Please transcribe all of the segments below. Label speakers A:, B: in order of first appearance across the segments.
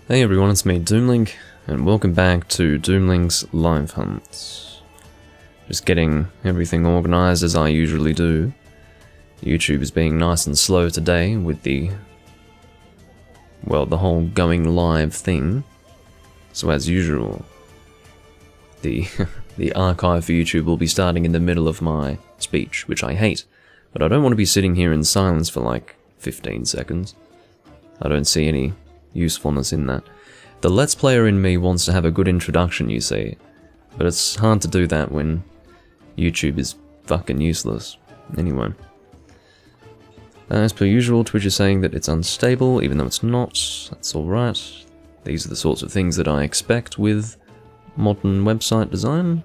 A: Hey everyone, it's me, Doomlink, and welcome back to Doomlink's Live Hunts. Just getting everything organised as I usually do. YouTube is being nice and slow today with the whole going live thing. So as usual, the archive for YouTube will be starting in the middle of my speech, which I hate. But I don't want to be sitting here in silence for like 15 seconds. I don't see any usefulness in that. The Let's Player in me wants to have a good introduction, you see, but it's hard to do that when YouTube is fucking useless. Anyway. As per usual, Twitch is saying that it's unstable, even though it's not. That's alright. These are the sorts of things that I expect with modern website design,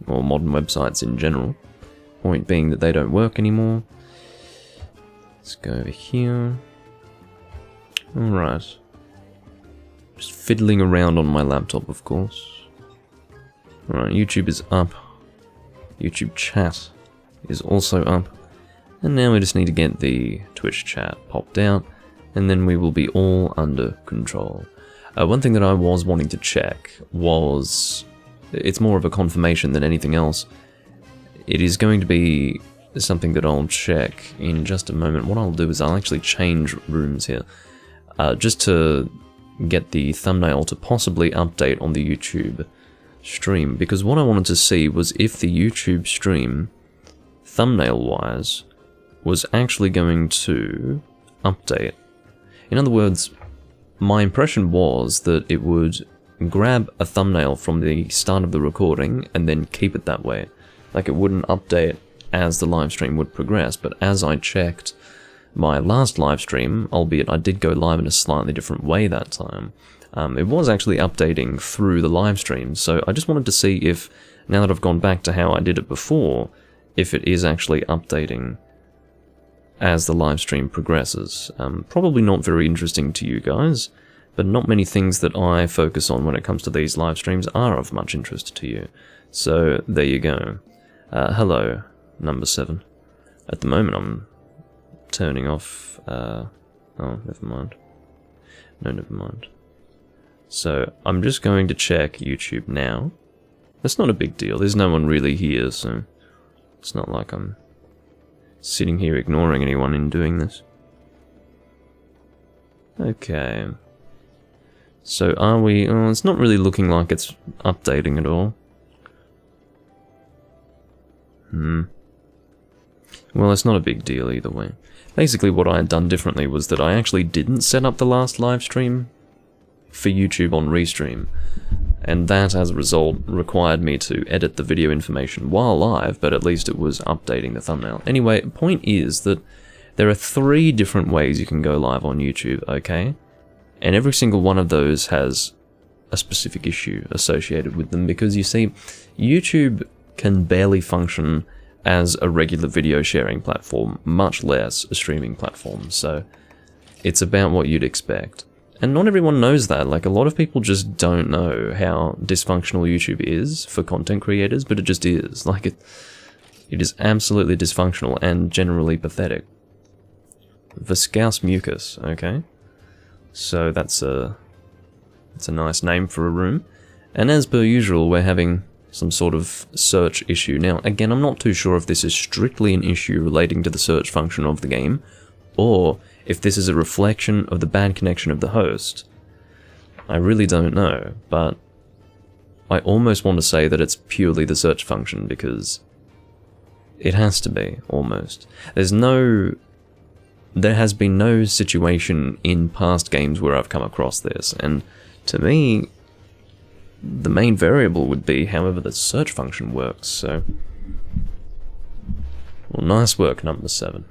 A: or modern websites in general. Point being that they don't work anymore. Let's go over here. Alright. Just fiddling around on my laptop, of course. Alright, YouTube is up. YouTube chat is also up. And now we just need to get the Twitch chat popped out, and then we will be all under control. One thing that I was wanting to check was... it's more of a confirmation than anything else. It is going to be something that I'll check in just a moment. What I'll do is I'll actually change rooms here. Just to get the thumbnail to possibly update on the YouTube stream, because what I wanted to see was if the YouTube stream, thumbnail-wise, was actually going to update. In other words, my impression was that it would grab a thumbnail from the start of the recording and then keep it that way. Like it wouldn't update as the live stream would progress, but as I checked my last live stream, albeit I did go live in a slightly different way that time, it was actually updating through the live stream, so I just wanted to see if, now that I've gone back to how I did it before, if it is actually updating as the live stream progresses. Probably not very interesting to you guys, but not many things that I focus on when it comes to these live streams are of much interest to you. So, there you go. Hello, number 7. At the moment I'm turning off, oh, never mind. No, never mind. So, I'm just going to check YouTube now. That's not a big deal, there's no one really here, so it's not like I'm sitting here ignoring anyone in doing this. Okay. So, are we... oh, it's not really looking like it's updating at all. Well, it's not a big deal either way. Basically, what I had done differently was that I actually didn't set up the last live stream for YouTube on Restream, and that, as a result, required me to edit the video information while live, but at least it was updating the thumbnail. Anyway, point is that there are 3 different ways you can go live on YouTube, okay? And every single one of those has a specific issue associated with them, because you see, YouTube can barely function as a regular video sharing platform, much less a streaming platform, so it's about what you'd expect. And not everyone knows that, like a lot of people just don't know how dysfunctional YouTube is for content creators, but it just is. Like it is absolutely dysfunctional and generally pathetic. Viscous mucus, okay? So that's a nice name for a room. And as per usual, we're having some sort of search issue. Now, again, I'm not too sure if this is strictly an issue relating to the search function of the game, or if this is a reflection of the bad connection of the host. I really don't know, but I almost want to say that it's purely the search function, because it has to be, almost. There has been no situation in past games where I've come across this, and to me, the main variable would be however the search function works, so... well, nice work, number 7.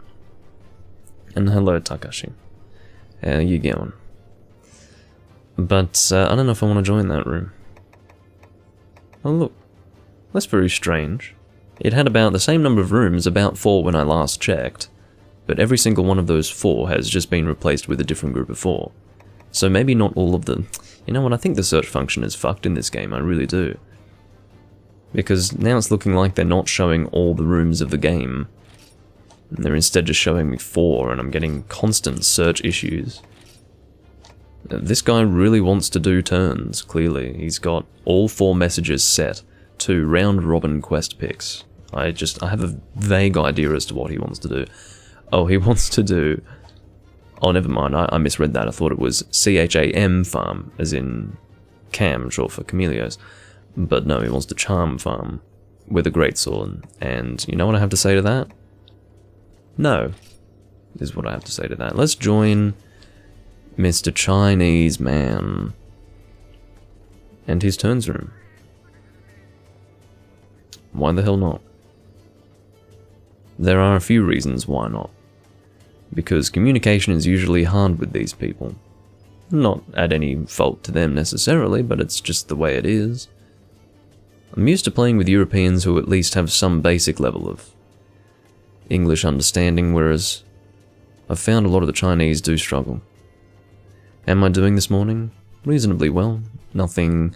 A: And hello, Takashi. How you going? But, I don't know if I want to join that room. Oh look, that's very strange. It had about the same number of rooms, about 4 when I last checked, but every single one of those 4 has just been replaced with a different group of 4. So maybe not all of them. You know what, I think the search function is fucked in this game, I really do. Because now it's looking like they're not showing all the rooms of the game. They're instead just showing me 4, and I'm getting constant search issues. This guy really wants to do turns, clearly. He's got all 4 messages set to round-robin quest picks. I have a vague idea as to what he wants to do. Oh, he wants to do... Oh, never mind, I misread that. I thought it was CHAM farm, as in Cam, short for Camellios. But no, he wants to charm farm with a greatsword. And you know what I have to say to that? No, is what I have to say to that. Let's join Mr. Chinese Man and his turns room. Why the hell not? There are a few reasons why not. Because communication is usually hard with these people. Not at any fault to them necessarily, but it's just the way it is. I'm used to playing with Europeans who at least have some basic level of English understanding, whereas I've found a lot of the Chinese do struggle. Am I doing this morning? Reasonably well. Nothing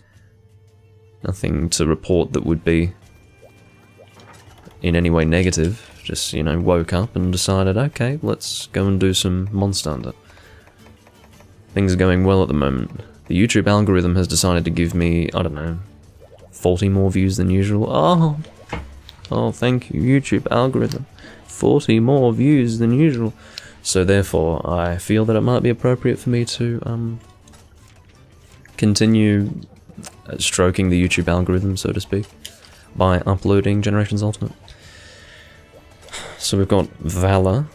A: to report that would be in any way negative. Just, you know, woke up and decided, okay, let's go and do some Monster Hunter. Things are going well at the moment. The YouTube algorithm has decided to give me, I don't know, 40 more views than usual. Oh, thank you, YouTube algorithm. 40 more views than usual. So therefore, I feel that it might be appropriate for me to continue stroking the YouTube algorithm, so to speak, by uploading Generations Ultimate. So we've got Valor.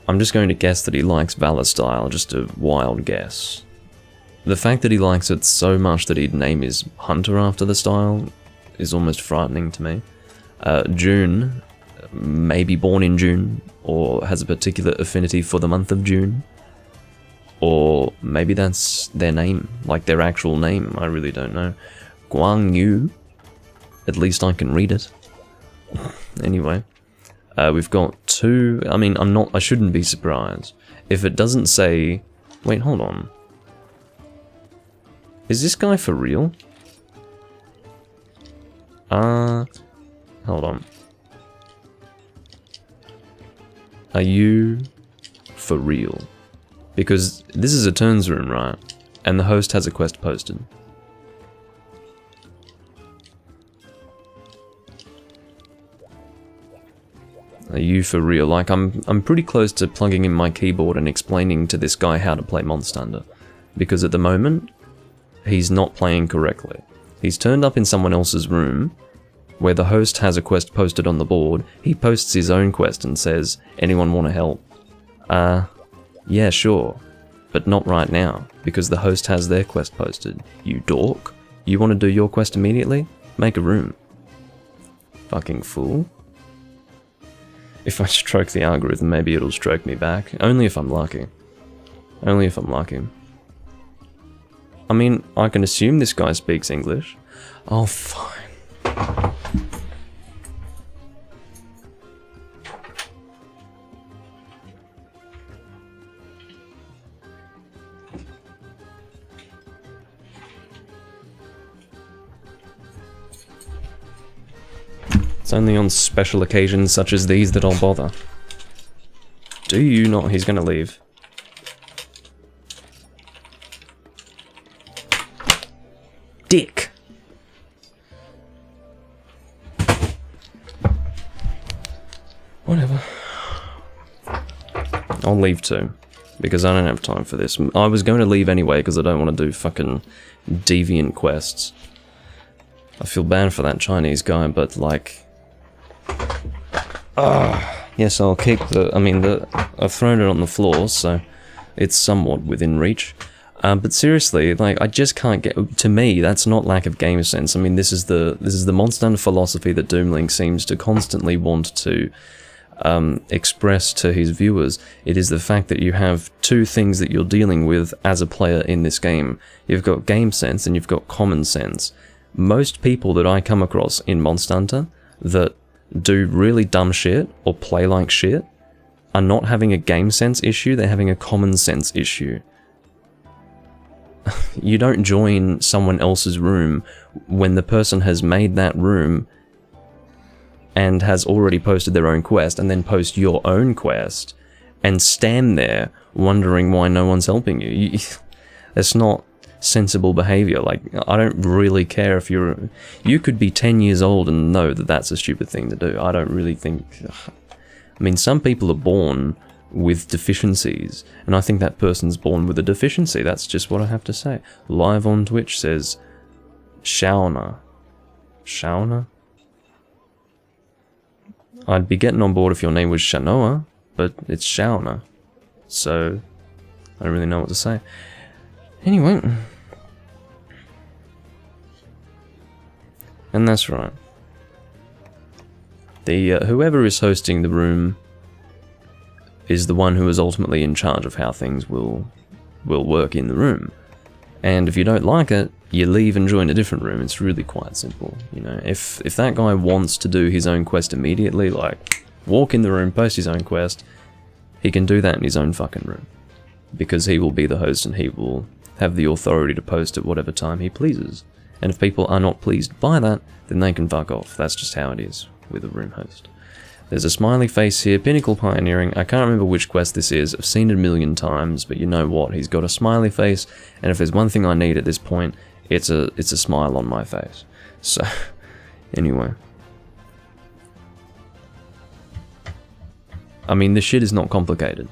A: I'm just going to guess that he likes Valor style, just a wild guess. The fact that he likes it so much that he'd name his hunter after the style is almost frightening to me. June, maybe born in June, or has a particular affinity for the month of June. Or maybe that's their name, like their actual name, I really don't know. Guang Yu, at least I can read it. Anyway. We've got 2, I mean, I shouldn't be surprised. If it doesn't say, wait, hold on. Is this guy for real? Hold on. Are you for real? Because this is a turns room, right? And the host has a quest posted. Are you for real? Like, I'm pretty close to plugging in my keyboard and explaining to this guy how to play Monster Hunter. Because at the moment, he's not playing correctly. He's turned up in someone else's room, where the host has a quest posted on the board. He posts his own quest and says, anyone want to help? Yeah, sure. But not right now, because the host has their quest posted. You dork. You want to do your quest immediately? Make a room. Fucking fool. If I stroke the algorithm, maybe it'll stroke me back. Only if I'm lucky. Only if I'm lucky. I mean, I can assume this guy speaks English. Oh, fine. It's only on special occasions such as these that I'll bother. Do you not? He's gonna leave. Dick! Whatever. I'll leave too, because I don't have time for this. I was going to leave anyway because I don't want to do fucking deviant quests. I feel bad for that Chinese guy, but like... yes, I'll keep I've thrown it on the floor, so it's somewhat within reach. But seriously, like, I just can't get... To me, that's not lack of game sense. I mean, this is the Monster Hunter philosophy that Doomlink seems to constantly want to express to his viewers. It is the fact that you have 2 things that you're dealing with as a player in this game. You've got game sense and you've got common sense. Most people that I come across in Monster Hunter that do really dumb shit or play like shit are not having a game sense issue, they're having a common sense issue. You don't join someone else's room when the person has made that room and has already posted their own quest, and then post your own quest and stand there wondering why no one's helping you. It's not sensible behavior. Like, I don't really care if you could be 10 years old and know that that's a stupid thing to do. I don't really think, I mean, some people are born with deficiencies, and I think that person's born with a deficiency. That's just what I have to say. Live on Twitch says, Shauna. Shauna? I'd be getting on board if your name was Shanoa, but it's Shauna. So, I don't really know what to say. Anyway. And that's right. The whoever is hosting the room is the one who is ultimately in charge of how things will work in the room. And if you don't like it, you leave and join a different room. It's really quite simple, you know. If that guy wants to do his own quest immediately, like, walk in the room, post his own quest, he can do that in his own fucking room. Because he will be the host and he will have the authority to post at whatever time he pleases. And if people are not pleased by that, then they can fuck off. That's just how it is with a room host. There's a smiley face here, Pinnacle Pioneering. I can't remember which quest this is. I've seen it a million times, but you know what? He's got a smiley face, and if there's one thing I need at this point, it's a smile on my face. So, anyway. I mean, this shit is not complicated.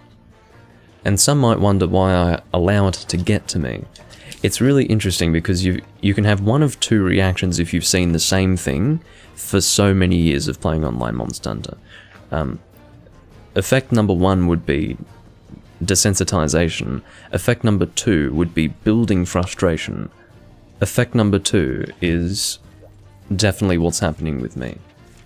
A: And some might wonder why I allow it to get to me. It's really interesting because you can have one of two reactions if you've seen the same thing for so many years of playing online Monster Hunter. Effect number one would be desensitization. Effect number two would be building frustration. Effect number two is definitely what's happening with me.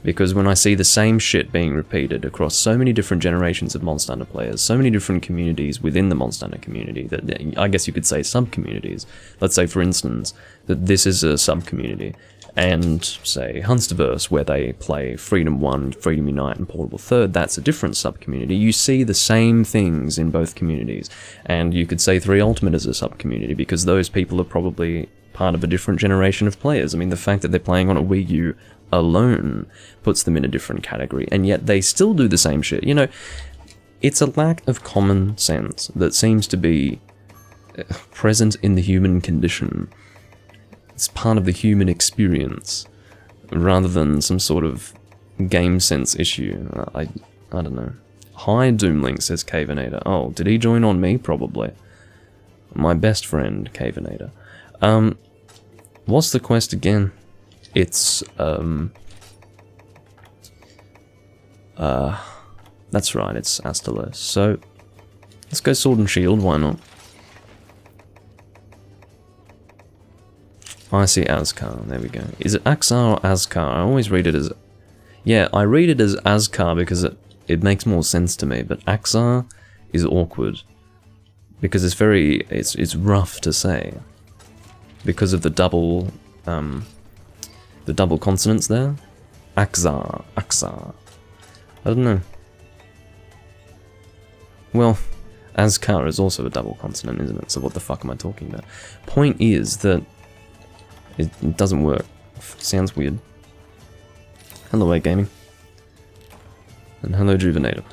A: Because when I see the same shit being repeated across so many different generations of Monster Hunter players, so many different communities within the Monster Hunter community, that I guess you could say sub-communities. Let's say, for instance, that this is a sub-community, and say Hunsterverse, where they play Freedom 1, Freedom Unite, and Portable Third, that's a different sub-community. You see the same things in both communities, and you could say 3 Ultimate is a sub-community, because those people are probably part of a different generation of players. I mean, the fact that they're playing on a Wii U alone puts them in a different category, and yet they still do the same shit. You know, it's a lack of common sense that seems to be present in the human condition. It's part of the human experience, rather than some sort of game sense issue. I don't know. Hi, Doomlink, says Cavenator. Oh, did he join on me? Probably. My best friend, Cavenator. What's the quest again? It's, that's right, it's Astalos. So, let's go Sword and Shield, why not? I see Azkar, there we go. Is it Axar or Azkar? I always read it as... Yeah, I read it as Azkar because it makes more sense to me, but Axar is awkward. Because it's very... it's rough to say. Because of the double consonants there. Axar, Axar. I don't know. Well, Azkar is also a double consonant, isn't it? So what the fuck am I talking about? Point is that it doesn't work. Sounds weird. Hello, A-Gaming. And hello, Juvenator.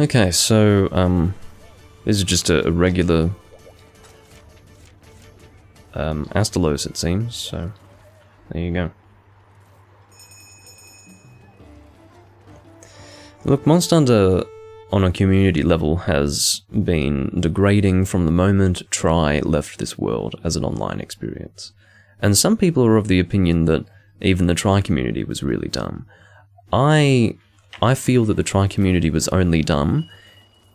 A: Okay, so, this is just a regular Astalos, it seems, so there you go. Look, Monster Hunter on a community level has been degrading from the moment Tri left this world as an online experience. And some people are of the opinion that even the Tri community was really dumb. I feel that the Tri community was only dumb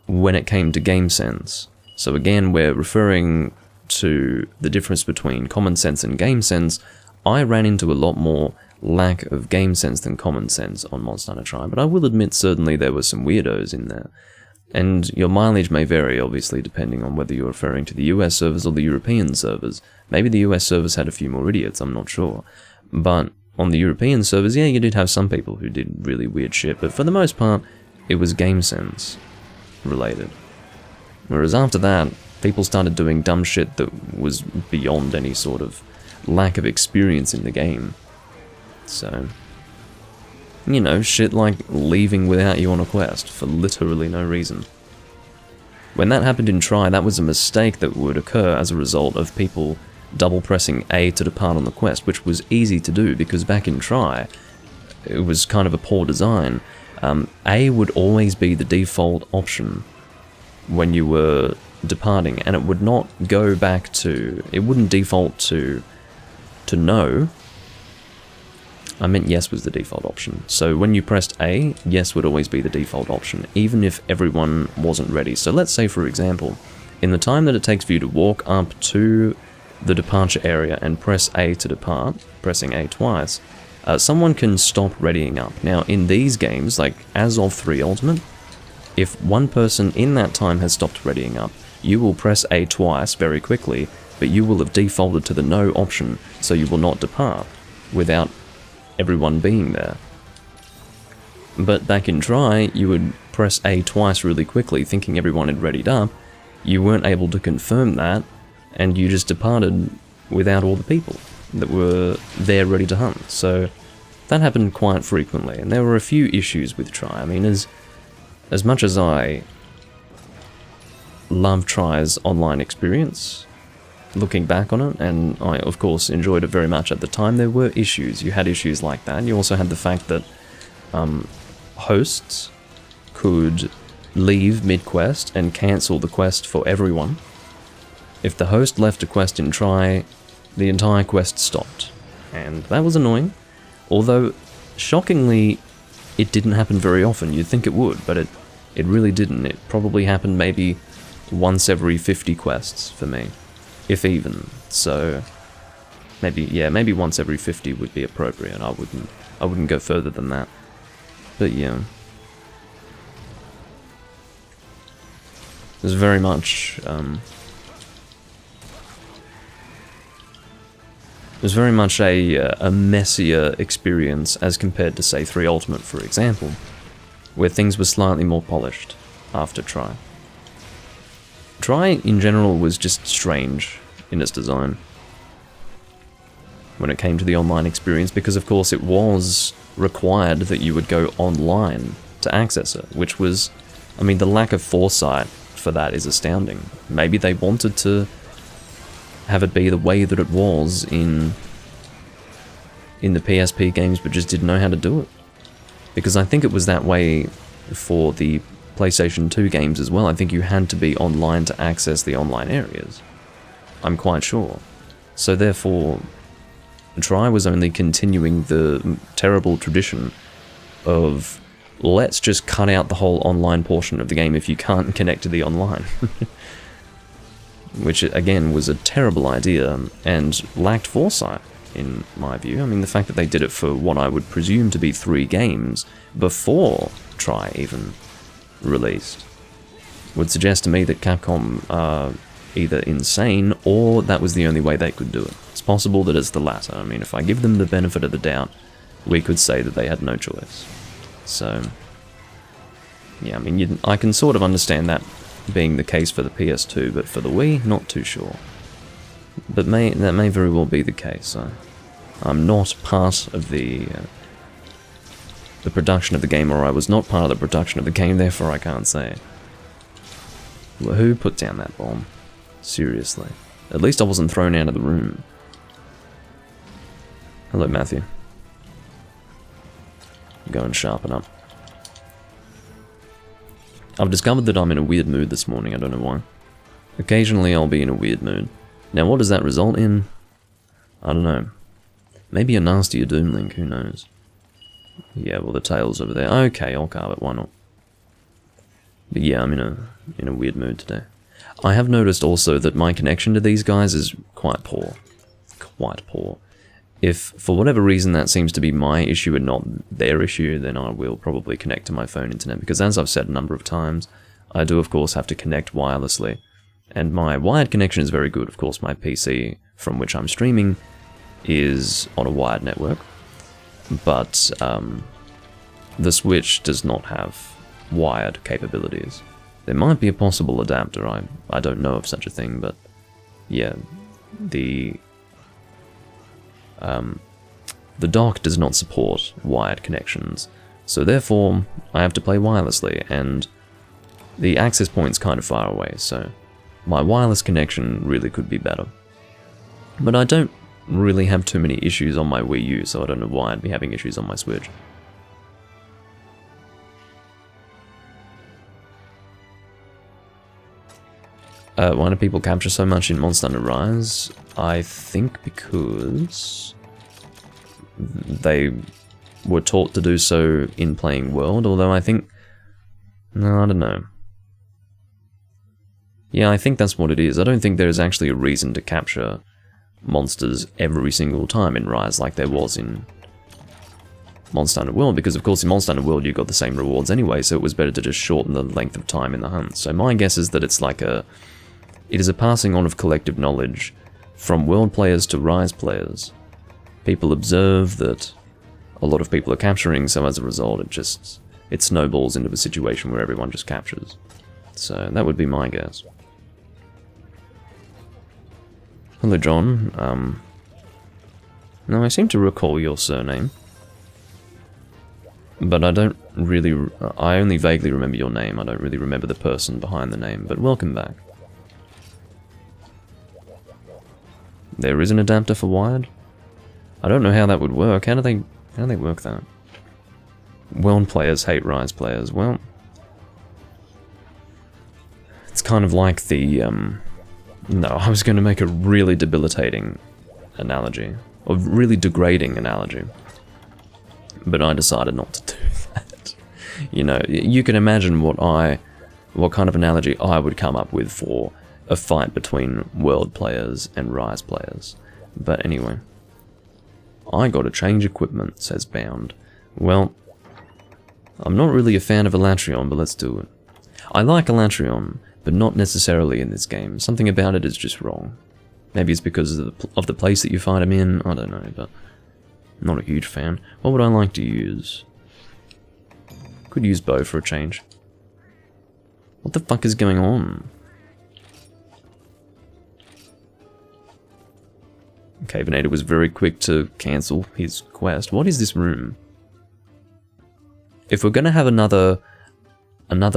A: when it came to game sense. So again, we're referring to the difference between common sense and game sense. I ran into a lot more lack of game sense than common sense on Monster Hunter Tri, but I will admit certainly there were some weirdos in there. And your mileage may vary, obviously, depending on whether you're referring to the US servers or the European servers. Maybe the US servers had a few more idiots, I'm not sure. But on the European servers, yeah, you did have some people who did really weird shit, but for the most part, it was game sense related. Whereas after that, people started doing dumb shit that was beyond any sort of lack of experience in the game. So, you know, shit like leaving without you on a quest for literally no reason. When that happened in Try, that was a mistake that would occur as a result of people double pressing A to depart on the quest, which was easy to do because back in Try, it was kind of a poor design. A would always be the default option when you were departing, and it would not go back to, it wouldn't default to no. I meant yes was the default option. So when you pressed A, yes would always be the default option, even if everyone wasn't ready. So let's say, for example, in the time that it takes for you to walk up to the departure area and press A to depart, pressing A twice, someone can stop readying up. Now, in these games, like as of 3 Ultimate, if one person in that time has stopped readying up, you will press A twice very quickly, but you will have defaulted to the no option, so you will not depart without everyone being there. But back in Try, you would press A twice really quickly, thinking everyone had readied up. You weren't able to confirm that, and you just departed without all the people that were there ready to hunt. So that happened quite frequently, and there were a few issues with Try. I mean, as much as I love Try's online experience, looking back on it, and I of course enjoyed it very much at the time, there were issues. You had issues like that. You also had the fact that hosts could leave mid-quest and cancel the quest for everyone. If the host left a quest in Try, the entire quest stopped, and that was annoying. Although, shockingly, it didn't happen very often. You'd think it would, but it really didn't. It probably happened maybe once every 50 quests for me, if even. So maybe once every 50 would be appropriate. I wouldn't go further than that. But yeah, it was very much a messier experience as compared to, say, 3 Ultimate, for example, where things were slightly more polished after Try. Try, in general, was just strange in its design when it came to the online experience, because, of course, it was required that you would go online to access it, which was, I mean, the lack of foresight for that is astounding. Maybe they wanted to have it be the way that it was in the PSP games, but just didn't know how to do it. Because I think it was that way for the PlayStation 2 games as well. I think you had to be online to access the online areas. I'm quite sure. So therefore, Try was only continuing the terrible tradition of, let's just cut out the whole online portion of the game if you can't connect to the online. Which, again, was a terrible idea and lacked foresight, in my view. I mean, the fact that they did it for what I would presume to be 3 games before Try even released would suggest to me that Capcom are either insane or that was the only way they could do it. It's possible that it's the latter. I mean, if I give them the benefit of the doubt, we could say that they had no choice. So, yeah, I mean, I can sort of understand that being the case for the PS2, but for the Wii, not too sure. But that may very well be the case. I'm not part of the production of the game, or I was not part of the production of the game, therefore I can't say. Well, who put down that bomb? Seriously. At least I wasn't thrown out of the room. Hello, Matthew. Go and sharpen up. I've discovered that I'm in a weird mood this morning, I don't know why. Occasionally I'll be in a weird mood. Now what does that result in? I don't know. Maybe a nastier Doomlink, who knows? Yeah, well the tail's over there. Okay, I'll carve it, why not? But yeah, I'm in a weird mood today. I have noticed also that my connection to these guys is quite poor. Quite poor. If, for whatever reason, that seems to be my issue and not their issue, then I will probably connect to my phone internet, because as I've said a number of times, I do of course have to connect wirelessly. And my wired connection is very good. Of course, my PC, from which I'm streaming, is on a wired network. But the Switch does not have wired capabilities. There might be a possible adapter, I don't know of such a thing, but yeah, the dock does not support wired connections, so therefore I have to play wirelessly, and the access point's kind of far away, so my wireless connection really could be better. But I don't really have too many issues on my Wii U, so I don't know why I'd be having issues on my Switch. Why do people capture so much in Monster Hunter Rise? I think because they were taught to do so in playing World, although I think... No, I don't know. Yeah, I think that's what it is. I don't think there's actually a reason to capture monsters every single time in Rise like there was in Monster Hunter World, because of course in Monster Hunter World you got the same rewards anyway, so it was better to just shorten the length of time in the hunt. So my guess is that it's like it is a passing on of collective knowledge from World players to Rise players. People observe that a lot of people are capturing, so as a result it snowballs into a situation where everyone just captures. So that would be my guess. Hello, John. No, I seem to recall your surname. But I don't really... I only vaguely remember your name. I don't really remember the person behind the name, but welcome back. There is an adapter for wired? I don't know how that would work. How do they work that? World players hate Rise players. Well... It's kind of like the... No, I was going to make a really debilitating analogy. Or really degrading analogy. But I decided not to do that. You know, you can imagine what kind of analogy I would come up with for a fight between World players and Rise players. But anyway. I gotta change equipment, says Bound. Well, I'm not really a fan of Elatrion, but let's do it. I like Elatrion, but not necessarily in this game. Something about it is just wrong. Maybe it's because of the place that you fight him in, I don't know, but I'm not a huge fan. What would I like to use? Could use bow for a change. What the fuck is going on? Cavenator was very quick to cancel his quest. What is this room? If we're gonna have another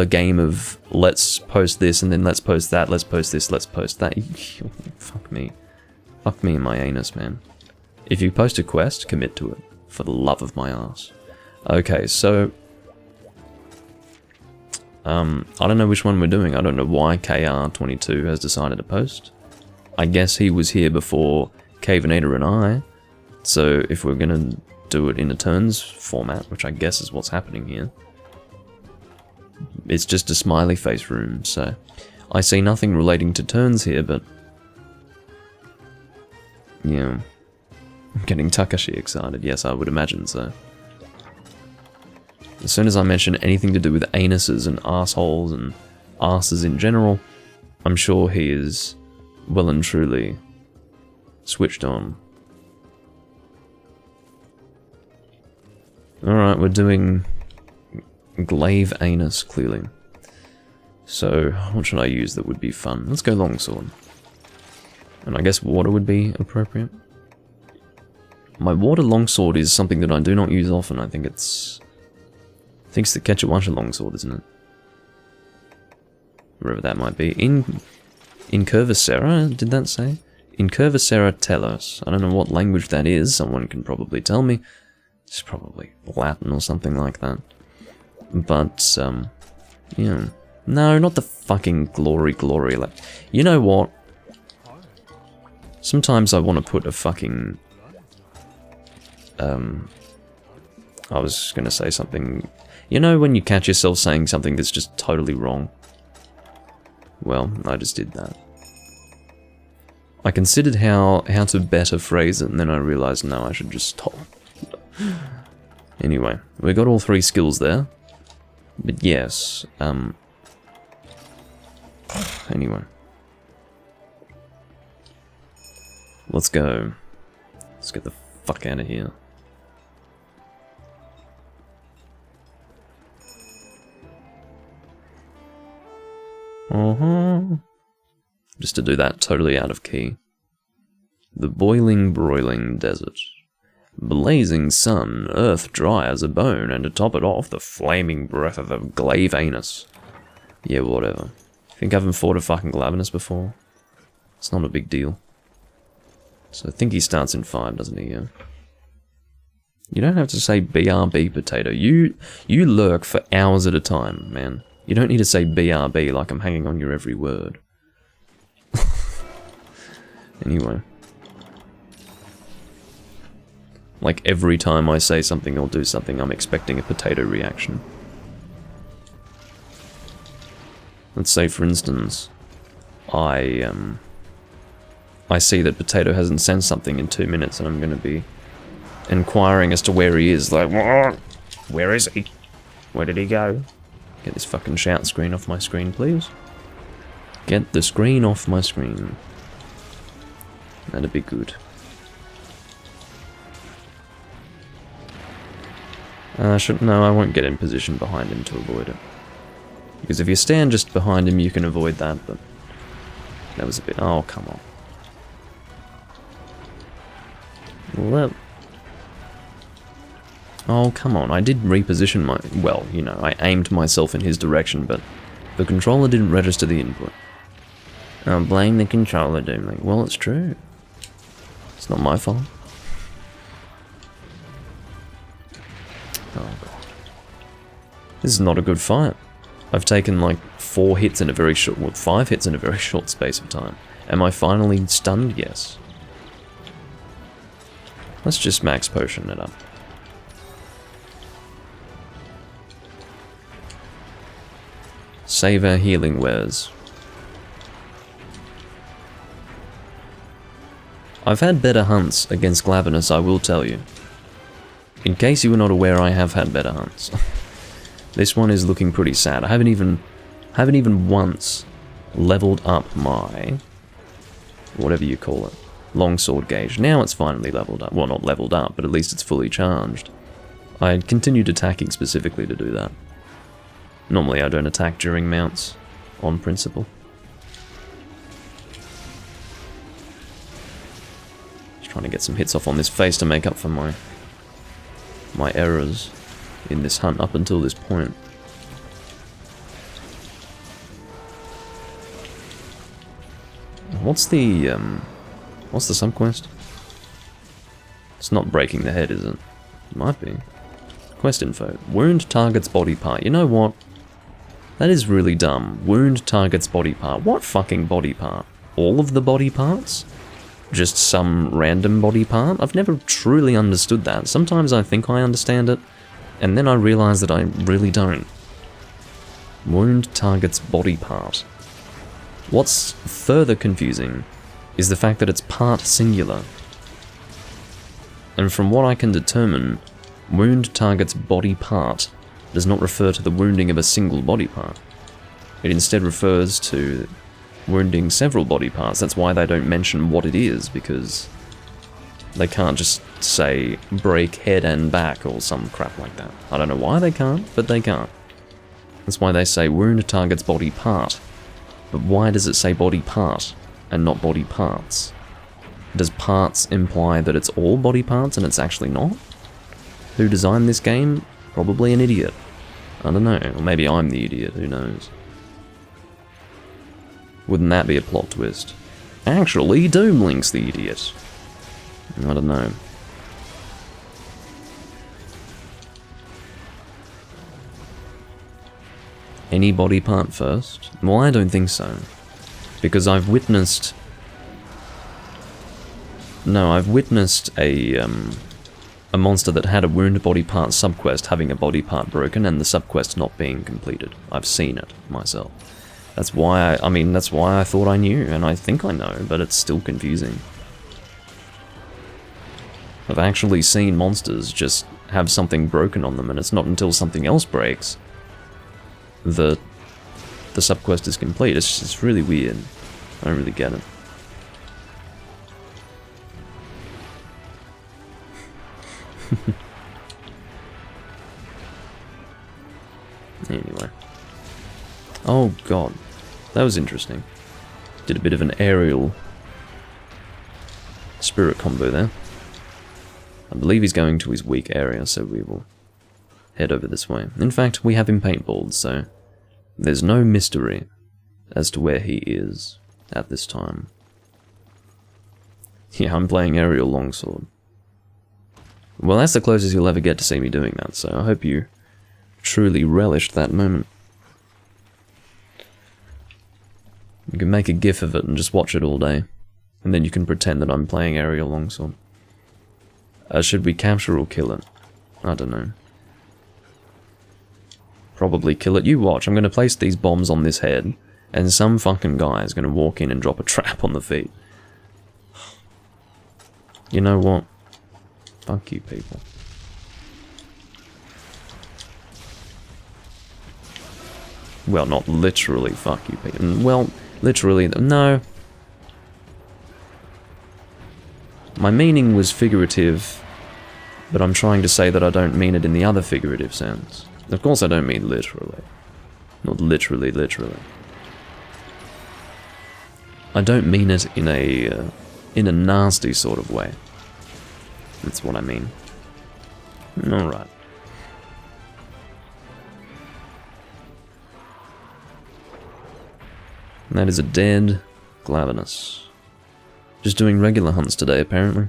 A: game of let's post this and then let's post that, let's post this, let's post that. Fuck me. Fuck me in my anus, man. If you post a quest, commit to it. For the love of my ass. Okay, so... I don't know which one we're doing. I don't know why KR22 has decided to post. I guess he was here before Cavenator and I. So if we're gonna do it in a turns format, which I guess is what's happening here, it's just a smiley face room, so I see nothing relating to turns here, but yeah, I'm getting Takashi excited. Yes, I would imagine so. As soon as I mention anything to do with anuses and assholes and asses in general, I'm sure he is well and truly switched on. Alright, we're doing glaive anus, clearly. So, what should I use that would be fun? Let's go longsword. And I guess water would be appropriate. My water longsword is something that I do not use often. I think it's the Ketchawasha longsword, isn't it? Wherever that might be. Incurvacera, did that say? Incurvacera telos. I don't know what language that is. Someone can probably tell me. It's probably Latin or something like that. But, yeah. No, not the fucking glory. You know what? Sometimes I want to put a fucking... I was gonna say something... You know when you catch yourself saying something that's just totally wrong? Well, I just did that. I considered how to better phrase it, and then I realized, no, I should just stop. Anyway, we got all 3 skills there. But yes, anyway. Let's go. Let's get the fuck out of here. Just to do that totally out of key. The boiling, broiling desert. Blazing sun, earth dry as a bone, and to top it off, the flaming breath of the glaive anus. Yeah, whatever. Think I haven't fought a fucking Glavenus before? It's not a big deal. So I think he starts in 5, doesn't he? Yeah. You don't have to say BRB, Potato. You lurk for hours at a time, man. You don't need to say BRB like I'm hanging on your every word. Anyway. Like every time I say something or do something, I'm expecting a potato reaction. Let's say, for instance, I see that Potato hasn't sent something in 2 minutes, and I'm going to be inquiring as to where he is. Like, where is he? Where did he go? Get this fucking shout screen off my screen, please. Get the screen off my screen. That'd be good. No, I won't get in position behind him to avoid it. Because if you stand just behind him, you can avoid that, but that was a bit... Oh, come on. Well, oh, come on. I did reposition my... Well, you know, I aimed myself in his direction, but the controller didn't register the input. Oh, blame the controller, Doomlink. Well, it's true. It's not my fault. Oh, God. This is not a good fight. I've taken like 4 hits in a very short... Well, 5 hits in a very short space of time. Am I finally stunned? Yes. Let's just max potion it up. Save our healing wares. I've had better hunts against Glavenus, I will tell you. In case you were not aware, I have had better hunts. This one is looking pretty sad. I haven't even once leveled up my... whatever you call it. Longsword gauge. Now it's finally leveled up. Well, not leveled up, but at least it's fully charged. I continued attacking specifically to do that. Normally I don't attack during mounts, on principle. Just trying to get some hits off on this face to make up for my errors in this hunt up until this point. What's the subquest? It's not breaking the head, is it? It might be. Quest info. Wound targets body part. You know what? That is really dumb. Wound targets body part. What fucking body part? All of the body parts? Just some random body part? I've never truly understood that. Sometimes I think I understand it, and then I realize that I really don't. Wound targets body part. What's further confusing is the fact that it's part singular. And from what I can determine, wound targets body part does not refer to the wounding of a single body part. It instead refers to wounding several body parts. That's why they don't mention what it is, because they can't just say break head and back or some crap like that. I don't know why they can't, but they can't. That's why they say wound targets body part. But why does it say body part and not body parts? Does parts imply that it's all body parts and it's actually not? Who designed this game? Probably an idiot. I don't know, or maybe I'm the idiot, who knows. Wouldn't that be a plot twist? Actually, Doomlink's the idiot. I don't know. Any body part first? Well, I don't think so. Because I've witnessed... No, I've witnessed a monster that had a wound body part subquest having a body part broken and the subquest not being completed. I've seen it myself. That's why that's why I thought I knew, and I think I know, but it's still confusing. I've actually seen monsters just have something broken on them, and it's not until something else breaks that the subquest is complete. It's really weird. I don't really get it. Anyway. Oh god. That was interesting. Did a bit of an aerial spirit combo there. I believe he's going to his weak area, so we will head over this way. In fact, we have him paintballed, so There's no mystery as to where he is at this time. Yeah, I'm playing aerial longsword. Well, that's the closest you'll ever get to see me doing that, so I hope you truly relished that moment. You can make a gif of it and just watch it all day, and then you can pretend that I'm playing aerial longsword. Should we capture or kill it? I don't know. Probably kill it. You watch, I'm going to place these bombs on this head, and some fucking guy is going to walk in and drop a trap on the feet. You know what? Fuck you people. Well, not literally fuck you people. Well, literally, no. My meaning was figurative, but I'm trying to say that I don't mean it in the other figurative sense. Of course I don't mean literally. Not literally, literally. I don't mean it in a nasty sort of way. That's what I mean. Alright. That is a dead Glavenus. Just doing regular hunts today, apparently.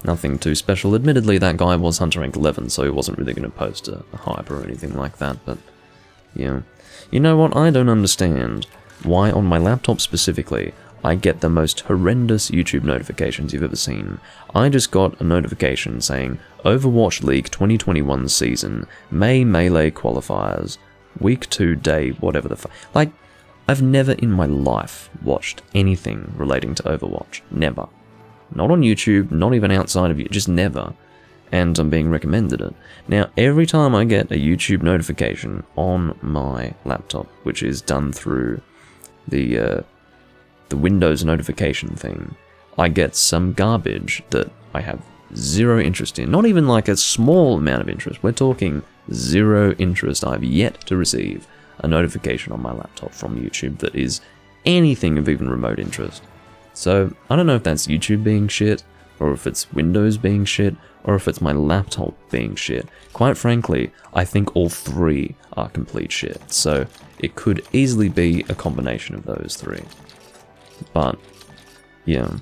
A: Nothing too special. Admittedly, that guy was Hunter rank 11, so he wasn't really going to post a hype or anything like that, but yeah. You know what? I don't understand why on my laptop specifically I get the most horrendous YouTube notifications you've ever seen. I just got a notification saying Overwatch League 2021 season, May Melee qualifiers, week 2 day, whatever the fuck. Like, I've never in my life watched anything relating to Overwatch. Never. Not on YouTube, not even outside of you, just never. And I'm being recommended it. Now, every time I get a YouTube notification on my laptop, which is done through the Windows notification thing, I get some garbage that I have zero interest in. Not even like a small amount of interest. We're talking zero interest. I've yet to receive a notification on my laptop from YouTube that is anything of even remote interest. So, I don't know if that's YouTube being shit, or if it's Windows being shit, or if it's my laptop being shit. Quite frankly, I think all three are complete shit, so it could easily be a combination of those three. But, yeah.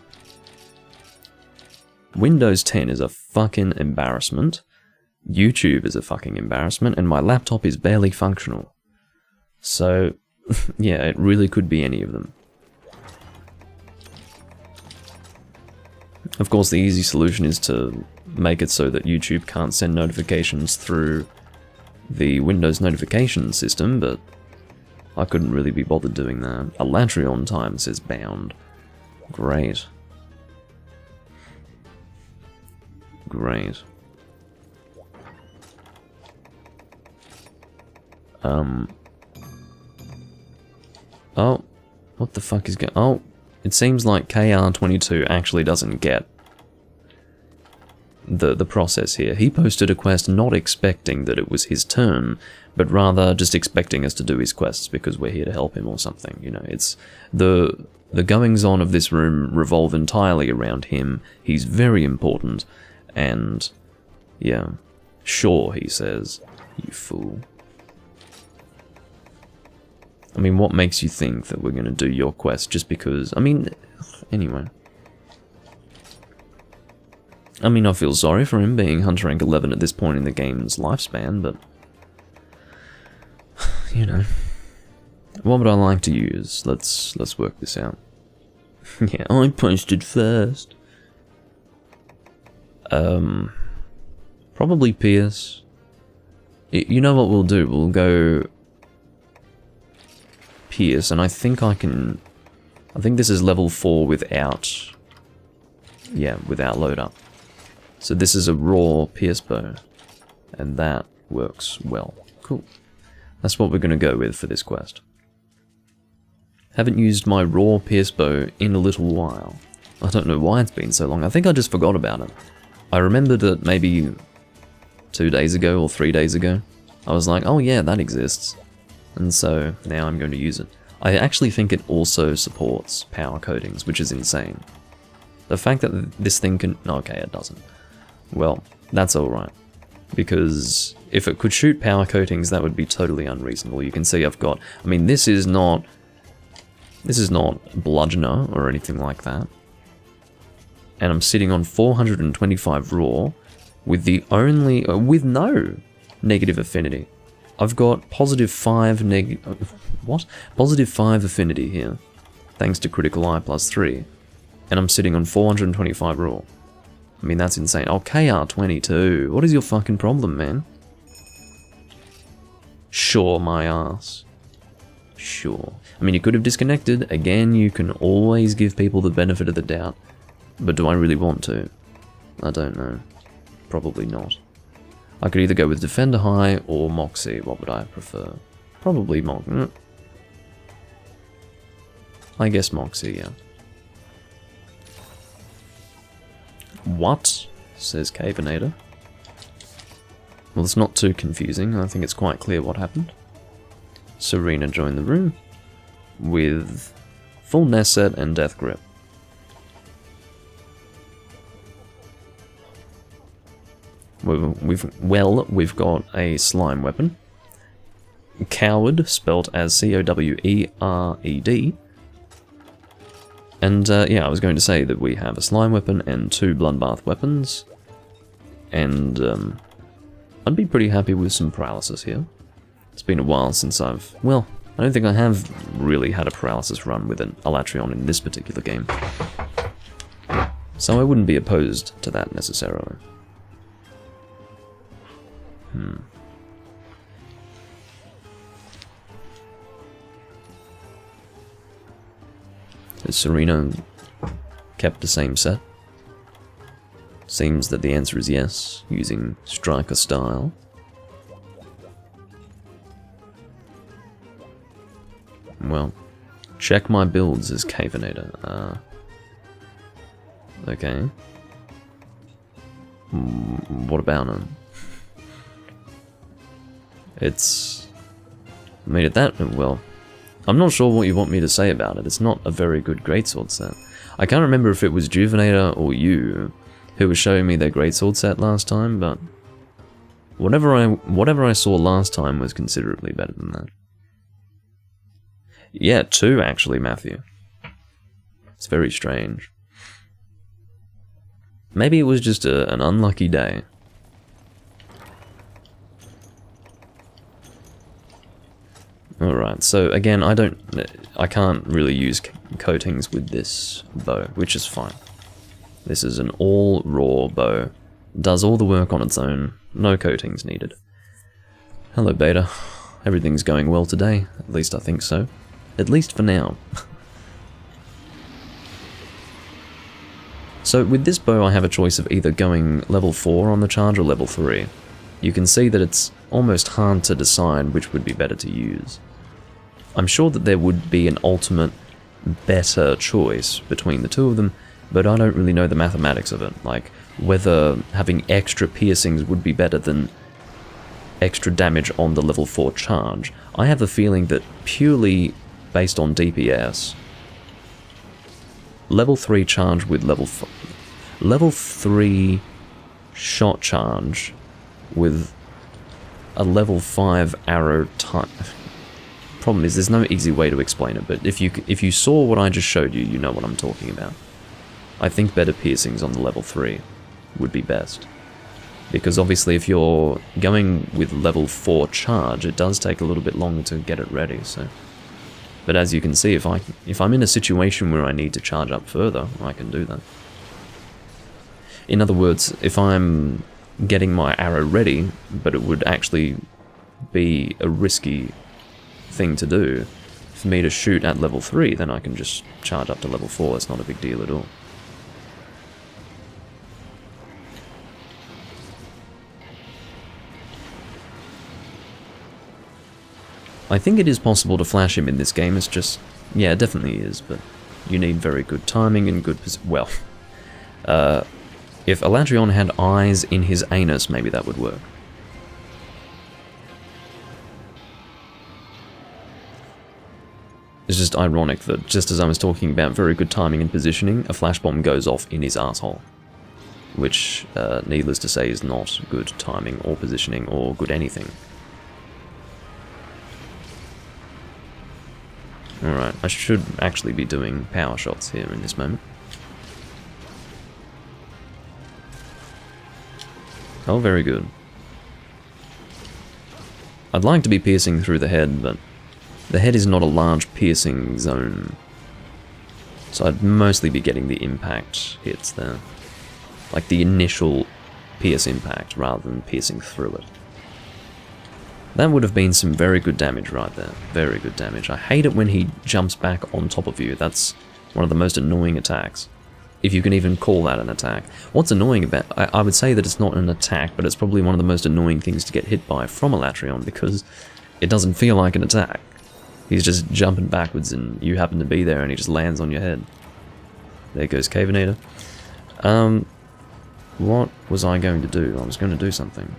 A: Windows 10 is a fucking embarrassment, YouTube is a fucking embarrassment, and my laptop is barely functional. So, yeah, it really could be any of them. Of course, the easy solution is to make it so that YouTube can't send notifications through the Windows notification system, but I couldn't really be bothered doing that. Elatrion time says bound. Great. Great. Oh, what the fuck is going? Oh, it seems like KR22 actually doesn't get the process here. He posted a quest not expecting that it was his turn, but rather just expecting us to do his quests because we're here to help him or something. You know, it's the goings-on of this room revolve entirely around him. He's very important, and yeah, sure, he says, you fool. I mean, what makes you think that we're going to do your quest just because... I mean, anyway. I mean, I feel sorry for him being Hunter rank 11 at this point in the game's lifespan, but... you know. What would I like to use? Let's work this out. Yeah, I posted first. Probably Pierce. You know what we'll do? We'll go... Pierce, and I think this is level 4 without, yeah, without load up. So this is a raw Pierce bow, and that works well. Cool. That's what we're going to go with for this quest. Haven't used my raw Pierce bow in a little while. I don't know why it's been so long. I think I just forgot about it. I remembered it maybe 2 days ago or 3 days ago. I was like, oh yeah, that exists. And so, now I'm going to use it. I actually think it also supports power coatings, which is insane. The fact that this thing can... okay, it doesn't. Well, that's alright. Because if it could shoot power coatings, that would be totally unreasonable. You can see I've got... I mean, this is not bludgeoner or anything like that. And I'm sitting on 425 raw with the only... with no negative affinity. I've got positive 5 Positive 5 affinity here, thanks to critical eye plus 3. And I'm sitting on 425 raw. I mean, that's insane. Oh, KR22. What is your fucking problem, man? Sure, my ass. Sure. I mean, you could have disconnected. Again, you can always give people the benefit of the doubt. But do I really want to? I don't know. Probably not. I could either go with Defender High or Moxie. What would I prefer? Probably Moxie. I guess Moxie, yeah. What? Says Cavenator. Well, it's not too confusing. I think it's quite clear what happened. Serena joined the room with full nest set and death grip. We've got a slime weapon. Coward, spelt as C-O-W-E-R-E-D. And yeah, I was going to say that we have a slime weapon and 2 bloodbath weapons. And I'd be pretty happy with some paralysis here. It's been a while since I've... well, I don't think I have really had a paralysis run with an Alatreon in this particular game. So I wouldn't be opposed to that necessarily. Has Serena kept the same set? Seems that the answer is yes, using Striker style. Well, check my builds as Cavenator. Okay. What about him? It's... made it that... well... I'm not sure what you want me to say about it. It's not a very good greatsword set. I can't remember if it was Juvenator or you who was showing me their greatsword set last time, but... whatever I saw last time was considerably better than that. Yeah, 2 actually, Matthew. It's very strange. Maybe it was just an unlucky day. Alright, so again, I can't really use coatings with this bow, which is fine. This is an all raw bow. Does all the work on its own, no coatings needed. Hello Beta, everything's going well today, at least I think so. At least for now. So with this bow I have a choice of either going level 4 on the charge or level 3. You can see that it's almost hard to decide which would be better to use. I'm sure that there would be an ultimate better choice between the two of them, but I don't really know the mathematics of it, like whether having extra piercings would be better than extra damage on the level 4 charge. I have a feeling that purely based on DPS, level 3 charge with level 3 shot charge with a level 5 arrow type. Problem is, there's no easy way to explain it, but if you saw what I just showed you, you know what I'm talking about. I think better piercings on the level 3 would be best. Because obviously if you're going with level 4 charge, it does take a little bit longer to get it ready, so... But as you can see, if I'm in a situation where I need to charge up further, I can do that. In other words, if I'm getting my arrow ready, but it would actually be a risky thing to do for me to shoot at level 3, then I can just charge up to level 4, it's not a big deal at all. I think it is possible to flash him in this game, it's just... yeah, it definitely is, but you need very good timing and good well... if Alatreon had eyes in his anus, maybe that would work. It's just ironic that just as I was talking about very good timing and positioning, a flash bomb goes off in his asshole. which, needless to say, is not good timing or positioning or good anything. Alright, I should actually be doing power shots here in this moment. Oh, very good. I'd like to be piercing through the head, but the head is not a large piercing zone. So I'd mostly be getting the impact hits there. Like the initial pierce impact rather than piercing through it. That would have been some very good damage right there. Very good damage. I hate it when he jumps back on top of you. That's one of the most annoying attacks. If you can even call that an attack. What's annoying about... I would say that it's not an attack, but it's probably one of the most annoying things to get hit by from a Latreon, because it doesn't feel like an attack. He's just jumping backwards and you happen to be there and he just lands on your head. There goes Cavenator. What was I going to do? I was going to do something.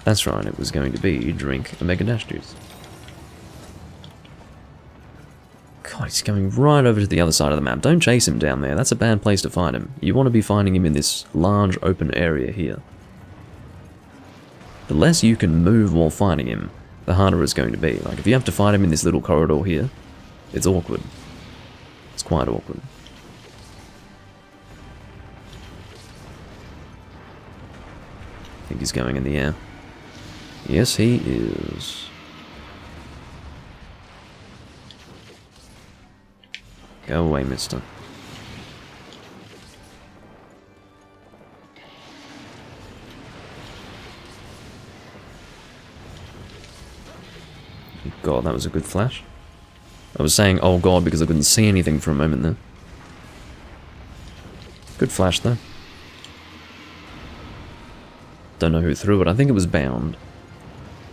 A: That's right, it was going to be drink a Mega Dash Juice. God, he's going right over to the other side of the map. Don't chase him down there, that's a bad place to find him. You want to be finding him in this large open area here. The less you can move while fighting him, the harder it's going to be. Like, if you have to fight him in this little corridor here, it's awkward. It's quite awkward. I think he's going in the air. Yes, he is. Go away, mister. God, that was a good flash. I was saying, oh god, because I couldn't see anything for a moment there. Good flash, though. Don't know who threw it. I think it was Bound.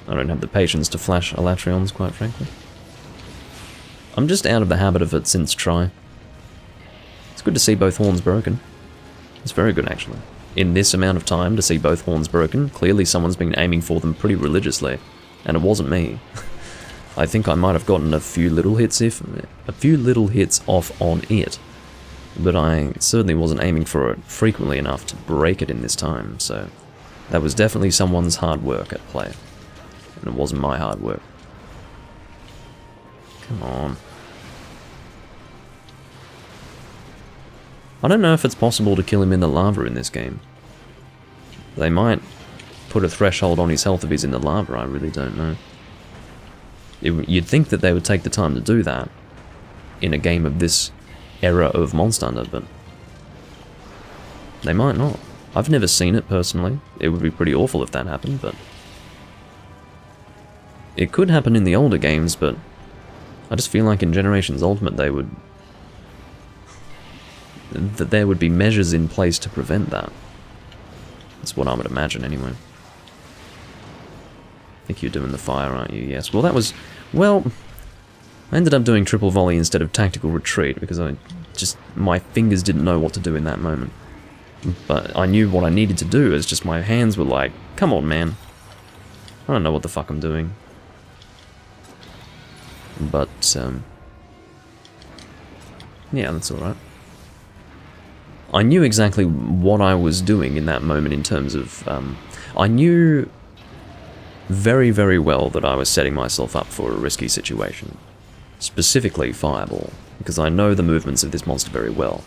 A: I don't have the patience to flash Elatrions, quite frankly. I'm just out of the habit of it since Try. It's good to see both horns broken. It's very good, actually. In this amount of time, to see both horns broken, clearly someone's been aiming for them pretty religiously. And it wasn't me. I think I might have gotten a few little hits off on it. But I certainly wasn't aiming for it frequently enough to break it in this time, so... That was definitely someone's hard work at play. And it wasn't my hard work. Come on. I don't know if it's possible to kill him in the lava in this game. They might put a threshold on his health if he's in the lava, I really don't know. You'd think that they would take the time to do that in a game of this era of Monster Hunter, but they might not. I've never seen it personally. It would be pretty awful if that happened, but it could happen in the older games, but I just feel like in Generations Ultimate there would be measures in place to prevent that. That's what I would imagine anyway. I think you're doing the fire, aren't you? Yes. Well, that was... Well, I ended up doing triple volley instead of tactical retreat because my fingers didn't know what to do in that moment. But I knew what I needed to do, it's just my hands were like, come on, man. I don't know what the fuck I'm doing. But, yeah, that's alright. I knew exactly what I was doing in that moment in terms of, I knew very, very well that I was setting myself up for a risky situation. Specifically Fireball, because I know the movements of this monster very well.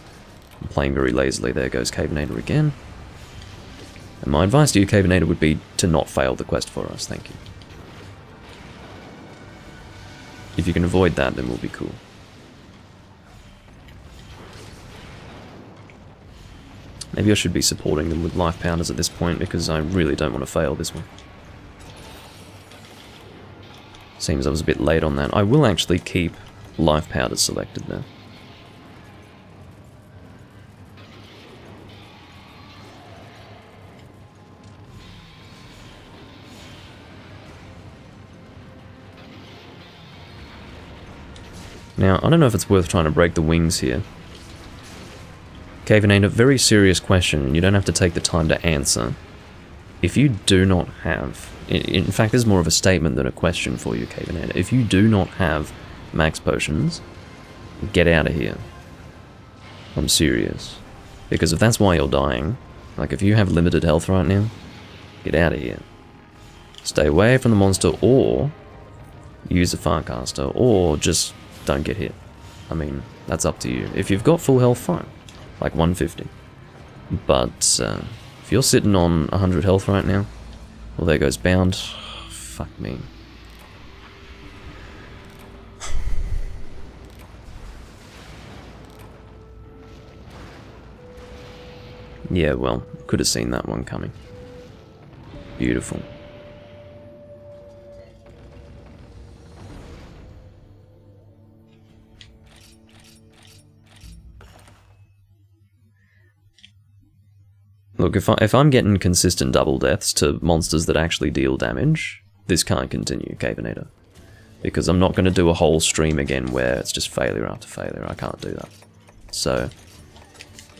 A: I'm playing very lazily. There goes Cavenator again. And my advice to you, Cavenator, would be to not fail the quest for us, thank you. If you can avoid that, then we'll be cool. Maybe I should be supporting them with life powders at this point, because I really don't want to fail this one. Seems I was a bit late on that. I will actually keep life powders selected there. Now, I don't know if it's worth trying to break the wings here. Cavenator, very serious question, and you don't have to take the time to answer. If you do not have... In fact, this is more of a statement than a question for you, Cavenator. If you do not have max potions, get out of here. I'm serious. Because if that's why you're dying, Like, if you have limited health right now, get out of here. Stay away from the monster, or use a Farcaster, or just don't get hit. I mean, that's up to you. If you've got full health, fine. Like 150. But if you're sitting on 100 health right now, well, there goes Bound. Fuck me. Yeah, well, could have seen that one coming. Beautiful. Look, if I'm getting consistent double deaths to monsters that actually deal damage, this can't continue, Cavenator. Because I'm not going to do a whole stream again where it's just failure after failure. I can't do that. So,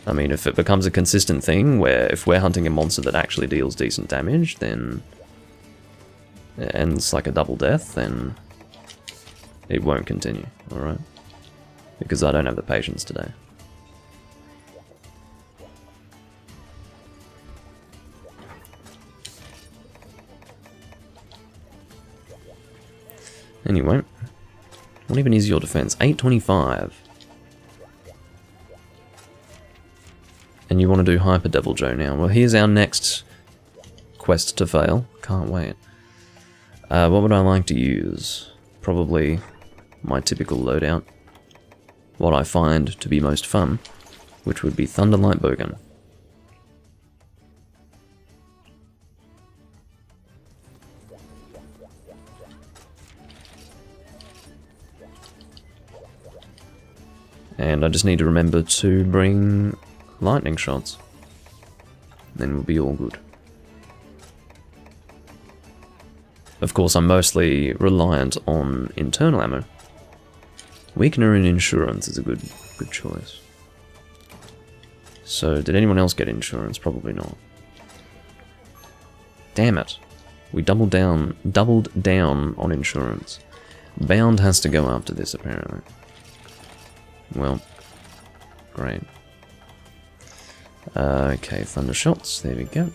A: I mean, if it becomes a consistent thing where if we're hunting a monster that actually deals decent damage, then it ends like a double death, then it won't continue, alright? Because I don't have the patience today. Anyway, what even is your defense? 825. And you want to do Hyper Devil Joe now. Well, here's our next quest to fail. Can't wait. What would I like to use? Probably my typical loadout. What I find to be most fun, which would be Thunderlight Bowgun. And I just need to remember to bring lightning shots. Then we'll be all good. Of course, I'm mostly reliant on internal ammo. Weakener and insurance is a good choice. So, did anyone else get insurance? Probably not. Damn it. We doubled down on insurance. Bound has to go after this, apparently. Well, great. Okay, thunder shots, there we go.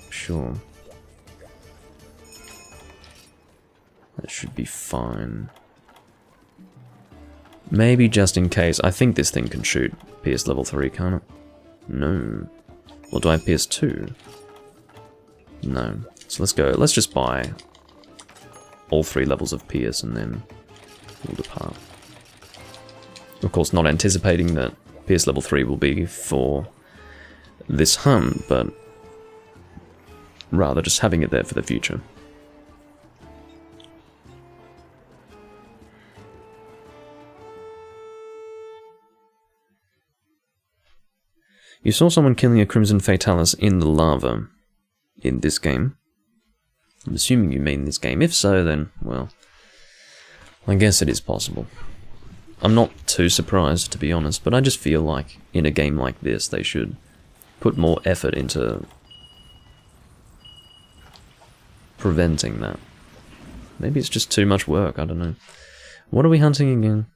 A: Sure. That should be fine. Maybe just in case. I think this thing can shoot Pierce level 3, can't it? No. Well, do I have Pierce 2? No. So let's go. Let's just buy all 3 levels of Pierce and then we'll depart. Of course, not anticipating that Pierce level 3 will be for this hunt, but rather just having it there for the future. You saw someone killing a Crimson Fatalis in the lava in this game. I'm assuming you mean this game. If so, then, well, I guess it is possible. I'm not too surprised, to be honest, but I just feel like in a game like this, they should put more effort into preventing that. Maybe it's just too much work, I don't know. What are we hunting again?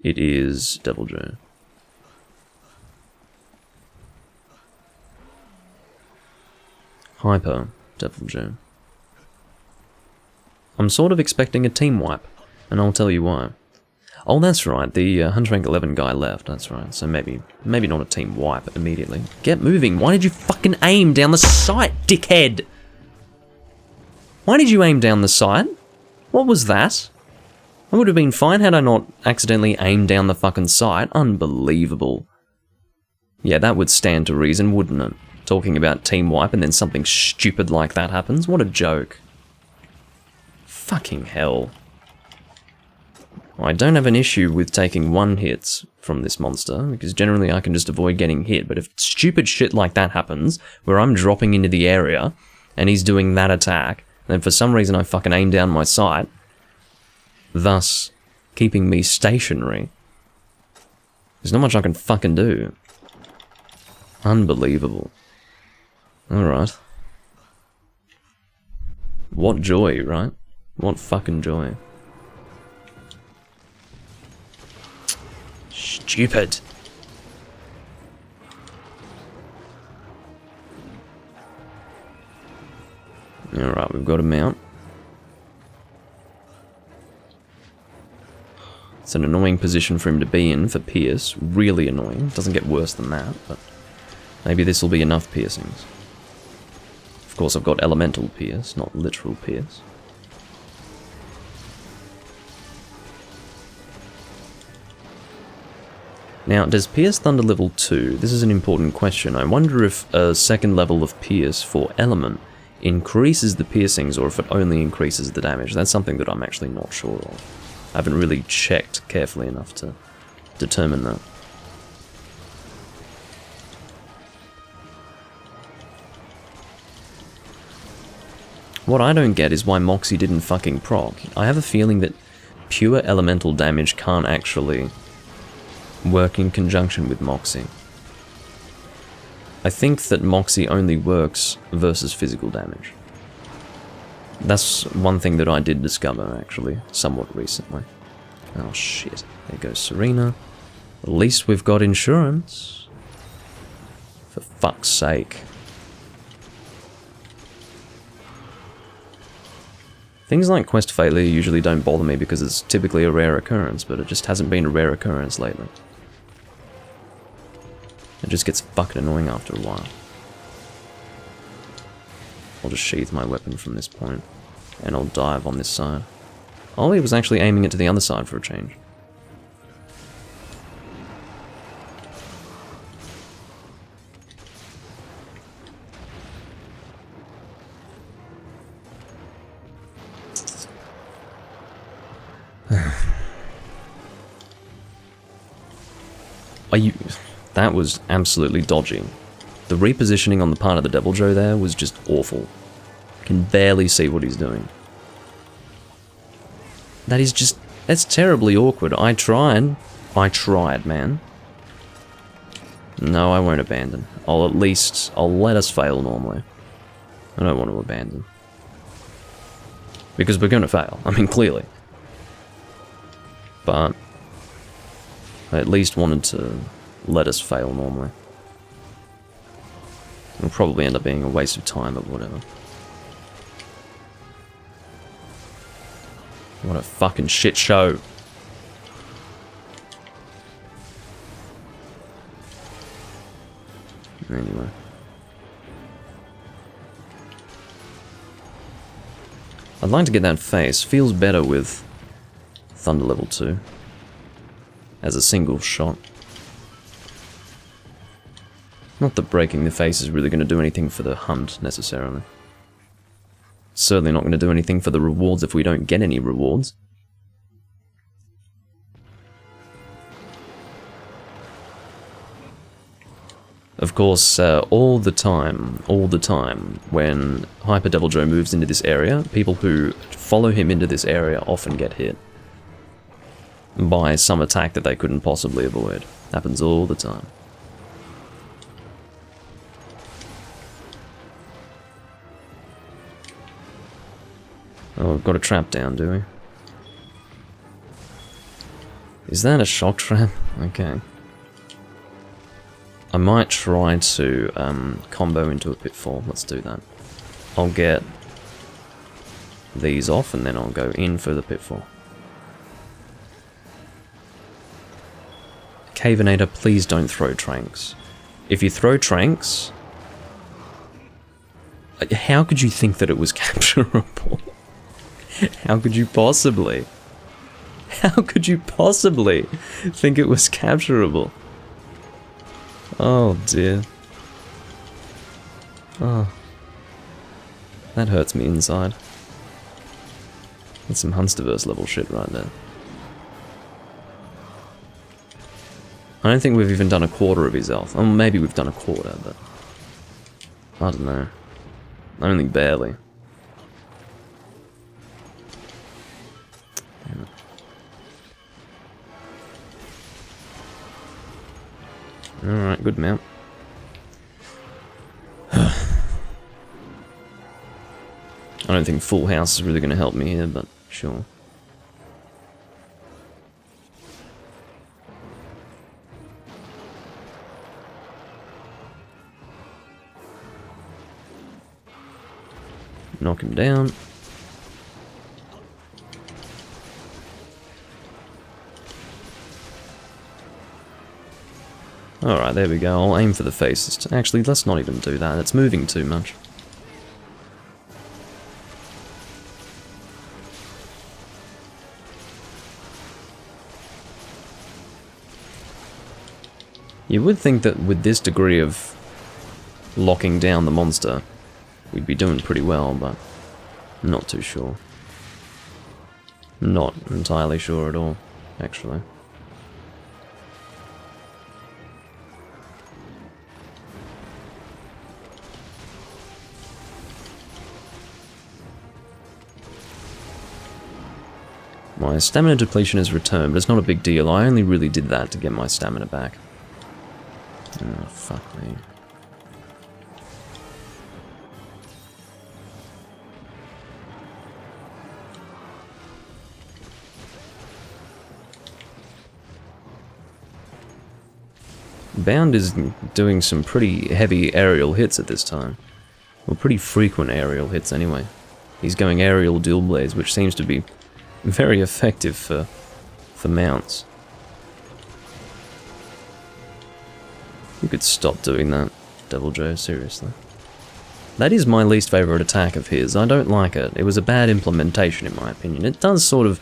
A: It is Devil Joe. Hyper Devil Joe. I'm sort of expecting a team wipe, and I'll tell you why. Oh, that's right, the Hunter Rank 11 guy left, that's right, so maybe not a team wipe immediately. Get moving, why did you fucking aim down the sight, dickhead? Why did you aim down the sight? What was that? I would have been fine had I not accidentally aimed down the fucking sight. Unbelievable. Yeah, that would stand to reason, wouldn't it? Talking about team wipe and then something stupid like that happens? What a joke. Fucking hell. I don't have an issue with taking 1 hits from this monster, because generally I can just avoid getting hit, but if stupid shit like that happens, where I'm dropping into the area, and he's doing that attack, then for some reason I fucking aim down my sight, thus keeping me stationary, there's not much I can fucking do. Unbelievable. Alright. What joy, right? What fucking joy. Stupid. Alright, we've got a mount. It's an annoying position for him to be in for Pierce. Really annoying. Doesn't get worse than that, but maybe this will be enough piercings. Of course, I've got elemental Pierce, not literal Pierce. Now, does Pierce Thunder level 2? This is an important question. I wonder if a second level of Pierce for Element increases the piercings or if it only increases the damage. That's something that I'm actually not sure of. I haven't really checked carefully enough to determine that. What I don't get is why Moxie didn't fucking proc. I have a feeling that pure elemental damage can't actually work in conjunction with Moxie. I think that Moxie only works versus physical damage. That's one thing that I did discover, actually, somewhat recently. Oh shit, there goes Serena. At least we've got insurance. For fuck's sake. Things like quest failure usually don't bother me because it's typically a rare occurrence, but it just hasn't been a rare occurrence lately. It just gets fucking annoying after a while. I'll just sheath my weapon from this point, and I'll dive on this side. Oh, he was actually aiming it to the other side for a change. That was absolutely dodgy. The repositioning on the part of the Devil Joe there was just awful. Can barely see what he's doing. That is just... that's terribly awkward. I tried, man. No, I won't abandon. I'll let us fail normally. I don't want to abandon. Because we're going to fail. I mean, clearly. But I at least wanted to let us fail normally. It'll probably end up being a waste of time, but whatever. What a fucking shit show. Anyway. I'd like to get that face. Feels better with Thunder level 2. As a single shot. Not that breaking the face is really going to do anything for the hunt, necessarily. Certainly not going to do anything for the rewards if we don't get any rewards. Of course, all the time, when Hyper Devil Joe moves into this area, people who follow him into this area often get hit by some attack that they couldn't possibly avoid. Happens all the time. Oh, we've got a trap down, do we? Is that a shock trap? Okay. I might try to combo into a pitfall. Let's do that. I'll get these off and then I'll go in for the pitfall. Cavenator, please don't throw tranks. If you throw tranks... how could you think that it was capturable? How could you possibly? How could you possibly think it was capturable? Oh dear. Oh. That hurts me inside. That's some Hunsterverse level shit right there. I don't think we've even done a quarter of his health. Or maybe we've done a quarter, but... I don't know. Only barely. Alright, good mount. I don't think Full House is really going to help me here, but sure. Knock him down. Alright, there we go. I'll aim for the faces. Actually, let's not even do that. It's moving too much. You would think that with this degree of locking down the monster, we'd be doing pretty well, but I'm not too sure. Not entirely sure at all, actually. My stamina depletion is returned, but it's not a big deal. I only really did that to get my stamina back. Oh, fuck me. Bound is doing some pretty heavy aerial hits at this time. Well, pretty frequent aerial hits anyway. He's going aerial dual blades, which seems to be very effective for mounts. You could stop doing that, Devil Joe, seriously. That is my least favourite attack of his. I don't like it. It was a bad implementation in my opinion. It does sort of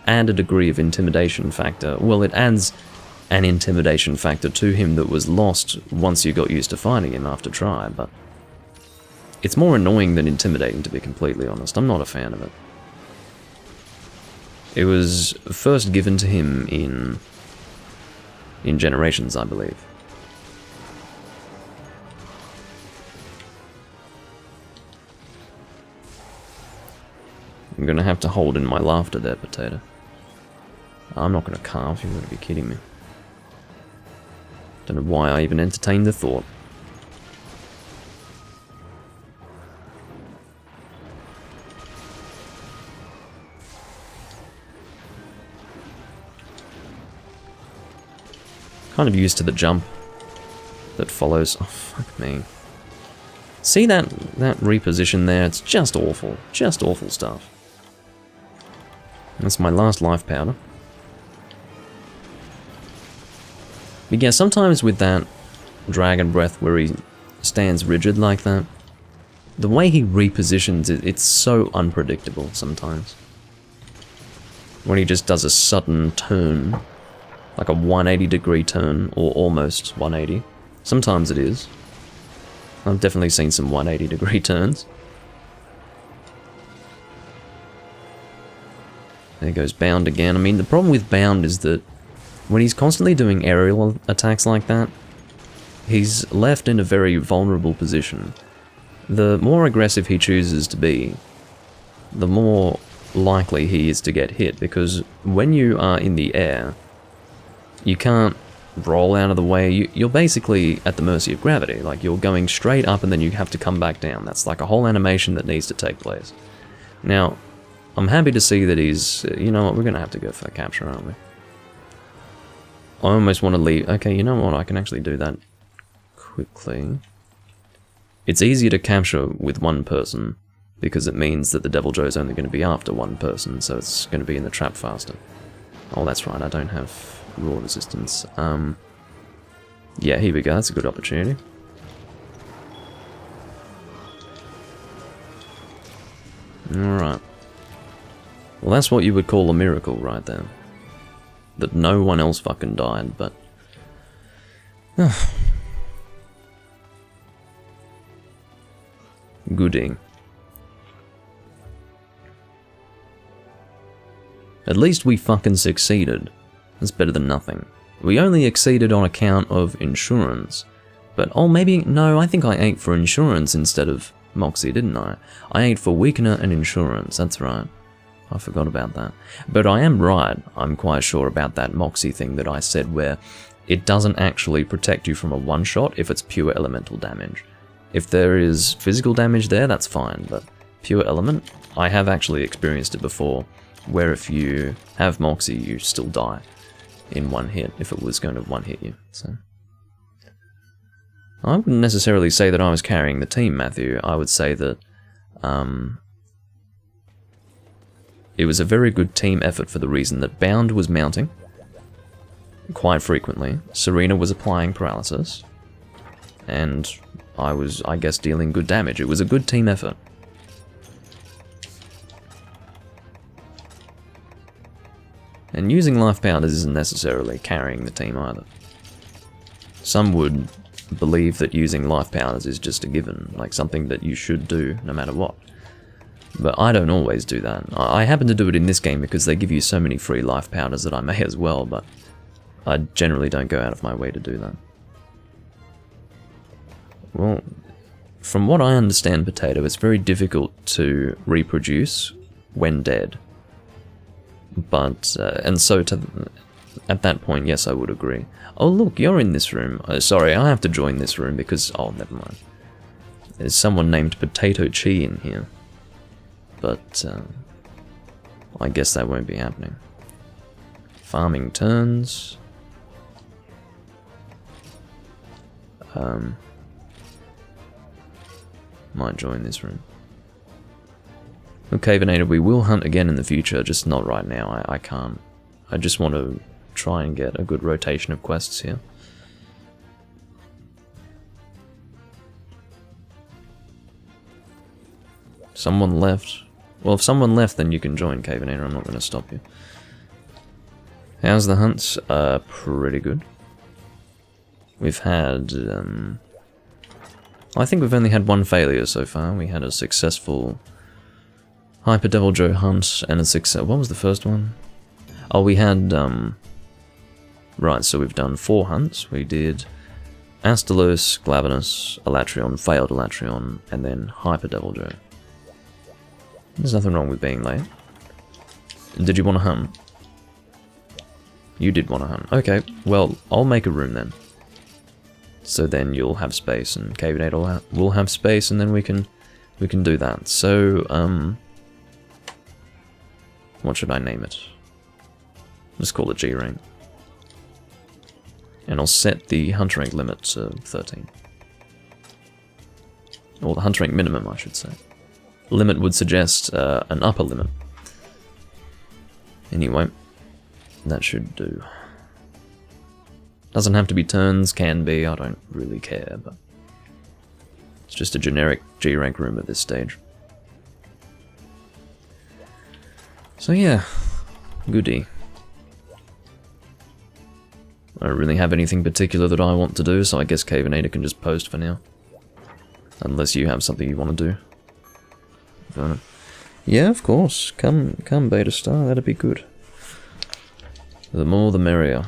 A: add a degree of intimidation factor. Well, it adds an intimidation factor to him that was lost once you got used to fighting him after try, but it's more annoying than intimidating, to be completely honest. I'm not a fan of it. It was first given to him in Generations, I believe. I'm gonna have to hold in my laughter there, Potato. I'm not gonna carve, you've got to be kidding me. Don't know why I even entertained the thought. Kind of used to the jump that follows. Oh, fuck me. See that reposition there? It's just awful. Just awful stuff. That's my last life powder. But yeah, sometimes with that Dragon Breath where he stands rigid like that, the way he repositions it, it's so unpredictable sometimes. When he just does a sudden turn, like a 180 degree turn, or almost 180. Sometimes it is. I've definitely seen some 180 degree turns. There goes Bound again. I mean, the problem with Bound is that when he's constantly doing aerial attacks like that, he's left in a very vulnerable position. The more aggressive he chooses to be, the more likely he is to get hit, because when you are in the air, you can't roll out of the way. You're basically at the mercy of gravity. Like, you're going straight up and then you have to come back down. That's like a whole animation that needs to take place. Now, I'm happy to see that he's... You know what, we're going to have to go for capture, aren't we? I almost want to leave... Okay, you know what, I can actually do that quickly. It's easier to capture with one person, because it means that the Devil Joe's only going to be after one person, so it's going to be in the trap faster. Oh, that's right, I don't have raw resistance. Yeah, here we go, that's a good opportunity. Alright. Well, that's what you would call a miracle right there. That no one else fucking died, but... Gooding. At least we fucking succeeded. That's better than nothing. We only exceeded on account of insurance. But, oh, maybe... No, I think I ate for insurance instead of Moxie, didn't I? I ate for Weakener and insurance, that's right. I forgot about that. But I am right, I'm quite sure about that Moxie thing that I said, where it doesn't actually protect you from a one-shot if it's pure elemental damage. If there is physical damage there, that's fine, but pure element, I have actually experienced it before, where if you have Moxie, you still die in one hit, if it was going to one-hit you, so... I wouldn't necessarily say that I was carrying the team, Matthew. I would say that it was a very good team effort for the reason that Bound was mounting quite frequently, Serena was applying paralysis, and I was, I guess, dealing good damage. It was a good team effort. And using life powders isn't necessarily carrying the team either. Some would believe that using life powders is just a given, like something that you should do no matter what. But I don't always do that. I happen to do it in this game because they give you so many free life powders that I may as well, but I generally don't go out of my way to do that. Well, from what I understand, Potato, it's very difficult to reproduce when dead. But, and so at that point, yes, I would agree. Oh look, you're in this room. Sorry, I have to join this room because, oh, never mind. There's someone named Potato Chi in here. But, I guess that won't be happening. Farming turns. Might join this room. Okay, Venator, we will hunt again in the future, just not right now. I can't. I just want to try and get a good rotation of quests here. Someone left. Well, if someone left, then you can join, Cavenator. I'm not going to stop you. How's the hunts? Pretty good. We've had... I think we've only had one failure so far. We had a successful Hyper Devil Joe hunt and a success... What was the first one? Oh, we had... Right, so we've done 4 hunts. We did Astalos, Glavenus, Elatrion, failed Elatrion, and then Hyper Devil Joe. There's nothing wrong with being late. Did you want to hunt? You did want to hunt. Okay, well, I'll make a room then. So then you'll have space, and Cavenator will have space, and then we can do that. So, what should I name it? Just call it G rank. And I'll set the hunter rank limit to 13. Or the hunter rank minimum, I should say. Limit would suggest an upper limit. Anyway, that should do. Doesn't have to be turns, can be, I don't really care, but it's just a generic G rank room at this stage. So yeah, goodie. I don't really have anything particular that I want to do, so I guess Cavenator can just post for now. Unless you have something you want to do. Yeah, of course. Come, Beta Star, that'd be good. The more the merrier.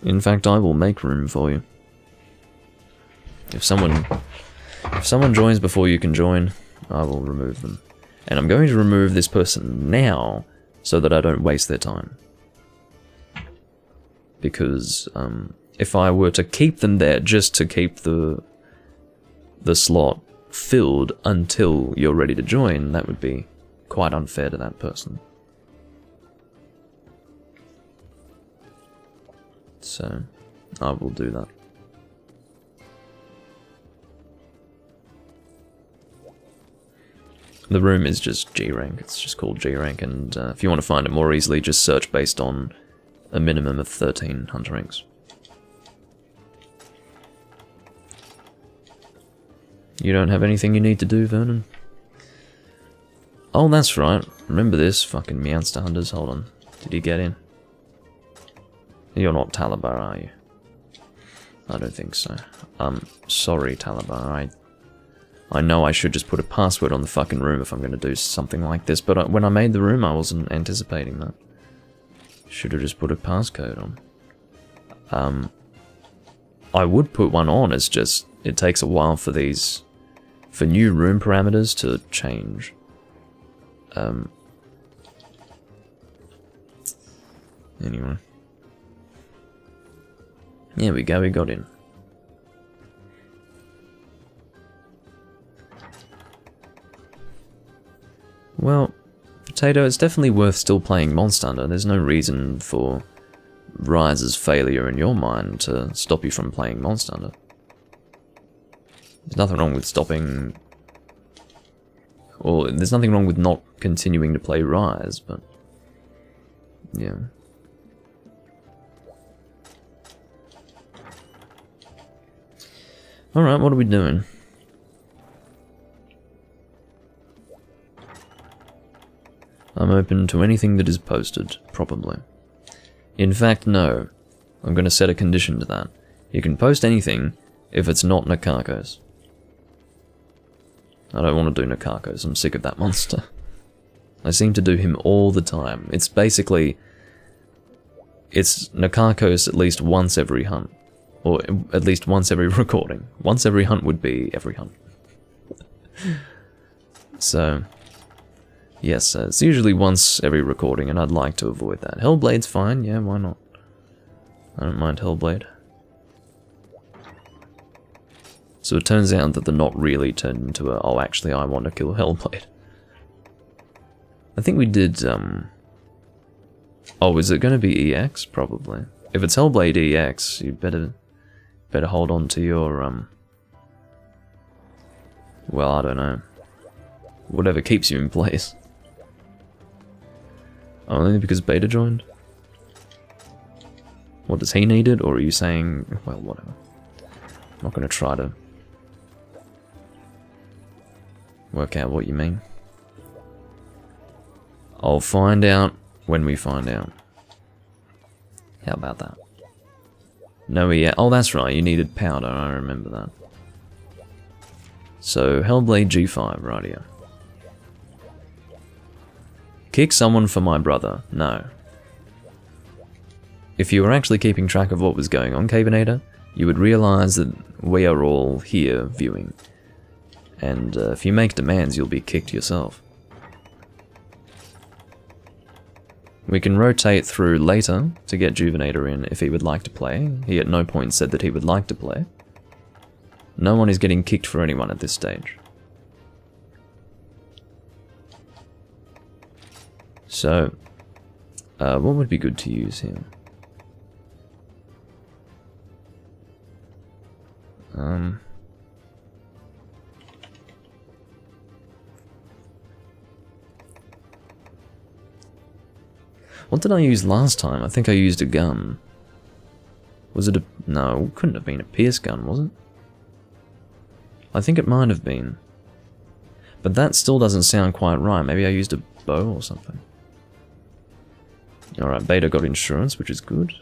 A: In fact, I will make room for you. If someone joins before you can join, I will remove them. And I'm going to remove this person now, so that I don't waste their time. Because, if I were to keep them there just to keep the slot filled until you're ready to join, that would be quite unfair to that person. So, I will do that. The room is just G rank, it's just called G rank, and if you want to find it more easily, just search based on a minimum of 13 hunter ranks. You don't have anything you need to do, Vernon? Oh, that's right. Remember this, fucking Meowster Hunters. Hold on. Did you get in? You're not Talabar, are you? I don't think so. Sorry, Talabar. I know I should just put a password on the fucking room if I'm going to do something like this, but when I made the room, I wasn't anticipating that. Should have just put a passcode on. I would put one on, it's just, it takes a while for these, for new room parameters to change. Anyway. There we go, we got in. Well, Potato, it's definitely worth still playing Monster Hunter. There's no reason for Rise's failure in your mind to stop you from playing Monster Hunter. There's nothing wrong with stopping... Or there's nothing wrong with not continuing to play Rise, but... Yeah. Alright, what are we doing? I'm open to anything that is posted, probably. In fact, no. I'm going to set a condition to that. You can post anything if it's not Nakakos. I don't want to do Nakakos, I'm sick of that monster. I seem to do him all the time. It's basically... It's Nakakos at least once every hunt. Or at least once every recording. Once every hunt would be every hunt. So... Yes, it's usually once every recording, and I'd like to avoid that. Hellblade's fine, yeah, why not? I don't mind Hellblade. So it turns out that the not really turned into a, oh, actually, I want to kill Hellblade. I think we did, Oh, is it going to be EX? Probably. If it's Hellblade EX, you better hold on to your, well, I don't know. Whatever keeps you in place. Oh, only because Beta joined? What, does he need it, or are you saying... Well, whatever. I'm not going to try to... work out what you mean. I'll find out when we find out. How about that? No, yeah. Oh, that's right, you needed powder, I remember that. So, Hellblade G5, right here. Kick someone for my brother. No. If you were actually keeping track of what was going on, Cavenator, you would realise that we are all here viewing. And if you make demands, you'll be kicked yourself. We can rotate through later to get Juvenator in if he would like to play. He at no point said that he would like to play. No one is getting kicked for anyone at this stage. So, what would be good to use here? What did I use last time? I think I used a gun. Was it a... No, it couldn't have been a Pierce gun, was it? I think it might have been. But that still doesn't sound quite right. Maybe I used a bow or something. Alright, Beta got insurance, which is good.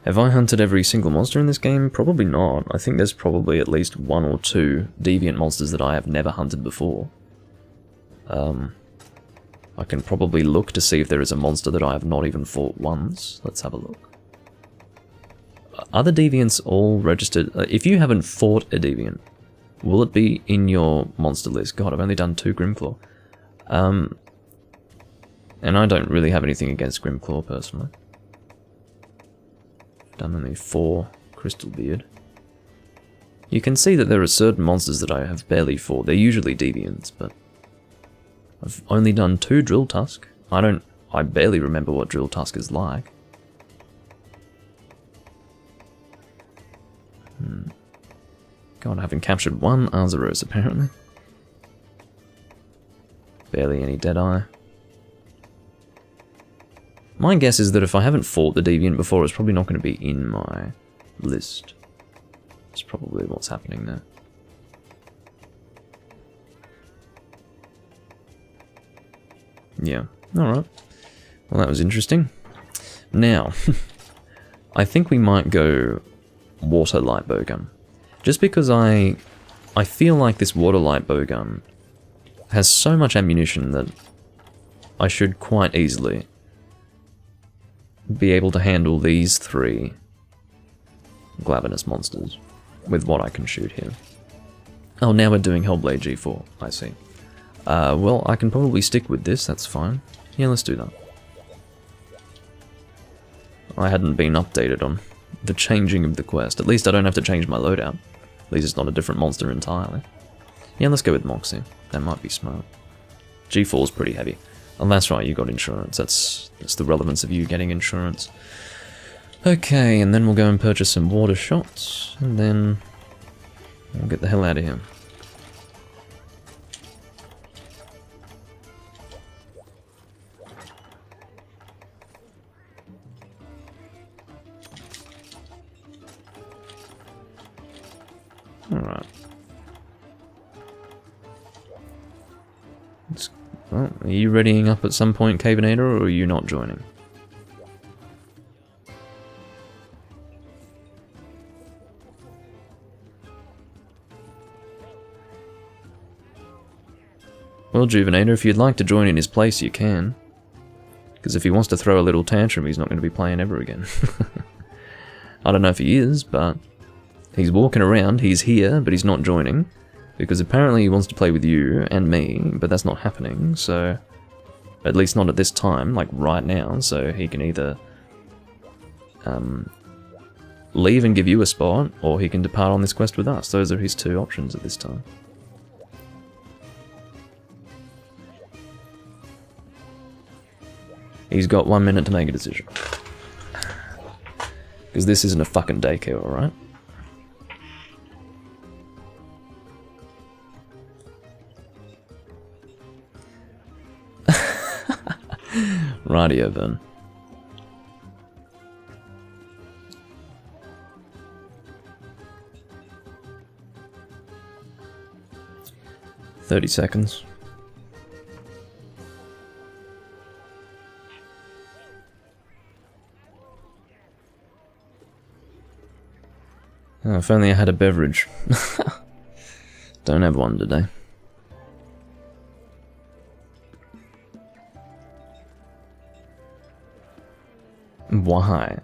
A: Have I hunted every single monster in this game? Probably not. I think there's probably at least 1 or 2 deviant monsters that I have never hunted before. I can probably look to see if there is a monster that I have not even fought once. Let's have a look. Are the deviants all registered? If you haven't fought a deviant, will it be in your monster list? God, I've only done 2 Grimclaw. And I don't really have anything against Grimclaw, personally. I've done only 4 Crystalbeard. You can see that there are certain monsters that I have barely fought. They're usually deviants, but... I've only done 2 Drill Tusk. I barely remember what Drill Tusk is like. God, I haven't captured 1 Arzuros, apparently. Barely any Deadeye. My guess is that if I haven't fought the Deviant before, it's probably not going to be in my list. That's probably what's happening there. Yeah, alright. Well, that was interesting. Now, I think we might go water light bowgun. Just because I feel like this water light bowgun has so much ammunition that I should quite easily be able to handle these 3 Glavenus monsters with what I can shoot here. Oh, now we're doing Hellblade G4, I see. Well, I can probably stick with this, that's fine. Yeah, let's do that. I hadn't been updated on the changing of the quest. At least I don't have to change my loadout. At least it's not a different monster entirely. Yeah, let's go with Moxie. That might be smart. G4's pretty heavy. And that's right, you got insurance. That's the relevance of you getting insurance. Okay, and then we'll go and purchase some water shots, and then we'll get the hell out of here. Alright. Well, are you readying up at some point, Cavenator, or are you not joining? Well, Juvenator, if you'd like to join in his place, you can. Because if he wants to throw a little tantrum, he's not going to be playing ever again. I don't know if he is, but he's walking around, he's here, but he's not joining. Because apparently he wants to play with you and me, but that's not happening, so... At least not at this time, like right now, so he can either... leave and give you a spot, or he can depart on this quest with us. Those are his two options at this time. He's got 1 minute to make a decision. Because this isn't a fucking daycare, alright? Rightio then. "30 seconds. Oh, if only I had a beverage. Don't have one today. Why?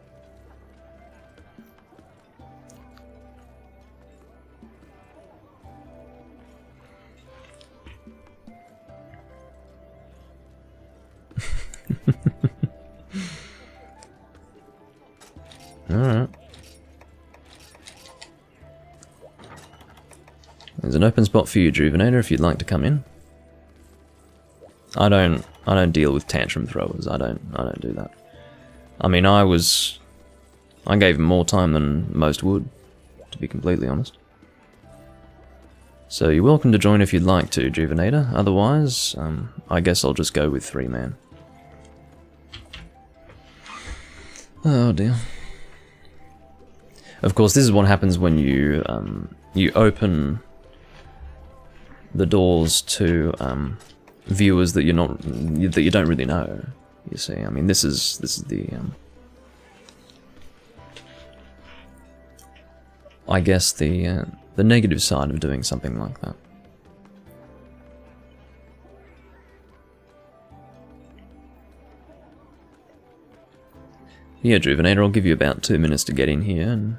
A: Alright. There's an open spot for you, Juvenator, if you'd like to come in. I don't deal with tantrum throwers. I don't do that. I mean, I gave him more time than most would, to be completely honest. So you're welcome to join if you'd like to, Juvenator. Otherwise, I guess I'll just go with 3-man. Oh dear. Of course, this is what happens when you you open the doors to viewers that you don't really know. You see, I mean, this is the I guess the negative side of doing something like that. Yeah, Juvenator, I'll give you about 2 minutes to get in here and...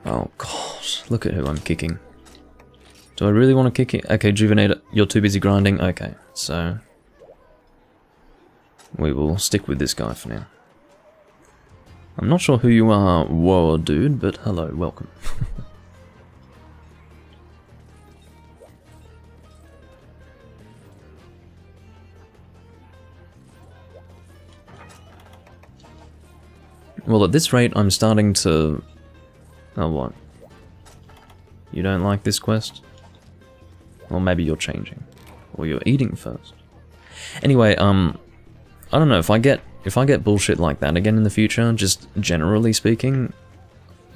A: Oh god, look at who I'm kicking. Do I really want to kick it? Okay, Juvenator, you're too busy grinding? Okay, so... we will stick with this guy for now. I'm not sure who you are, whoa dude, but hello, welcome. Well, at this rate, I'm starting to... Oh, what? You don't like this quest? Or maybe you're changing. Or you're eating first. Anyway, I don't know, if I get bullshit like that again in the future, just generally speaking,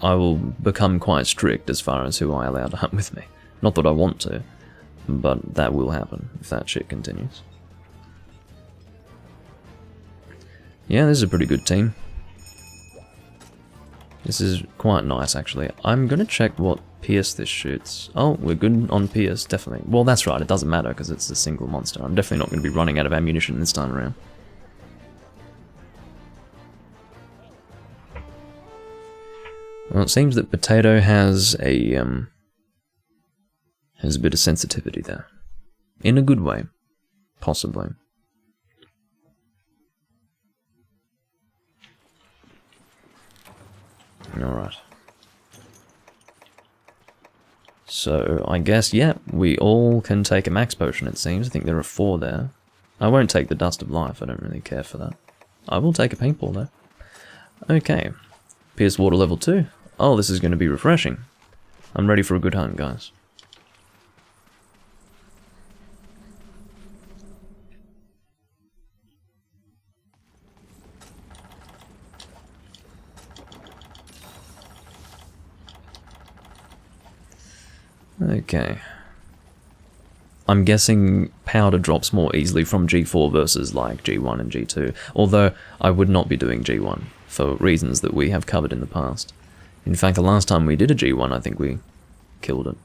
A: I will become quite strict as far as who I allow to hunt with me. Not that I want to, but that will happen if that shit continues. Yeah, this is a pretty good team. This is quite nice, actually. I'm gonna check what Pierce this shoots. Oh, we're good on Pierce, definitely. Well, that's right, it doesn't matter because it's a single monster. I'm definitely not going to be running out of ammunition this time around. Well, it seems that Potato has a bit of sensitivity there. In a good way. Possibly. Alright. So, I guess, yeah, we all can take a max potion, it seems. I think there are 4 there. I won't take the Dust of Life, I don't really care for that. I will take a paintball, though. Okay. Pierce water level 2. Oh, this is going to be refreshing. I'm ready for a good hunt, guys. Okay. I'm guessing powder drops more easily from G4 versus like G1 and G2, although I would not be doing G1 for reasons that we have covered in the past. In fact, the last time we did a G1, I think we killed it.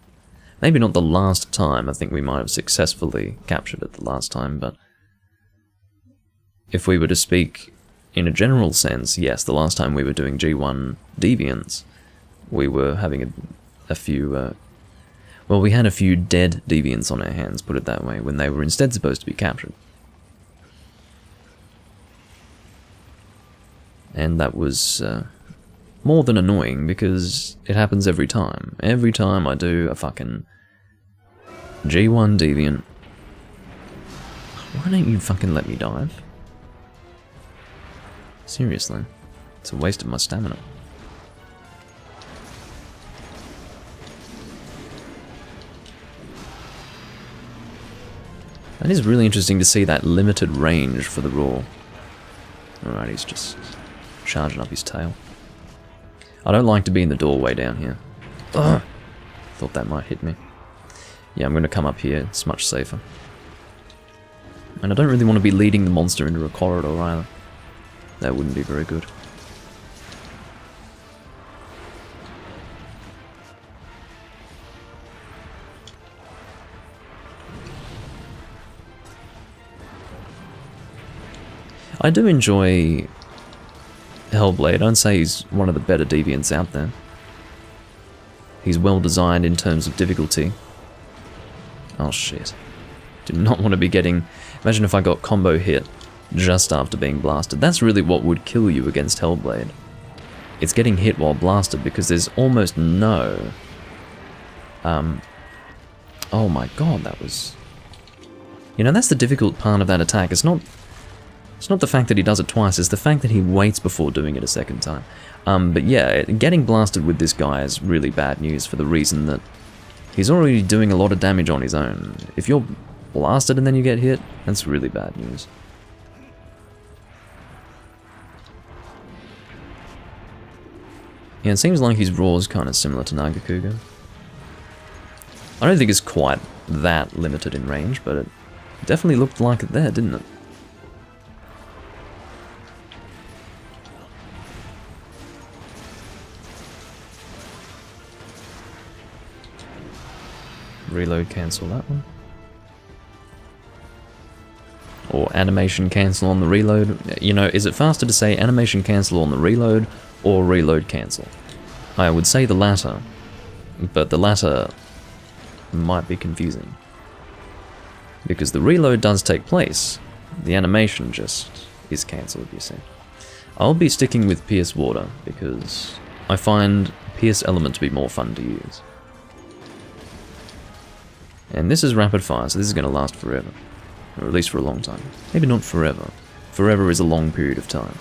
A: Maybe not the last time, I think we might have successfully captured it the last time, but if we were to speak in a general sense, yes, the last time we were doing G1 deviants, we were having a few... well, we had a few dead deviants on our hands, put it that way, when they were instead supposed to be captured. And that was more than annoying, because it happens every time. Every time I do a fucking G1 deviant. Why don't you fucking let me dive? Seriously. It's a waste of my stamina. It is really interesting to see that limited range for the roar. Alright, he's just charging up his tail. I don't like to be in the doorway down here. Ugh. Thought that might hit me. Yeah, I'm going to come up here. It's much safer. And I don't really want to be leading the monster into a corridor either. That wouldn't be very good. I do enjoy Hellblade. I'd say he's one of the better deviants out there. He's well designed in terms of difficulty. Oh shit. Do not want to be getting... Imagine if I got combo hit just after being blasted. That's really what would kill you against Hellblade. It's getting hit while blasted, because there's almost no... oh my god, that was... You know, that's the difficult part of that attack. It's not the fact that he does it twice, it's the fact that he waits before doing it a second time. But yeah, getting blasted with this guy is really bad news for the reason that he's already doing a lot of damage on his own. If you're blasted and then you get hit, that's really bad news. Yeah, it seems like his roar is kind of similar to Nagakuga. I don't think it's quite that limited in range, but it definitely looked like it there, didn't it? Reload cancel that one. Or animation cancel on the reload. You know, is it faster to say animation cancel on the reload or reload cancel? I would say the latter, but the latter might be confusing. Because the reload does take place, the animation just is cancelled, you see. I'll be sticking with Pierce Water because I find Pierce Element to be more fun to use. And this is rapid fire, so this is going to last forever. Or at least for a long time. Maybe not forever. Forever is a long period of time.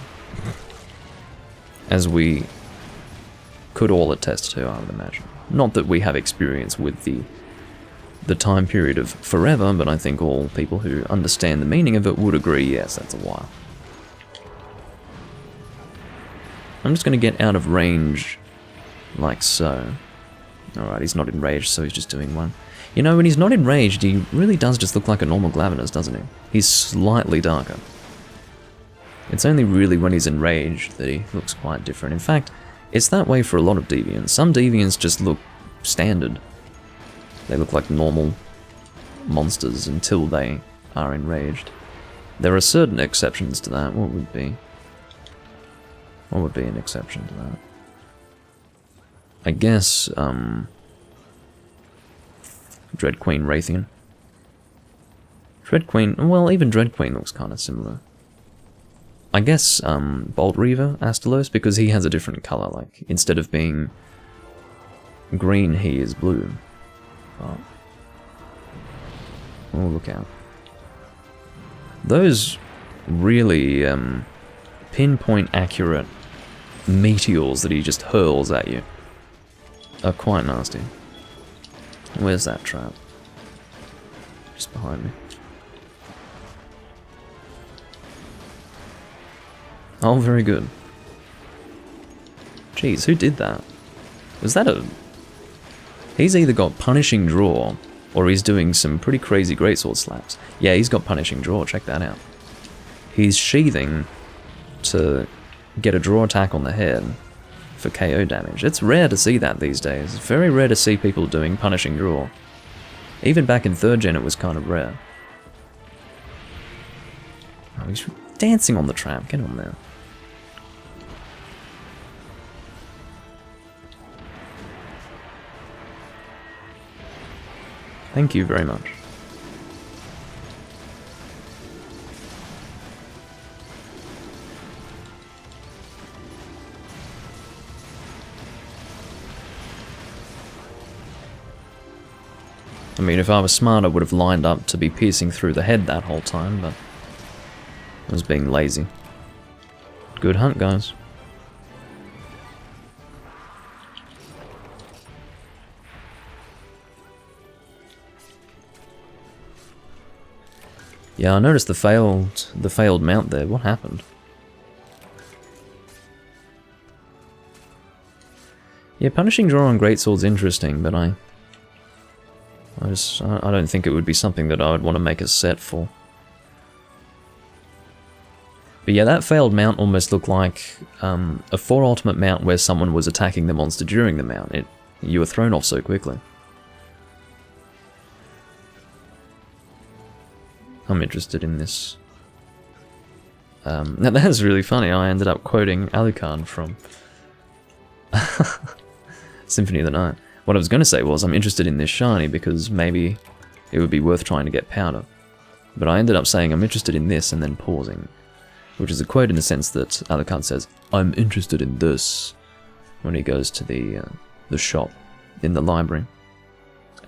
A: As we could all attest to, I would imagine. Not that we have experience with the time period of forever, but I think all people who understand the meaning of it would agree, yes, that's a while. I'm just going to get out of range like so. Alright, he's not enraged, so he's just doing one. You know, when he's not enraged, he really does just look like a normal Glavenus, doesn't he? He's slightly darker. It's only really when he's enraged that he looks quite different. In fact, it's that way for a lot of deviants. Some deviants just look standard. They look like normal monsters until they are enraged. There are certain exceptions to that. What would be an exception to that? I guess, Dread Queen Raytheon. Dread Queen, well, even Dread Queen looks kind of similar. I guess, Bolt Reaver Astalos, because he has a different color, like, instead of being green, he is blue. Oh, oh look out. Those really, pinpoint accurate meteors that he just hurls at you are quite nasty. Where's that trap? Just behind me. Oh, very good. Jeez, who did that? Was that a... He's either got Punishing Draw, or he's doing some pretty crazy greatsword slaps. Yeah, he's got Punishing Draw, check that out. He's sheathing to get a draw attack on the head for KO damage. It's rare to see that these days. It's very rare to see people doing Punishing Draw. Even back in 3rd gen it was kind of rare. Oh, he's dancing on the trap, get on there. Thank you very much. I mean, if I was smart, I would have lined up to be piercing through the head that whole time, but I was being lazy. Good hunt, guys. Yeah, I noticed the failed mount there. What happened? Yeah, Punishing Draw on Greatsword's interesting, but I don't think it would be something that I would want to make a set for. But yeah, that failed mount almost looked like a 4 ultimate mount where someone was attacking the monster during the mount. You were thrown off so quickly. I'm interested in this. Now that's really funny. I ended up quoting Alucard from Symphony of the Night. What I was going to say was I'm interested in this shiny because maybe it would be worth trying to get powder. But I ended up saying I'm interested in this and then pausing. Which is a quote in the sense that Alucard says, I'm interested in this, when he goes to the shop in the library.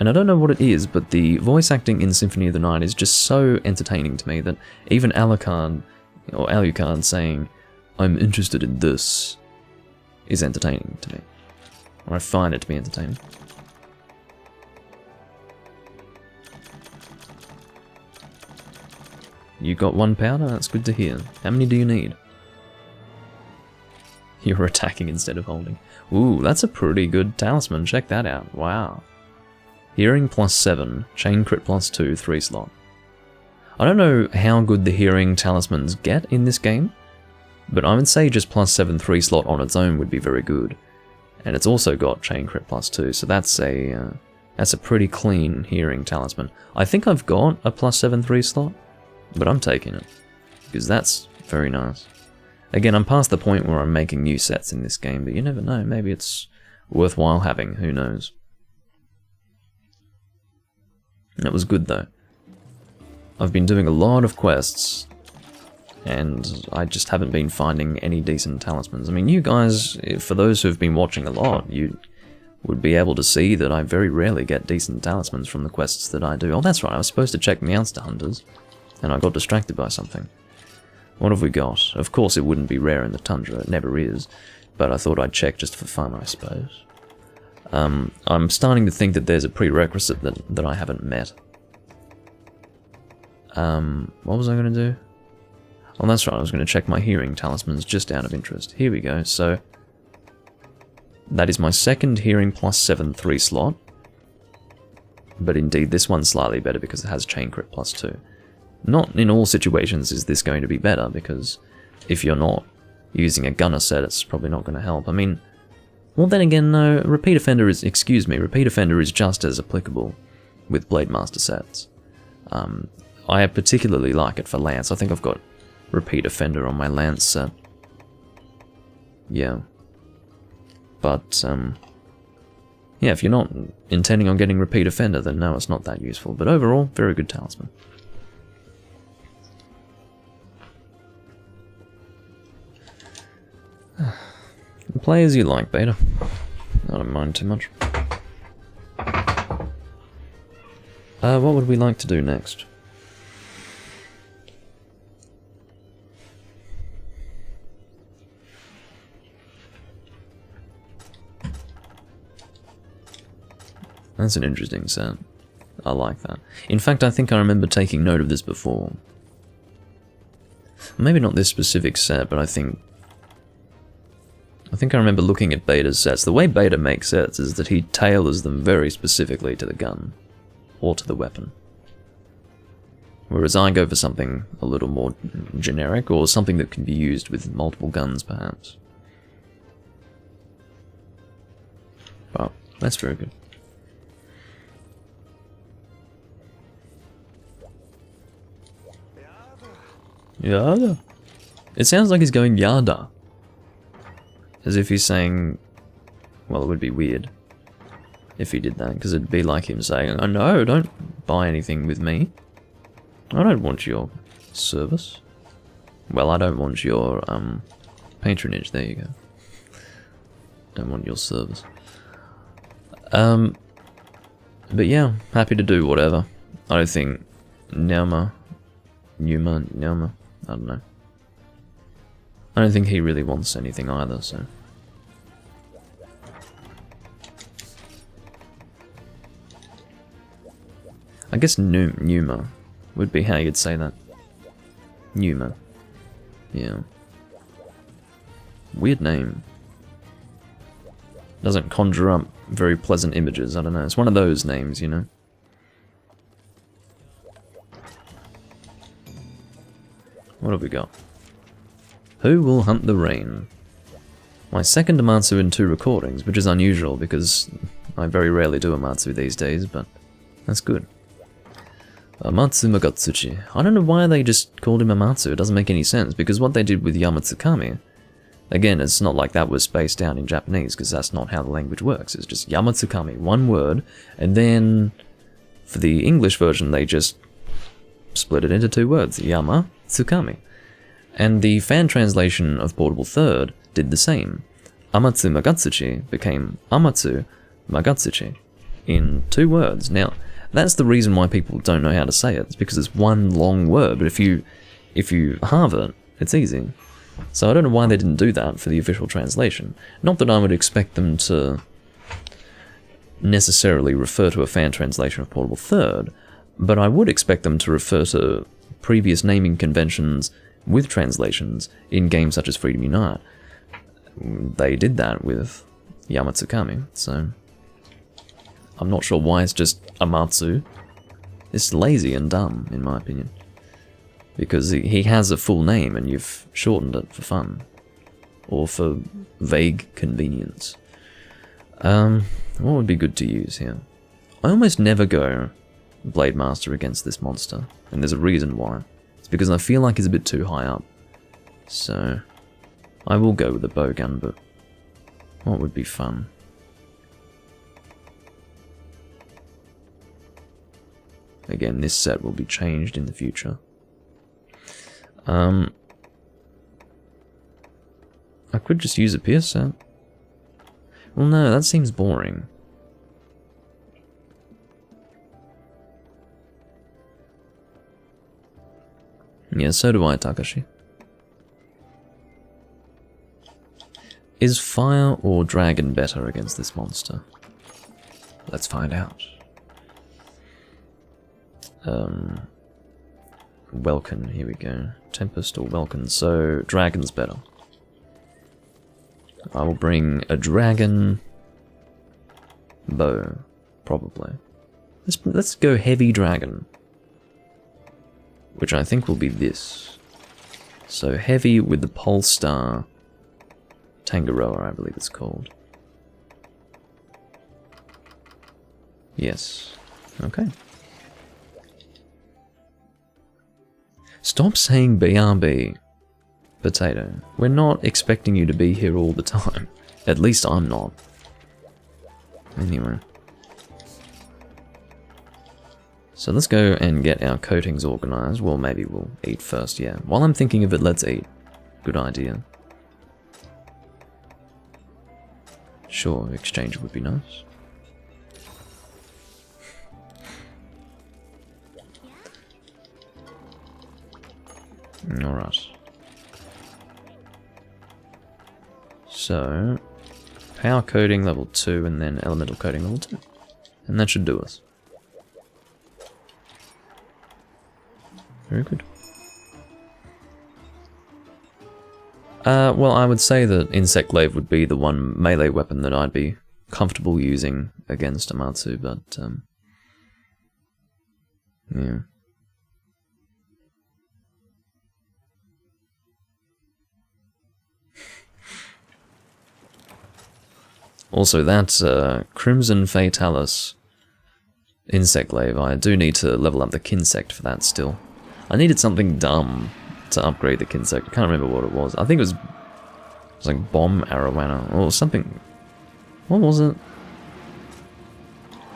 A: And I don't know what it is, but the voice acting in Symphony of the Night is just so entertaining to me that even Alucard saying, I'm interested in this, is entertaining to me. Or I find it to be entertaining. You got 1 powder? That's good to hear. How many do you need? You're attacking instead of holding. Ooh, that's a pretty good talisman. Check that out. Wow. Hearing +7, chain crit +2, 3 slot. I don't know how good the hearing talismans get in this game, but I would say just +7, 3 slot on its own would be very good. And it's also got chain crit +2, so that's a pretty clean hearing talisman. I think I've got a +7, 3 slot, but I'm taking it, because that's very nice. Again, I'm past the point where I'm making new sets in this game, but you never know, maybe it's worthwhile having, who knows. That was good though. I've been doing a lot of quests, and I just haven't been finding any decent talismans. I mean, you guys, for those who've been watching a lot, you would be able to see that I very rarely get decent talismans from the quests that I do. Oh, that's right, I was supposed to check the Monster Hunters, and I got distracted by something. What have we got? Of course it wouldn't be rare in the Tundra, it never is, but I thought I'd check just for fun, I suppose. I'm starting to think that there's a prerequisite that I haven't met. What was I going to do? Oh, that's right, I was going to check my hearing talismans just out of interest. Here we go, so that is my second hearing +7 3 slot. But indeed, this one's slightly better because it has chain crit +2. Not in all situations is this going to be better, because if you're not using a gunner set, it's probably not going to help. I mean, well then again, no, Repeat Offender is just as applicable with Blade Master sets. I particularly like it for Lance. I think I've got Repeat Offender on my Lance set. Yeah. But, yeah, if you're not intending on getting Repeat Offender, then no, it's not that useful. But overall, very good talisman. Play as you like, Beta. I don't mind too much. What would we like to do next? That's an interesting set. I like that. In fact, I think I remember taking note of this before. Maybe not this specific set, but I think I remember looking at Beta's sets. The way Beta makes sets is that he tailors them very specifically to the gun, or to the weapon. Whereas I go for something a little more generic, or something that can be used with multiple guns, perhaps. But that's very good. Yada. It sounds like he's going yada. As if he's saying... Well, it would be weird if he did that, because it'd be like him saying, oh no, don't buy anything with me. I don't want your service. Well, I don't want your patronage, there you go. Don't want your service. But yeah, happy to do whatever. I don't think Numa, I don't know. I don't think he really wants anything either, so... I guess Numa would be how you'd say that. Numa. Yeah. Weird name. Doesn't conjure up very pleasant images, I don't know. It's one of those names, you know? What have we got? Who will hunt the rain? My second Amatsu in 2 recordings, which is unusual because I very rarely do Amatsu these days, but that's good. Amatsu Magatsuchi. I don't know why they just called him Amatsu, it doesn't make any sense, because what they did with Yamatsukami, again, it's not like that was spaced out in Japanese, because that's not how the language works. It's just Yamatsukami, one word, and then for the English version they just split it into 2 words, Yama-tsukami. And the fan translation of Portable Third did the same. Amatsu Magatsuchi became Amatsu Magatsuchi in 2 words. Now, that's the reason why people don't know how to say it. It's because it's one long word, but if you halve it, it's easy. So I don't know why they didn't do that for the official translation. Not that I would expect them to necessarily refer to a fan translation of Portable Third, but I would expect them to refer to previous naming conventions with translations in games such as Freedom Unite. They did that with Yamatsukami, so I'm not sure why it's just Amatsu. It's lazy and dumb, in my opinion. Because he has a full name and you've shortened it for fun. Or for vague convenience. What would be good to use here? I almost never go Blade Master against this monster, and there's a reason why. It's because I feel like he's a bit too high up. So, I will go with the bowgun, but what would be fun? Again, this set will be changed in the future. I could just use a Pierce set. Well, no, that seems boring. Yeah, so do I, Takashi. Is fire or dragon better against this monster? Let's find out. Welkin, here we go. Tempest or Welkin, so dragon's better. I will bring a dragon bow, probably. Let's go heavy dragon, which I think will be this. So heavy with the Polestar Tangaroa, I believe it's called. Yes. Okay. Stop saying BRB, Potato. We're not expecting you to be here all the time. At least I'm not. Anyway. So let's go and get our coatings organized. Well, maybe we'll eat first, yeah. While I'm thinking of it, let's eat. Good idea. Sure, exchange would be nice. Alright. So, power coating level 2 and then elemental coating level 2. And that should do us. Very good. Well, I would say that Insect Glaive would be the one melee weapon that I'd be comfortable using against Amatsu, but, yeah. Also, that Crimson Fatalis Insect Glaive, I do need to level up the Kinsect for that still. I needed something dumb to upgrade the Kinsect. I can't remember what it was. I think it was like Bomb Arowana or something. What was it?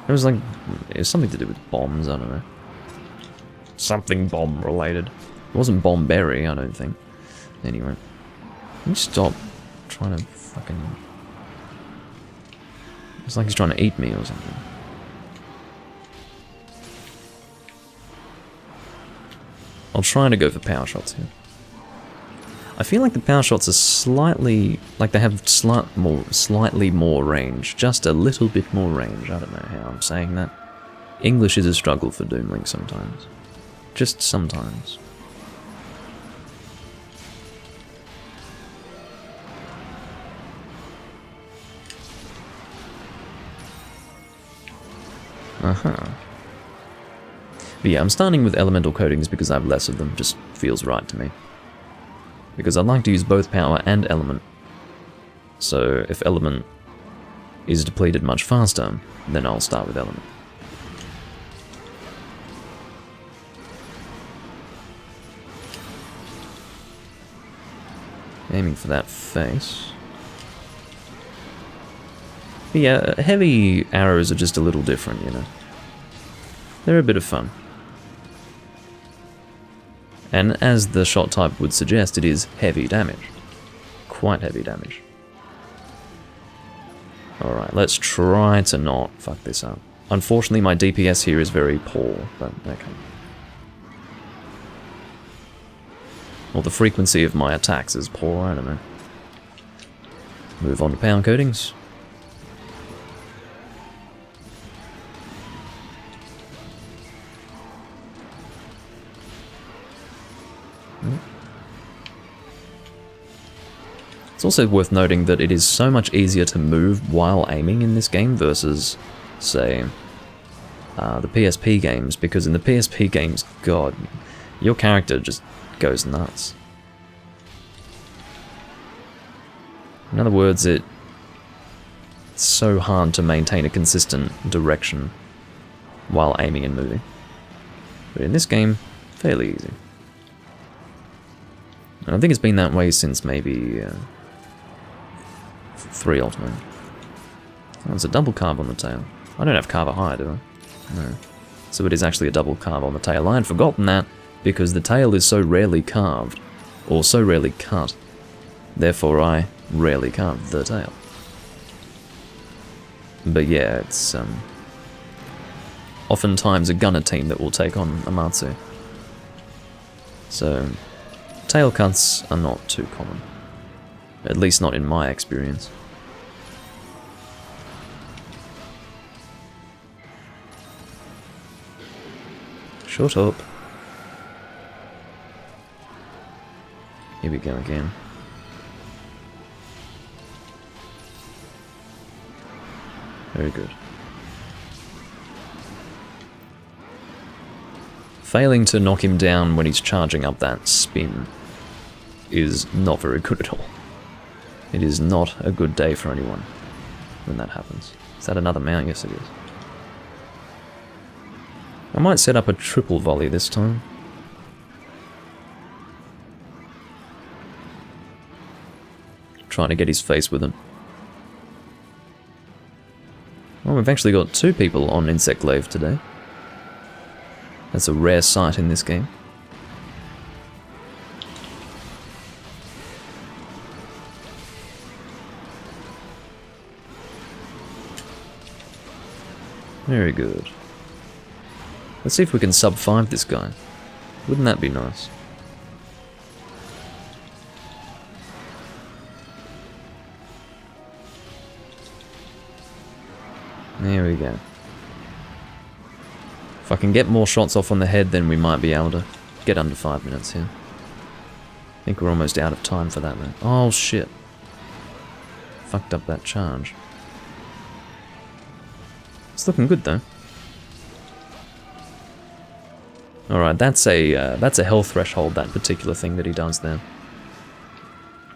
A: It was something to do with bombs, I don't know. Something bomb related. It wasn't Bomberry, I don't think. Anyway. Let me stop trying to fucking... It's like he's trying to eat me or something. I'll try to go for power shots here. I feel like the power shots are slightly... like they have slightly more range. Just a little bit more range. I don't know how I'm saying that. English is a struggle for Doomlink sometimes. Just sometimes. But yeah, I'm starting with elemental coatings because I have less of them, just feels right to me. Because I like to use both power and element. So if element is depleted much faster, then I'll start with element. Aiming for that face. But yeah, heavy arrows are just a little different, you know. They're a bit of fun. And as the shot type would suggest, it is heavy damage. Quite heavy damage. Alright, let's try to not fuck this up. Unfortunately, my DPS here is very poor, but okay. Or the frequency of my attacks is poor, I don't know. Move on to power coatings. It's also worth noting that it is so much easier to move while aiming in this game versus, say, the PSP games, because in the PSP games, god, your character just goes nuts. In other words, it's so hard to maintain a consistent direction while aiming and moving. But in this game, fairly easy. And I think it's been that way since maybe 3 Ultimate. Oh, there's a double carve on the tail. I don't have carve high, do I? No. So it is actually a double carve on the tail. I had forgotten that because the tail is so rarely carved, or so rarely cut. Therefore I rarely carve the tail. But yeah, it's oftentimes a gunner team that will take on Amatsu. So tail cuts are not too common. At least not in my experience. Shut up. Here we go again. Very good. Failing to knock him down when he's charging up that spin is not very good at all. It is not a good day for anyone when that happens. Is that another mount? Yes, it is. I might set up a triple volley this time. Trying to get his face with it. Well, we've actually got 2 people on Insect Glaive today. That's a rare sight in this game. Very good. Let's see if we can sub 5 this guy. Wouldn't that be nice? There we go. If I can get more shots off on the head, then we might be able to get under 5 minutes here. I think we're almost out of time for that, though. Oh, shit. Fucked up that charge. It's looking good, though. Alright, that's a health threshold, that particular thing that he does there.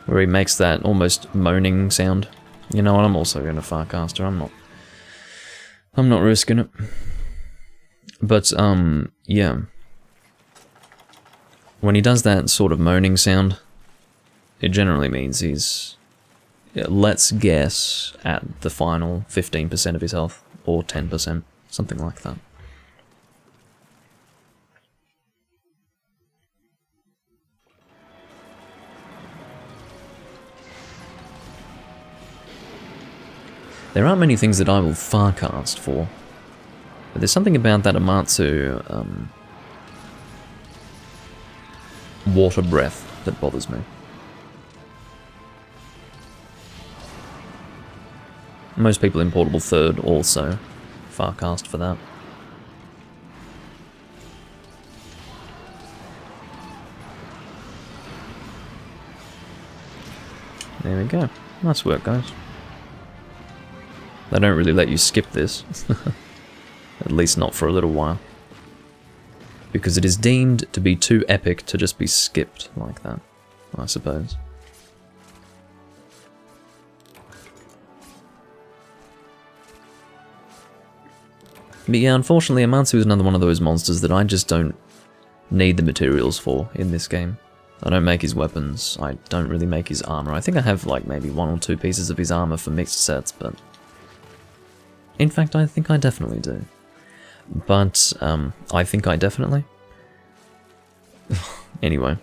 A: Where he makes that almost moaning sound. You know what, I'm also going to Farcaster, I'm not risking it. But, yeah. When he does that sort of moaning sound, it generally means he's, let's guess, at the final 15% of his health, or 10%, something like that. There aren't many things that I will Farcast for. But there's something about that Amatsu water breath that bothers me. Most people in Portable Third also Farcast for that. There we go. Nice work, guys. They don't really let you skip this. At least not for a little while. Because it is deemed to be too epic to just be skipped like that, I suppose. But yeah, unfortunately, Amatsu is another one of those monsters that I just don't need the materials for in this game. I don't make his weapons, I don't really make his armor. I think I have like maybe 1 or 2 pieces of his armor for mixed sets, but... in fact, I think I definitely do. But, I think I definitely... Anyway.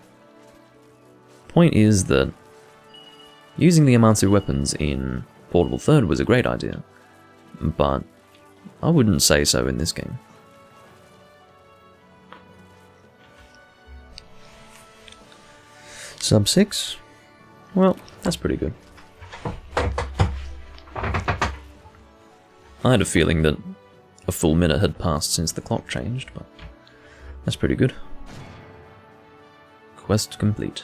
A: Point is that using the Amatsu weapons in Portable Third was a great idea, but I wouldn't say so in this game. Sub 6? Well, that's pretty good. I had a feeling that a full minute had passed since the clock changed, but that's pretty good. Quest complete.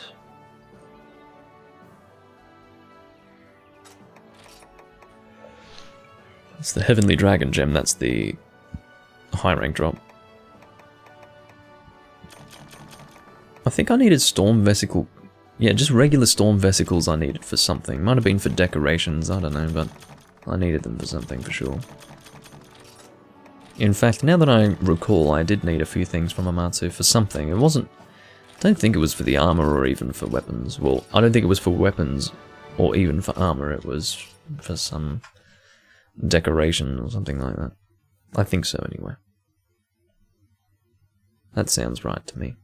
A: It's the Heavenly Dragon Gem, that's the high rank drop. I think I needed Storm Vesicle. Yeah, just regular Storm Vesicles I needed for something. Might have been for decorations, I don't know, but I needed them for something for sure. In fact, now that I recall, I did need a few things from Amatsu for something. It wasn't... I don't think it was for the armor or even for weapons. Well, I don't think it was for weapons or even for armor. It was for some decoration or something like that. I think so, anyway. That sounds right to me.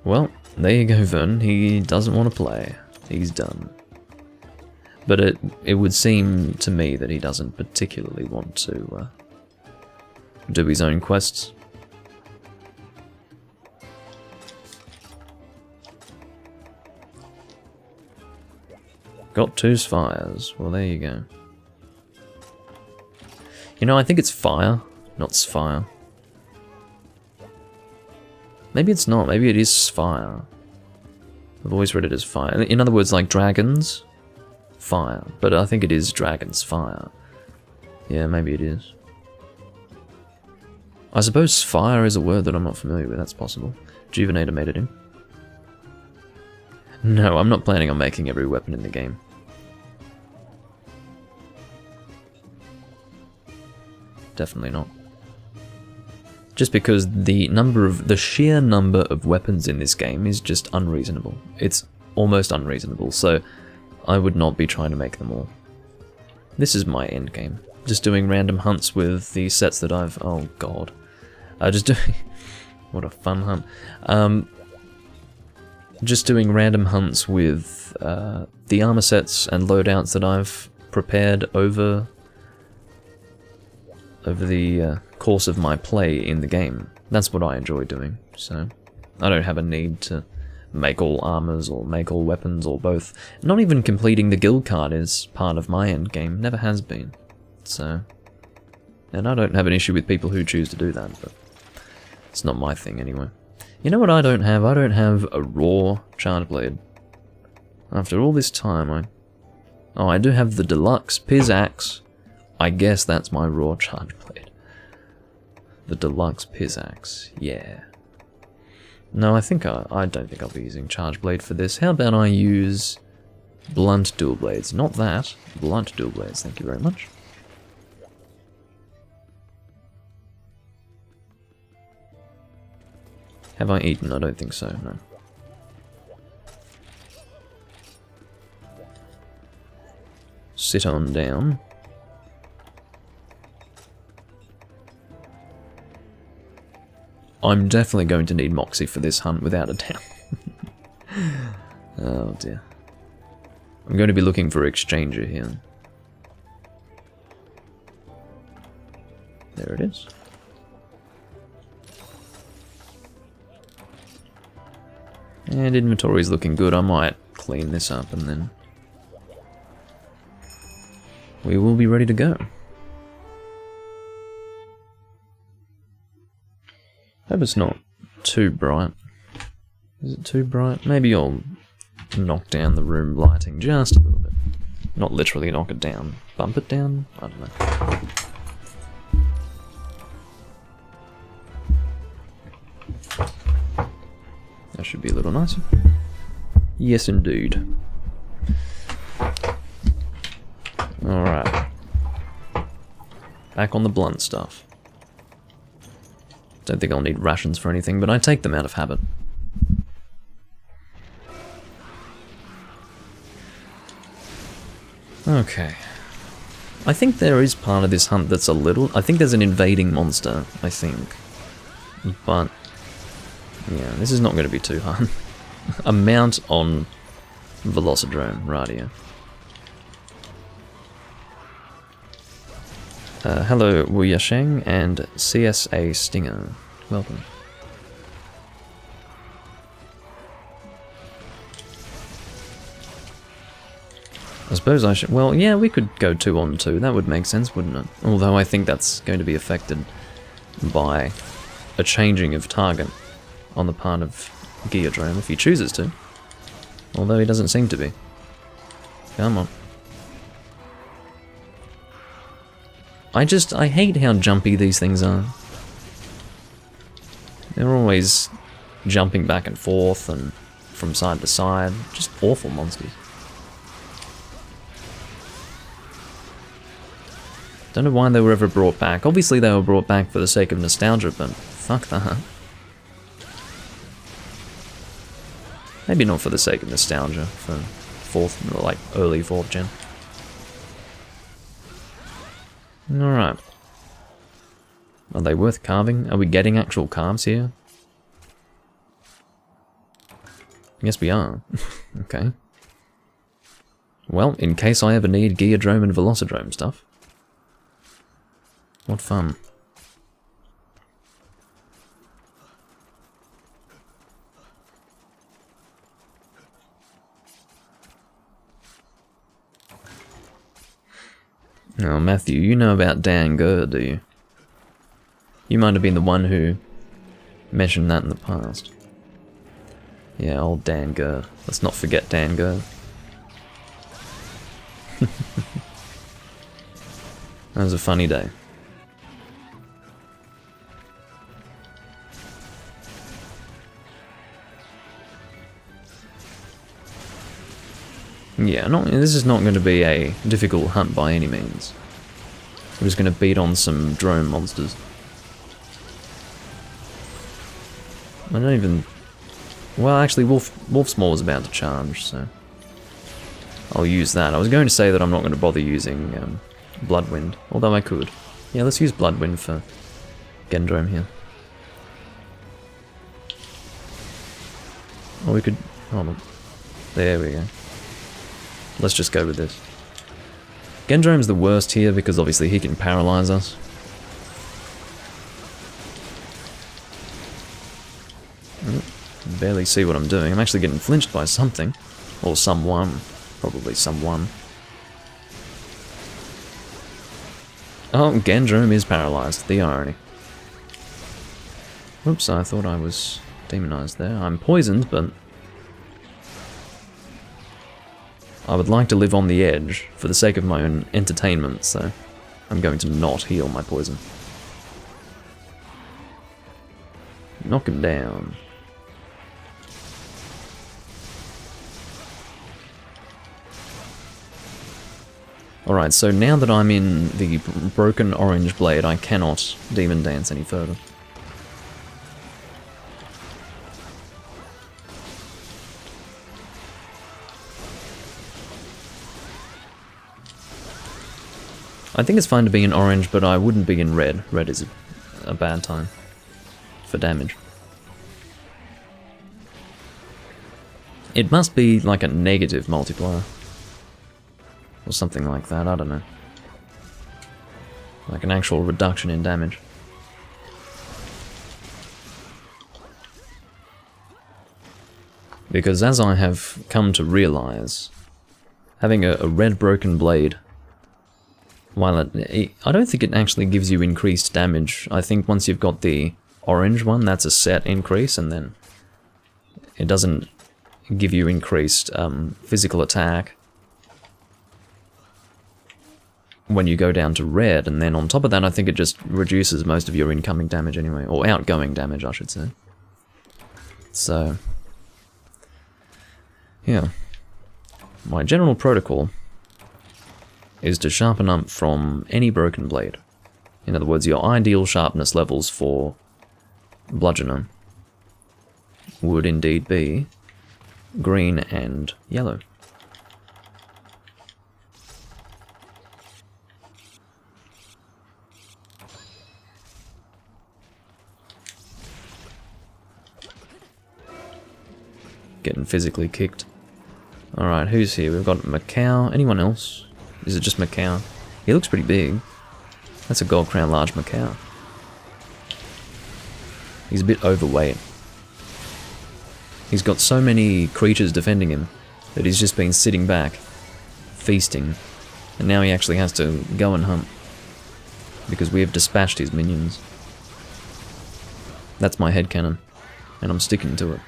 A: Well, there you go, Vern. He doesn't want to play. He's done. But it would seem to me that he doesn't particularly want to do his own quests. Got 2 Spires. Well, there you go. You know, I think it's Fire, not Spire. Maybe it's not. Maybe it is Spire. I've always read it as Fire. In other words, like dragons... Fire, but I think it is Dragon's Fire. Yeah, maybe it is. I suppose fire is a word that I'm not familiar with, that's possible. Juvenator made it in. No, I'm not planning on making every weapon in the game. Definitely not. Just because the sheer number of weapons in this game is just unreasonable. It's almost unreasonable, so I would not be trying to make them all. This is my end game. Just doing random hunts with the sets that I've... oh god. Just doing... what a fun hunt. Just doing random hunts with the armor sets and loadouts that I've prepared over the course of my play in the game. That's what I enjoy doing, so I don't have a need to make all armors or make all weapons or both. Not even completing the guild card is part of my end game, never has been. So And I don't have an issue with people who choose to do that, but it's not my thing anyway. You know what I don't have? I don't have a raw charge blade. After all this time, oh, I do have the deluxe Piz axe. I guess that's my raw charge blade. The deluxe Piz axe, yeah. No, I don't think I'll be using charge blade for this. How about I use blunt dual blades? Not that, blunt dual blades. Thank you very much. Have I eaten? I don't think so, no. Sit on down. I'm definitely going to need Moxie for this hunt, without a doubt. Oh dear. I'm going to be looking for Exchanger here. There it is. And inventory's looking good. I might clean this up and then we will be ready to go. Hope it's not too bright. Is it too bright? Maybe I'll knock down the room lighting just a little bit. Not literally knock it down. Bump it down? I don't know. That should be a little nicer. Yes, indeed. Alright. Back on the blunt stuff. Don't think I'll need rations for anything, but I take them out of habit. Okay. I think there is part of this hunt that's a little... I think there's an invading monster, I think. But... yeah, this is not going to be too hard. A mount on Velocidrome, radio. Hello, Wu Yasheng and CSA Stinger. Welcome. I suppose I should... well, yeah, we could go 2 on 2. That would make sense, wouldn't it? Although I think that's going to be affected by a changing of target on the part of Geodrome if he chooses to. Although he doesn't seem to be. Come on. I hate how jumpy these things are. They're always jumping back and forth and from side to side. Just awful monsters. Don't know why they were ever brought back. Obviously they were brought back for the sake of nostalgia, but fuck that. Maybe not for the sake of nostalgia, for early 4th gen. Alright. Are they worth carving? Are we getting actual carves here? Yes, we are. Okay. Well, in case I ever need Geodrome and Velocidrome stuff. What fun. Oh, Matthew, you know about Dan Gurr, do you? You might have been the one who mentioned that in the past. Yeah, old Dan Gurr. Let's not forget Dan Gurr. That was a funny day. Yeah, this is not going to be a difficult hunt by any means. We're just going to beat on some drone monsters. I don't even... well, actually, Wolf's Maw was about to charge, so... I'll use that. I was going to say that I'm not going to bother using Bloodwind, although I could. Yeah, let's use Bloodwind for Gendrome here. Or we could... hold on. There we go. Let's just go with this. Gendrome's the worst here because obviously he can paralyze us. Barely see what I'm doing. I'm actually getting flinched by something. Or someone. Probably someone. Oh, Gandrome is paralyzed. The irony. Oops, I thought I was demonized there. I'm poisoned, but I would like to live on the edge for the sake of my own entertainment, so I'm going to not heal my poison. Knock him down. Alright, so now that I'm in the broken orange blade, I cannot demon dance any further. I think it's fine to be in orange, but I wouldn't be in red. Red is a bad time for damage. It must be like a negative multiplier. Or something like that, I don't know. Like an actual reduction in damage. Because as I have come to realize, having a red broken blade, while I don't think it actually gives you increased damage. I think once you've got the orange one, that's a set increase, and then it doesn't give you increased physical attack when you go down to red, and then on top of that I think it just reduces most of your incoming damage anyway, or outgoing damage I should say. So, yeah. My general protocol is to sharpen up from any broken blade. In other words, your ideal sharpness levels for bludgeoner would indeed be green and yellow. Getting physically kicked. Alright, who's here? We've got Macau. Anyone else? Is it just Macau? He looks pretty big. That's a gold crown large Macau. He's a bit overweight. He's got so many creatures defending him that he's just been sitting back, feasting, and now he actually has to go and hunt because we have dispatched his minions. That's my headcanon, and I'm sticking to it.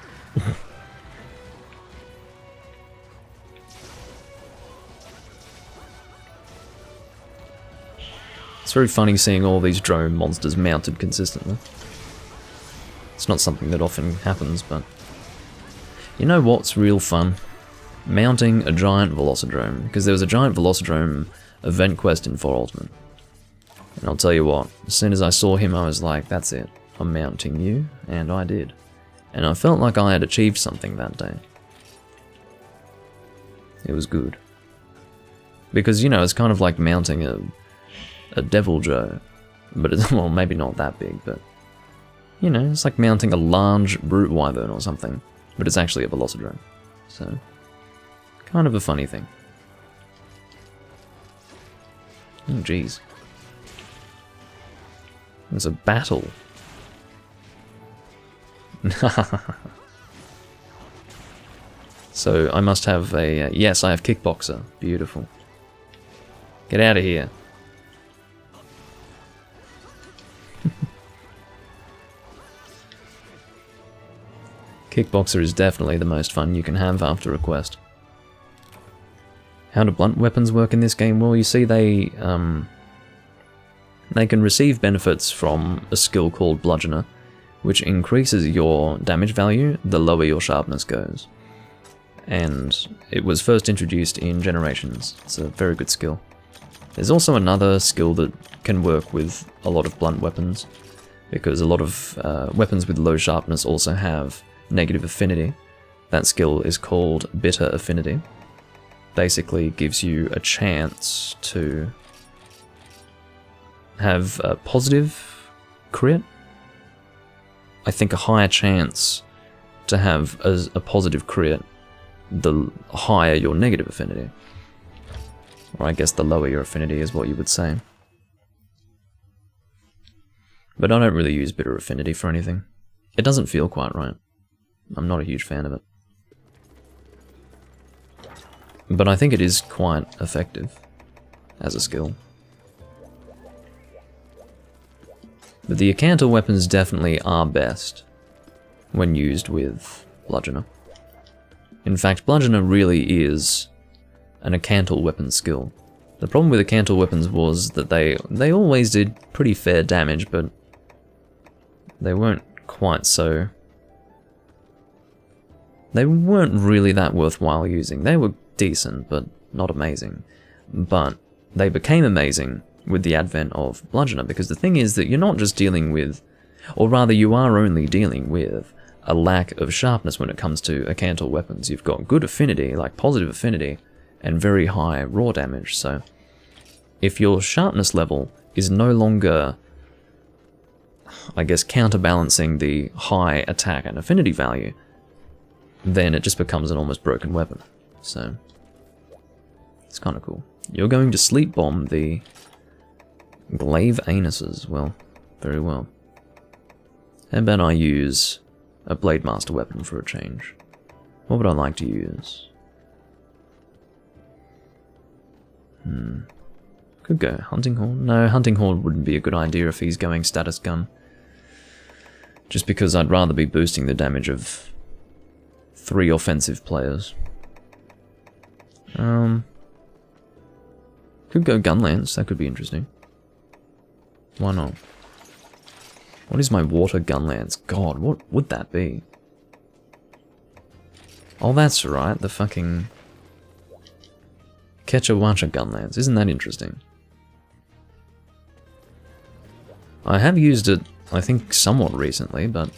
A: It's very funny seeing all these drone monsters mounted consistently. It's not something that often happens, but you know what's real fun? Mounting a giant Velocidrome, because there was a giant Velocidrome event quest in 4 Ultimate. And I'll tell you what, as soon as I saw him I was like, that's it, I'm mounting you, and I did. And I felt like I had achieved something that day. It was good. Because, you know, it's kind of like mounting a Devil Joe, but it's, well, maybe not that big, but you know, it's like mounting a large Brute Wyvern or something, but it's actually a Velocidrome, so kind of a funny thing. Oh jeez. There's a battle. So I must have a, yes, I have Kickboxer, beautiful. Get out of here. Kickboxer is definitely the most fun you can have after a quest. How do blunt weapons work in this game? Well, you see they can receive benefits from a skill called Bludgeoner, which increases your damage value the lower your sharpness goes. And it was first introduced in Generations. It's a very good skill. There's also another skill that can work with a lot of blunt weapons, because a lot of weapons with low sharpness also have negative affinity. That skill is called Bitter Affinity. Basically gives you a chance to have a positive crit. I think a higher chance to have a positive crit the higher your negative affinity. Or I guess the lower your affinity is what you would say. But I don't really use Bitter Affinity for anything. It doesn't feel quite right. I'm not a huge fan of it. But I think it is quite effective as a skill. But the Acantor weapons definitely are best when used with Bludgeoner. In fact, Bludgeoner really is an Acantor weapon skill. The problem with Acantor weapons was that they always did pretty fair damage, but they weren't quite so... They weren't really that worthwhile using. They were decent, but not amazing. But they became amazing with the advent of Bludgeoner, because the thing is that you're not just dealing with, or rather you are only dealing with, a lack of sharpness when it comes to Acantor weapons. You've got good affinity, like positive affinity, and very high raw damage, so if your sharpness level is no longer, I guess, counterbalancing the high attack and affinity value, then it just becomes an almost broken weapon. So it's kind of cool. You're going to sleep bomb the glaive anuses. Well, very well. How about I use a Blade Master weapon for a change? What would I like to use? Could go Hunting Horn. No, Hunting Horn wouldn't be a good idea if he's going status gun. Just because I'd rather be boosting the damage of 3 offensive players. Could go Gun Lance, that could be interesting. Why not? What is my water Gun Lance? God, what would that be? Oh, that's right, the fucking Ketchawacha Gun Lance. Isn't that interesting? I have used it, I think, somewhat recently, but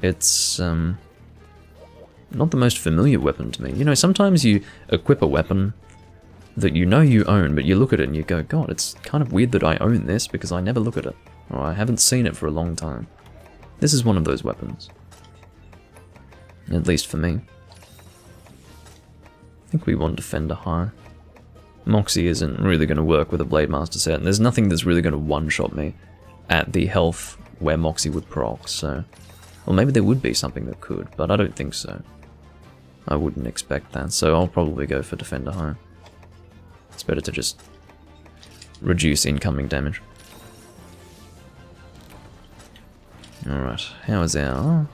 A: it's not the most familiar weapon to me. You know, sometimes you equip a weapon that you know you own, but you look at it and you go, God, it's kind of weird that I own this because I never look at it, or I haven't seen it for a long time. This is one of those weapons. At least for me. I think we want Defender High. Moxie isn't really going to work with a Blade Master set, and there's nothing that's really going to one-shot me at the health where Moxie would proc, so... Well, maybe there would be something that could, but I don't think so. I wouldn't expect that, so I'll probably go for Defender High. It's better to just reduce incoming damage. Alright, how is our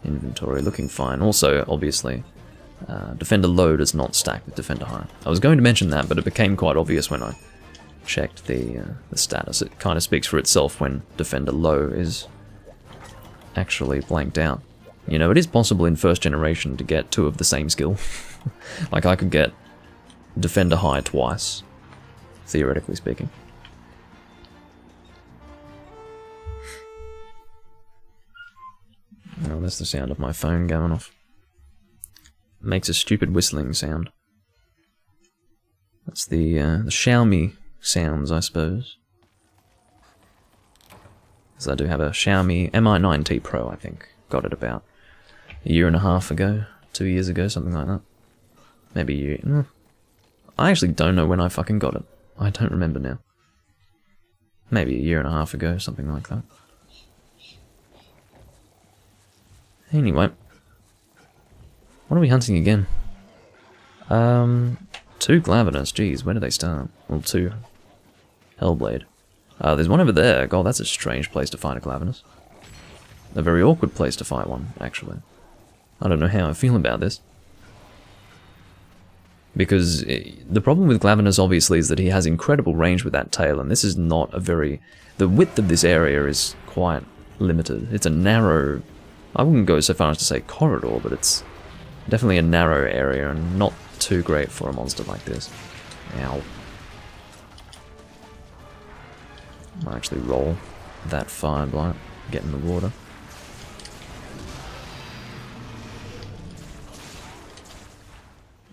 A: inventory? Looking fine. Also, obviously, Defender Low does not stack with Defender High. I was going to mention that, but it became quite obvious when I checked the status. It kind of speaks for itself when Defender Low is actually blanked out. You know, it is possible in first generation to get 2 of the same skill. Like, I could get Defender High twice, theoretically speaking. Oh, that's the sound of my phone going off. Makes a stupid whistling sound. That's the Xiaomi sounds, I suppose. Because I do have a Xiaomi Mi 9T Pro, I think. Got it about a year and a half ago, 2 years ago, something like that. Maybe a year. I actually don't know when I fucking got it. I don't remember now. Maybe a year and a half ago, something like that. Anyway. What are we hunting again? 2 Glavenus, geez, where do they start? Well, 2 Hellblade. There's one over there. God, that's a strange place to find a Glavenus. A very awkward place to fight one, actually. I don't know how I feel about this. Because the problem with Glavenus, obviously, is that he has incredible range with that tail, and this is not a very... The width of this area is quite limited. It's a narrow... I wouldn't go so far as to say corridor, but it's definitely a narrow area, and not too great for a monster like this. Ow. Might actually roll that Fire Blight, get in the water.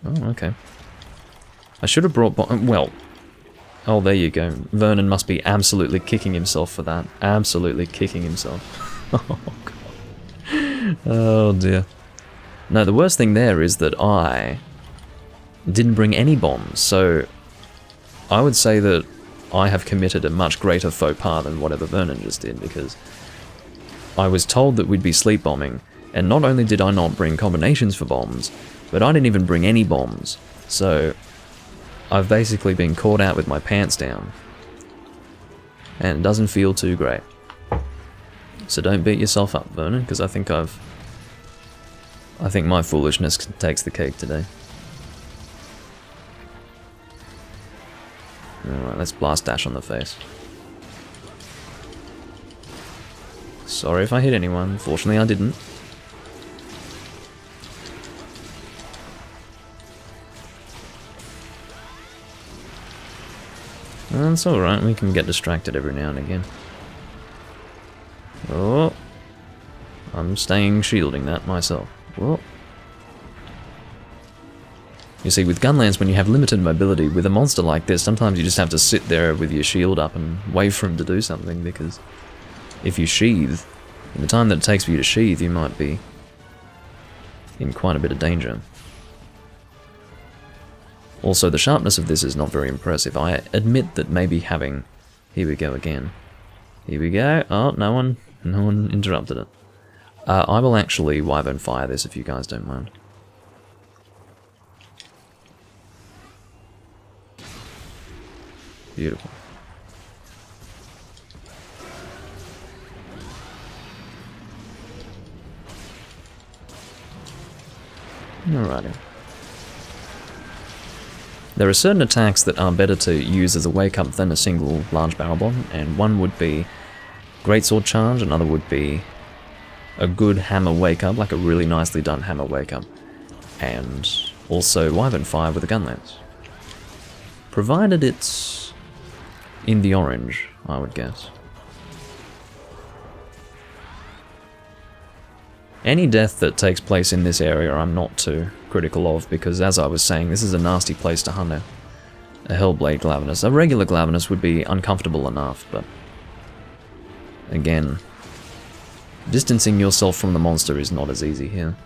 A: Oh, okay. I should have brought... well... Oh, there you go. Vernon must be absolutely kicking himself for that. Absolutely kicking himself. Oh, God. Oh, dear. No, the worst thing there is that I didn't bring any bombs, so I would say that I have committed a much greater faux pas than whatever Vernon just did, because I was told that we'd be sleep bombing, and not only did I not bring combinations for bombs, but I didn't even bring any bombs, so I've basically been caught out with my pants down. And it doesn't feel too great. So don't beat yourself up, Vernon, because I think my foolishness takes the cake today. Alright, let's blast dash on the face. Sorry if I hit anyone. Fortunately, I didn't. That's alright, we can get distracted every now and again. Oh, I'm staying shielding that myself. Oh. You see, with Gunlance, when you have limited mobility, with a monster like this, sometimes you just have to sit there with your shield up and wait for him to do something, because if you sheathe, in the time that it takes for you to sheathe, you might be in quite a bit of danger. Also, the sharpness of this is not very impressive. I admit that maybe having... Here we go again. Here we go. Oh, no one interrupted it. I will actually Wyvern Fire this if you guys don't mind. Beautiful. Alrighty. There are certain attacks that are better to use as a wake-up than a single large barrel bomb, and one would be Greatsword Charge, another would be a good hammer wake-up, like a really nicely done hammer wake-up, and also Wyvern Fire with a gun lance. Provided it's in the orange, I would guess. Any death that takes place in this area I'm not too critical of, because as I was saying, this is a nasty place to hunt a Hellblade Glavenus. A regular Glavenus would be uncomfortable enough, but again, distancing yourself from the monster is not as easy here.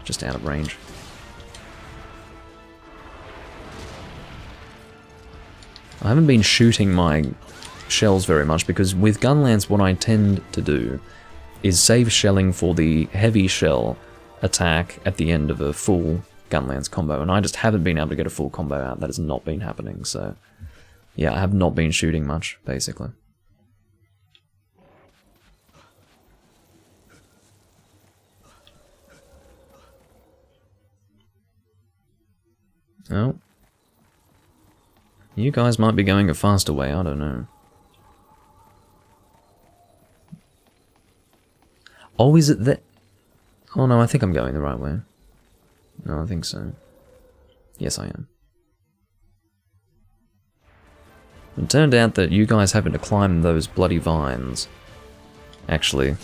A: Just out of range. I haven't been shooting my shells very much, because with Gunlance what I tend to do is save shelling for the heavy shell attack at the end of a full Gunlance combo, and I just haven't been able to get a full combo out. That has not been happening, so yeah, I have not been shooting much, basically. Oh. You guys might be going a faster way, I don't know. Oh, is it that? Oh no, I think I'm going the right way. No, I think so. Yes, I am. It turned out that you guys having to climb those bloody vines actually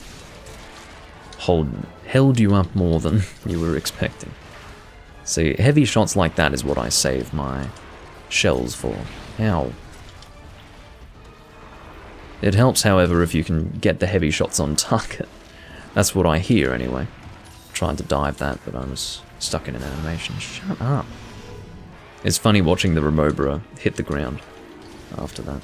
A: held you up more than you were expecting. See, heavy shots like that is what I save my shells for. Ow. It helps, however, if you can get the heavy shots on target. That's what I hear, anyway. Tried to dive that, but I was stuck in an animation. Shut up. It's funny watching the Remobra hit the ground after that.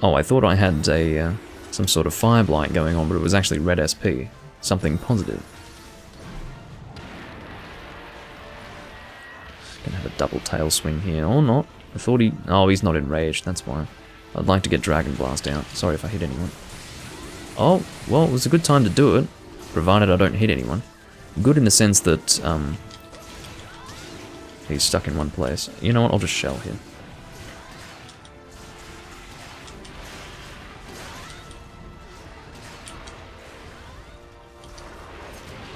A: Oh, I thought I had a some sort of fire blight going on, but it was actually red SP. Something positive. Gonna have a double tail swing here, or not. I thought he... Oh, he's not enraged, that's why. I'd like to get Dragon Blast out. Sorry if I hit anyone. Oh, well, it was a good time to do it, provided I don't hit anyone. Good in the sense that, he's stuck in one place. You know what, I'll just shell here.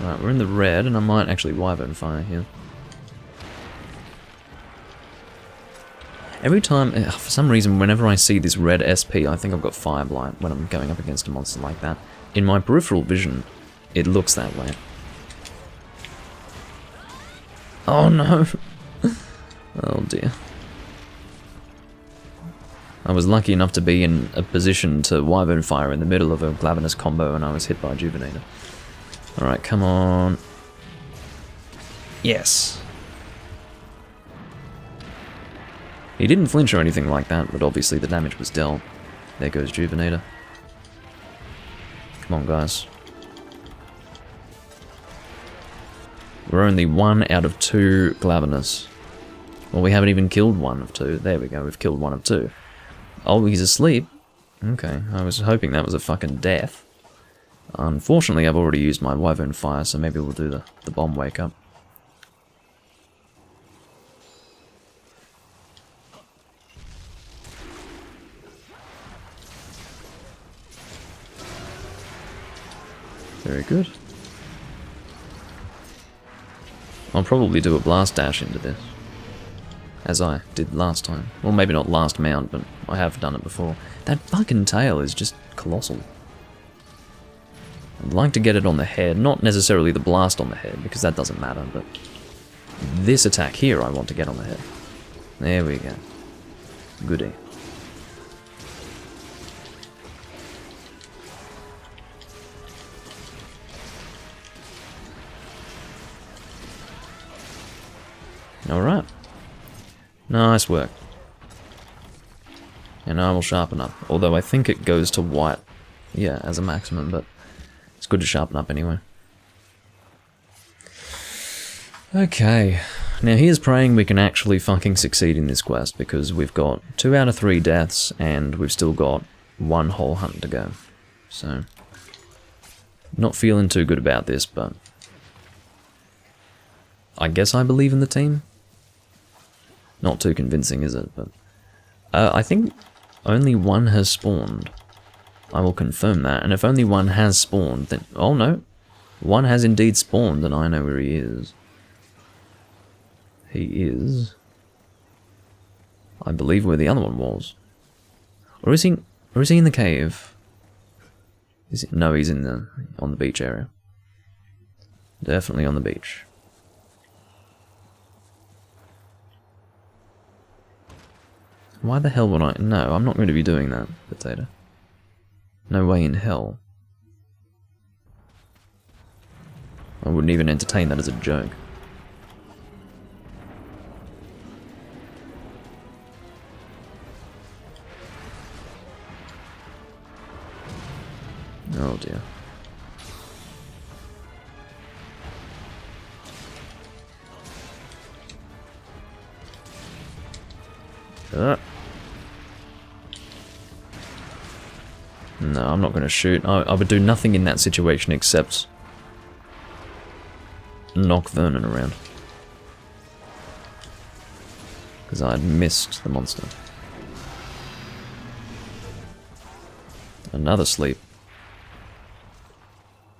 A: Alright, we're in the red, and I might actually Wyvern Fire here. Every time, for some reason, whenever I see this red SP, I think I've got Fire Blight when I'm going up against a monster like that. In my peripheral vision, it looks that way. Oh no! Oh dear. I was lucky enough to be in a position to Wyvern Fire in the middle of a Glavenus combo and I was hit by a Juvenator. Alright, come on. Yes! He didn't flinch or anything like that, but obviously the damage was dealt. There goes Juvenator. Come on, guys. We're only 1 out of 2 Glavenus Well, we haven't even killed one of two. There we go, we've killed one of two. Oh, he's asleep. Okay, I was hoping that was a fucking death. Unfortunately, I've already used my Wyvern Fire, so maybe we'll do the bomb wake up. Very good. I'll probably do a blast dash into this, as I did last time. Well, maybe not last mount, but I have done it before. That fucking tail is just colossal. I'd like to get it on the head, not necessarily the blast on the head, because that doesn't matter, but this attack here I want to get on the head. There we go. Goody. Alright. Nice work. And I will sharpen up. Although I think it goes to white, yeah, as a maximum, but it's good to sharpen up anyway. Okay. Now here's praying we can actually fucking succeed in this quest, because we've got 2 out of 3 deaths, and we've still got 1 whole hunt to go. So, not feeling too good about this, but I guess I believe in the team. Not too convincing, is it? But I think only 1 has spawned. I will confirm that. And if only 1 has spawned, then... Oh, no. 1 has indeed spawned, and I know where he is. He is... I believe where the other one was. Or is he in the cave? Is he, no, he's on the beach area. Definitely on the beach. Why the hell would I... No, I'm not going to be doing that, Potato. No way in hell. I wouldn't even entertain that as a joke. Oh dear. No, I'm not going to shoot. I would do nothing in that situation except knock Vernon around. Because I'd missed the monster. Another sleep.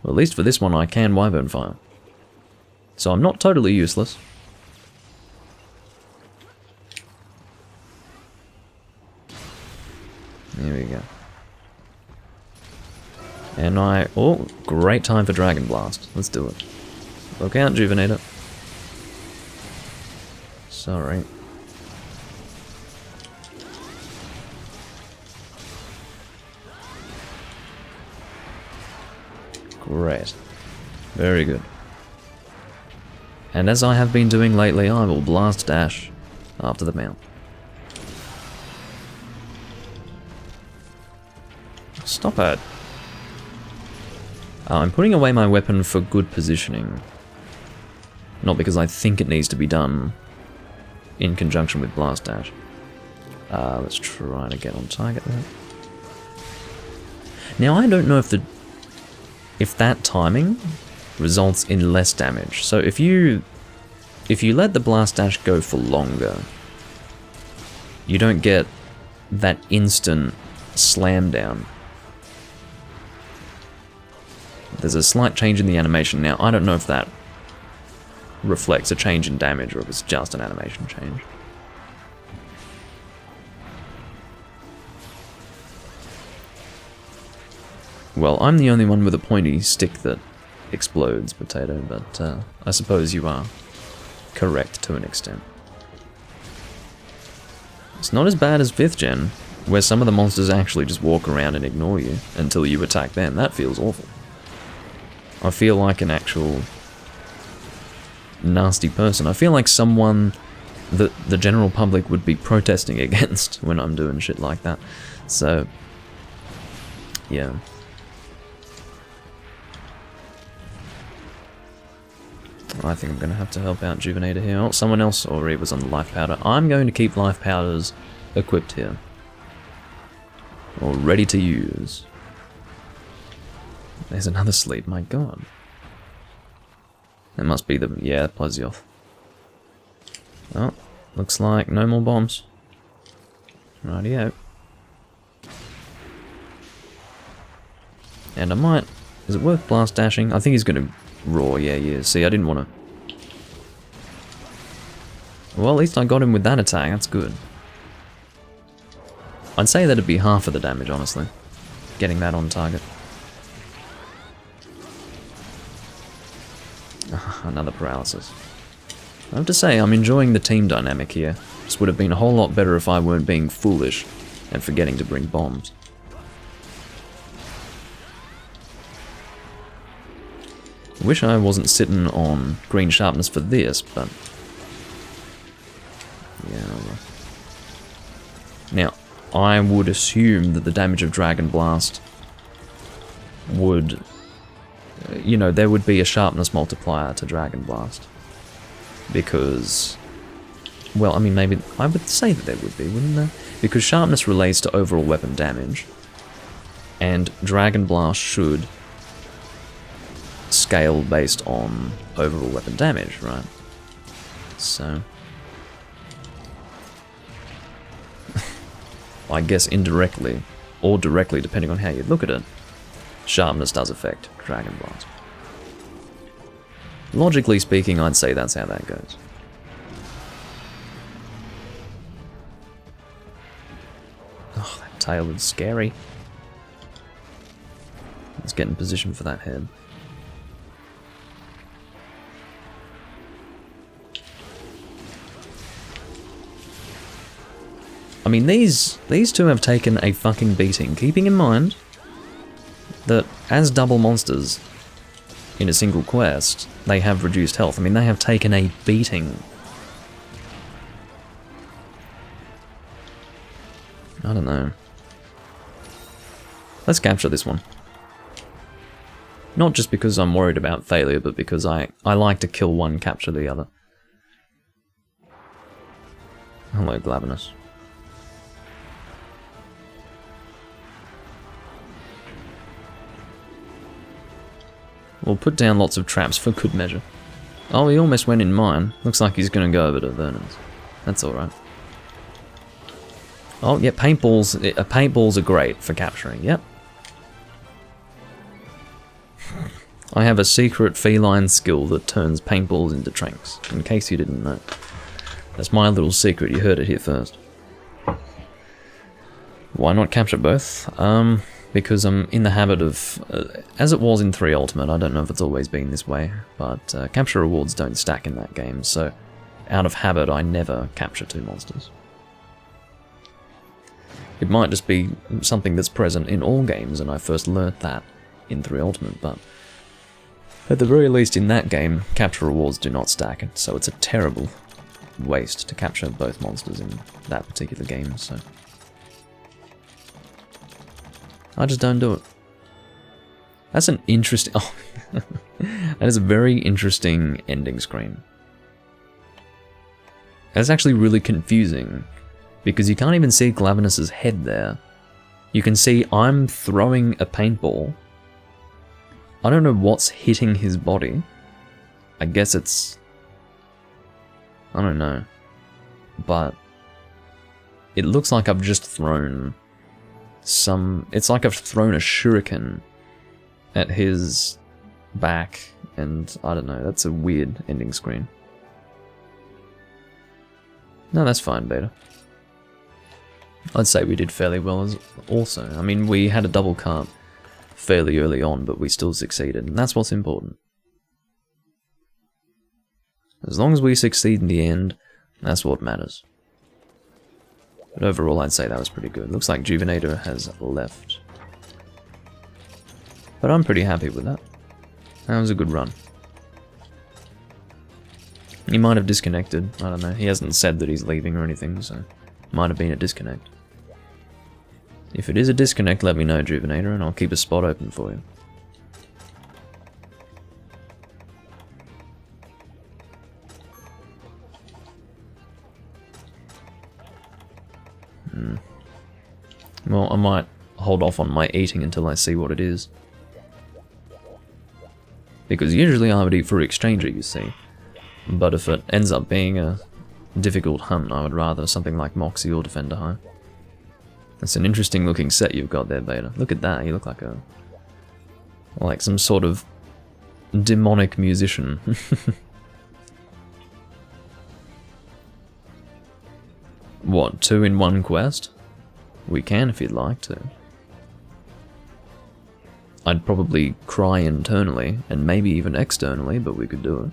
A: Well, at least for this one I can Wyvern Fire. So I'm not totally useless. There we go. And oh, great time for Dragon Blast. Let's do it. Look out, Juvenator. Sorry. Great. Very good. And as I have been doing lately, I will blast dash after the mount. Stop it. I'm putting away my weapon for good positioning. Not because I think it needs to be done in conjunction with blast dash. Let's try to get on target there. Now I don't know if that timing results in less damage. So if you let the blast dash go for longer, you don't get that instant slam down. There's a slight change in the animation now. I don't know if that reflects a change in damage or if it's just an animation change. Well, I'm the only one with a pointy stick that explodes, Potato, but I suppose you are correct to an extent. It's not as bad as 5th gen, where some of the monsters actually just walk around and ignore you until you attack them. That feels awful. I feel like an actual nasty person. I feel like someone that the general public would be protesting against when I'm doing shit like that. So, yeah. I think I'm going to have to help out Juvenator here. Oh, someone else already was on the life powder. I'm going to keep life powders equipped here. Or ready to use. There's another sleep, my god. That must be the... yeah, Plezioth. Oh, looks like no more bombs. Rightio. And I might... is it worth blast dashing? I think he's going to roar, yeah, he is. See, I didn't want to... well, at least I got him with that attack, that's good. I'd say that'd be half of the damage, honestly. Getting that on target. Another paralysis. I have to say, I'm enjoying the team dynamic here. This would have been a whole lot better if I weren't being foolish and forgetting to bring bombs. Wish I wasn't sitting on green sharpness for this, but... yeah, well. Now, I would assume that the damage of Dragon Blast would... you know, there would be a sharpness multiplier to Dragon Blast. Because... well, I mean, maybe... I would say that there would be, wouldn't there? Because sharpness relates to overall weapon damage. And Dragon Blast should scale based on overall weapon damage, right? So... I guess indirectly, or directly, depending on how you look at it, sharpness does affect Dragon Blast. Logically speaking, I'd say that's how that goes. Oh, that tail is scary. Let's get in position for that head. I mean, these two have taken a fucking beating, keeping in mind that as double monsters in a single quest, they have reduced health. I mean, they have taken a beating. I don't know. Let's capture this one. Not just because I'm worried about failure, but because I like to kill one, capture the other. Hello, Glavenus. We'll put down lots of traps for good measure. Oh, he almost went in mine. Looks like he's going to go over to Vernon's. That's alright. Oh, yeah, paintballs are great for capturing, yep. I have a secret feline skill that turns paintballs into tranks, in case you didn't know. That's my little secret, you heard it here first. Why not capture both? Because I'm in the habit of, as it was in 3 Ultimate, I don't know if it's always been this way, but capture rewards don't stack in that game, so out of habit I never capture 2 monsters. It might just be something that's present in all games, and I first learnt that in 3 Ultimate, but at the very least in that game, capture rewards do not stack, so it's a terrible waste to capture both monsters in that particular game, so... I just don't do it. That's an interesting... oh, that is a very interesting ending screen. That's actually really confusing, because you can't even see Glavenus's head there. You can see I'm throwing a paintball. I don't know what's hitting his body. I guess it's... I don't know. But it looks like I've just thrown... it's like I've thrown a shuriken at his back, and I don't know, that's a weird ending screen. No, that's fine, Beta. I'd say we did fairly well as also. I mean, we had a double cart fairly early on, but we still succeeded, and that's what's important. As long as we succeed in the end, that's what matters. But overall, I'd say that was pretty good. Looks like Juvenator has left. But I'm pretty happy with that. That was a good run. He might have disconnected, I don't know. He hasn't said that he's leaving or anything, so might have been a disconnect. If it is a disconnect, let me know, Juvenator, and I'll keep a spot open for you. Well, I might hold off on my eating until I see what it is. Because usually I would eat for Exchanger, you see. But if it ends up being a difficult hunt, I would rather something like Moxie or Defender High. That's an interesting looking set you've got there, Beta. Look at that, you look like a... like some sort of demonic musician. What, 2 in 1 quest? We can if you'd like to. I'd probably cry internally, and maybe even externally, but we could do it.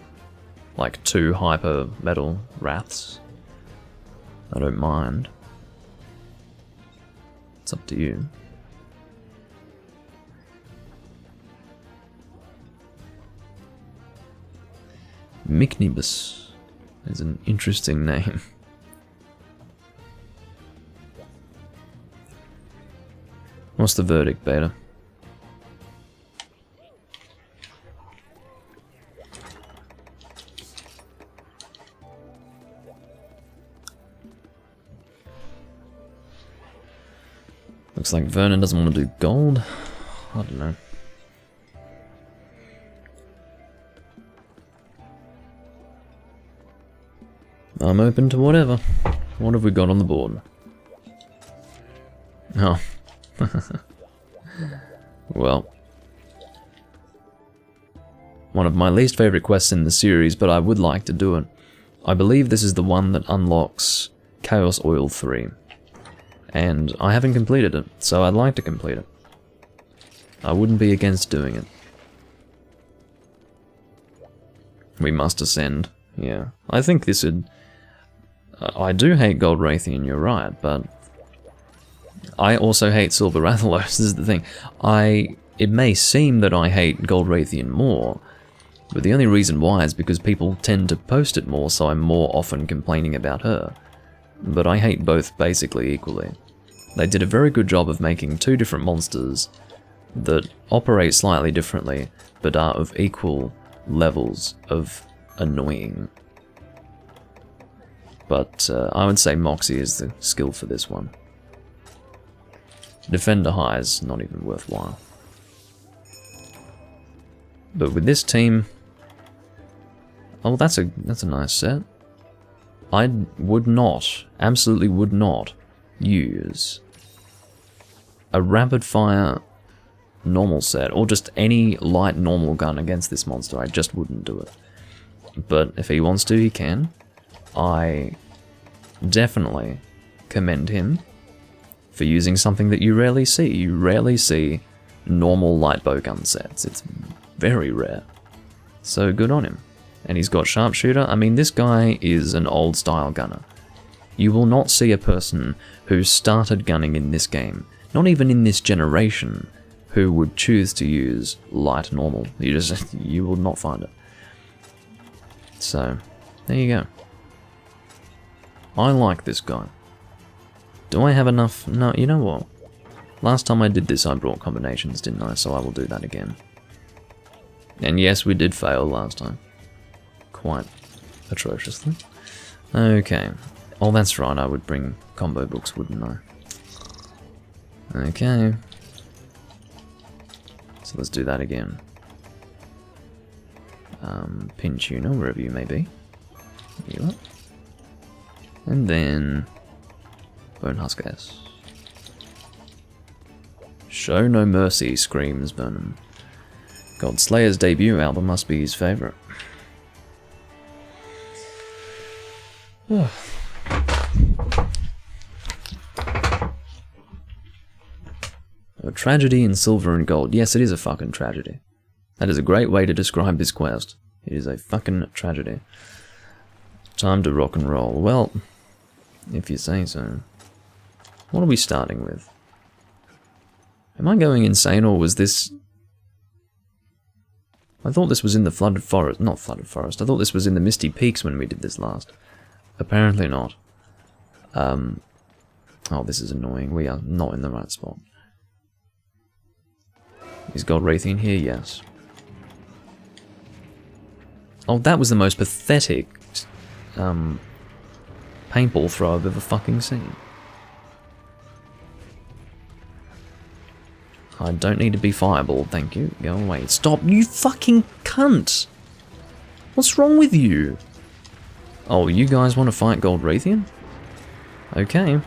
A: Like 2 hyper metal wraths. I don't mind. It's up to you. Micnibus is an interesting name. What's the verdict, Beta? Looks like Vernon doesn't want to do gold. I don't know. I'm open to whatever. What have we got on the board? Oh. Well. One of my least favourite quests in the series, but I would like to do it. I believe this is the one that unlocks Chaos Oil 3. And I haven't completed it, so I'd like to complete it. I wouldn't be against doing it. We must ascend. Yeah. I think this would... I do hate Gold Raytheon, you're right, but... I also hate Silver Rathalos, this is the thing. It may seem that I hate Gold Raytheon more, but the only reason why is because people tend to post it more, so I'm more often complaining about her. But I hate both basically equally. They did a very good job of making 2 different monsters that operate slightly differently, but are of equal levels of annoying. But I would say Moxie is the skill for this one. Defender High is not even worthwhile. But with this team... Oh, that's a nice set. I would not, absolutely would not, use a rapid fire normal set, or just any light normal gun against this monster. I just wouldn't do it. But if he wants to, he can. I definitely commend him for using something that you rarely see. You rarely see normal light bow gun sets. It's very rare. So good on him. And he's got sharpshooter. I mean, this guy is an old style gunner. You will not see a person who started gunning in this game, not even in this generation, who would choose to use light normal. You will not find it. So, there you go. I like this guy. Do I have enough? No, you know what? Last time I did this I brought combinations, didn't I? So I will do that again. And yes, we did fail last time. Quite atrociously. Okay. Oh, that's right, I would bring combo books, wouldn't I? Okay. So let's do that again. Pin tuner, wherever you may be. There you are. And then... Bone Husk S. Show no mercy, screams Burnham. God, Slayer's debut album must be his favourite. A tragedy in silver and gold. Yes, it is a fucking tragedy. That is a great way to describe this quest. It is a fucking tragedy. Time to rock and roll. Well, if you say so. What are we starting with? Am I going insane, or was this... I thought this was in the Flooded Forest. Not Flooded Forest. I thought this was in the Misty Peaks when we did this last. Apparently not. Oh, this is annoying. We are not in the right spot. Is Gold Raytheon here? Yes. Oh, that was the most pathetic paintball throw I've ever fucking seen. I don't need to be fireballed, thank you. Go away. Stop, you fucking cunt! What's wrong with you? Oh, you guys want to fight Goldrathian? Okay.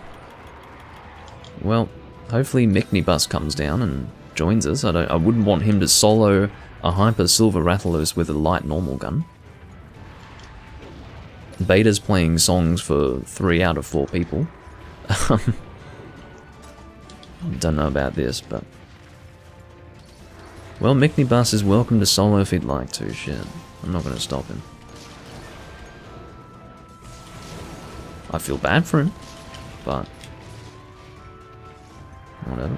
A: Well, hopefully Micnibus comes down and joins us. I wouldn't want him to solo a Hyper Silver Rathalos with a light normal gun. Beta's playing songs for 3 out of 4 people. Don't know about this, but... Well, Micnibus is welcome to solo if he'd like to, shit. I'm not gonna stop him. I feel bad for him, but... whatever.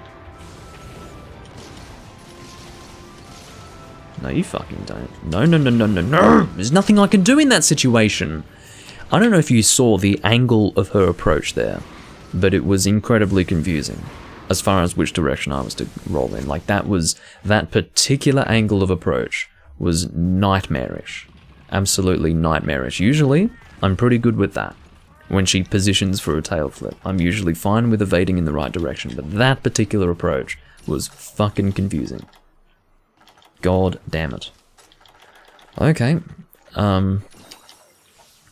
A: No, you fucking don't. No, no, no, no, no, no! There's nothing I can do in that situation! I don't know if you saw the angle of her approach there, but it was incredibly confusing as far as which direction I was to roll in. Like, that particular angle of approach was nightmarish. Absolutely nightmarish. Usually, I'm pretty good with that. When she positions for a tail flip, I'm usually fine with evading in the right direction, but that particular approach was fucking confusing. God damn it. Okay,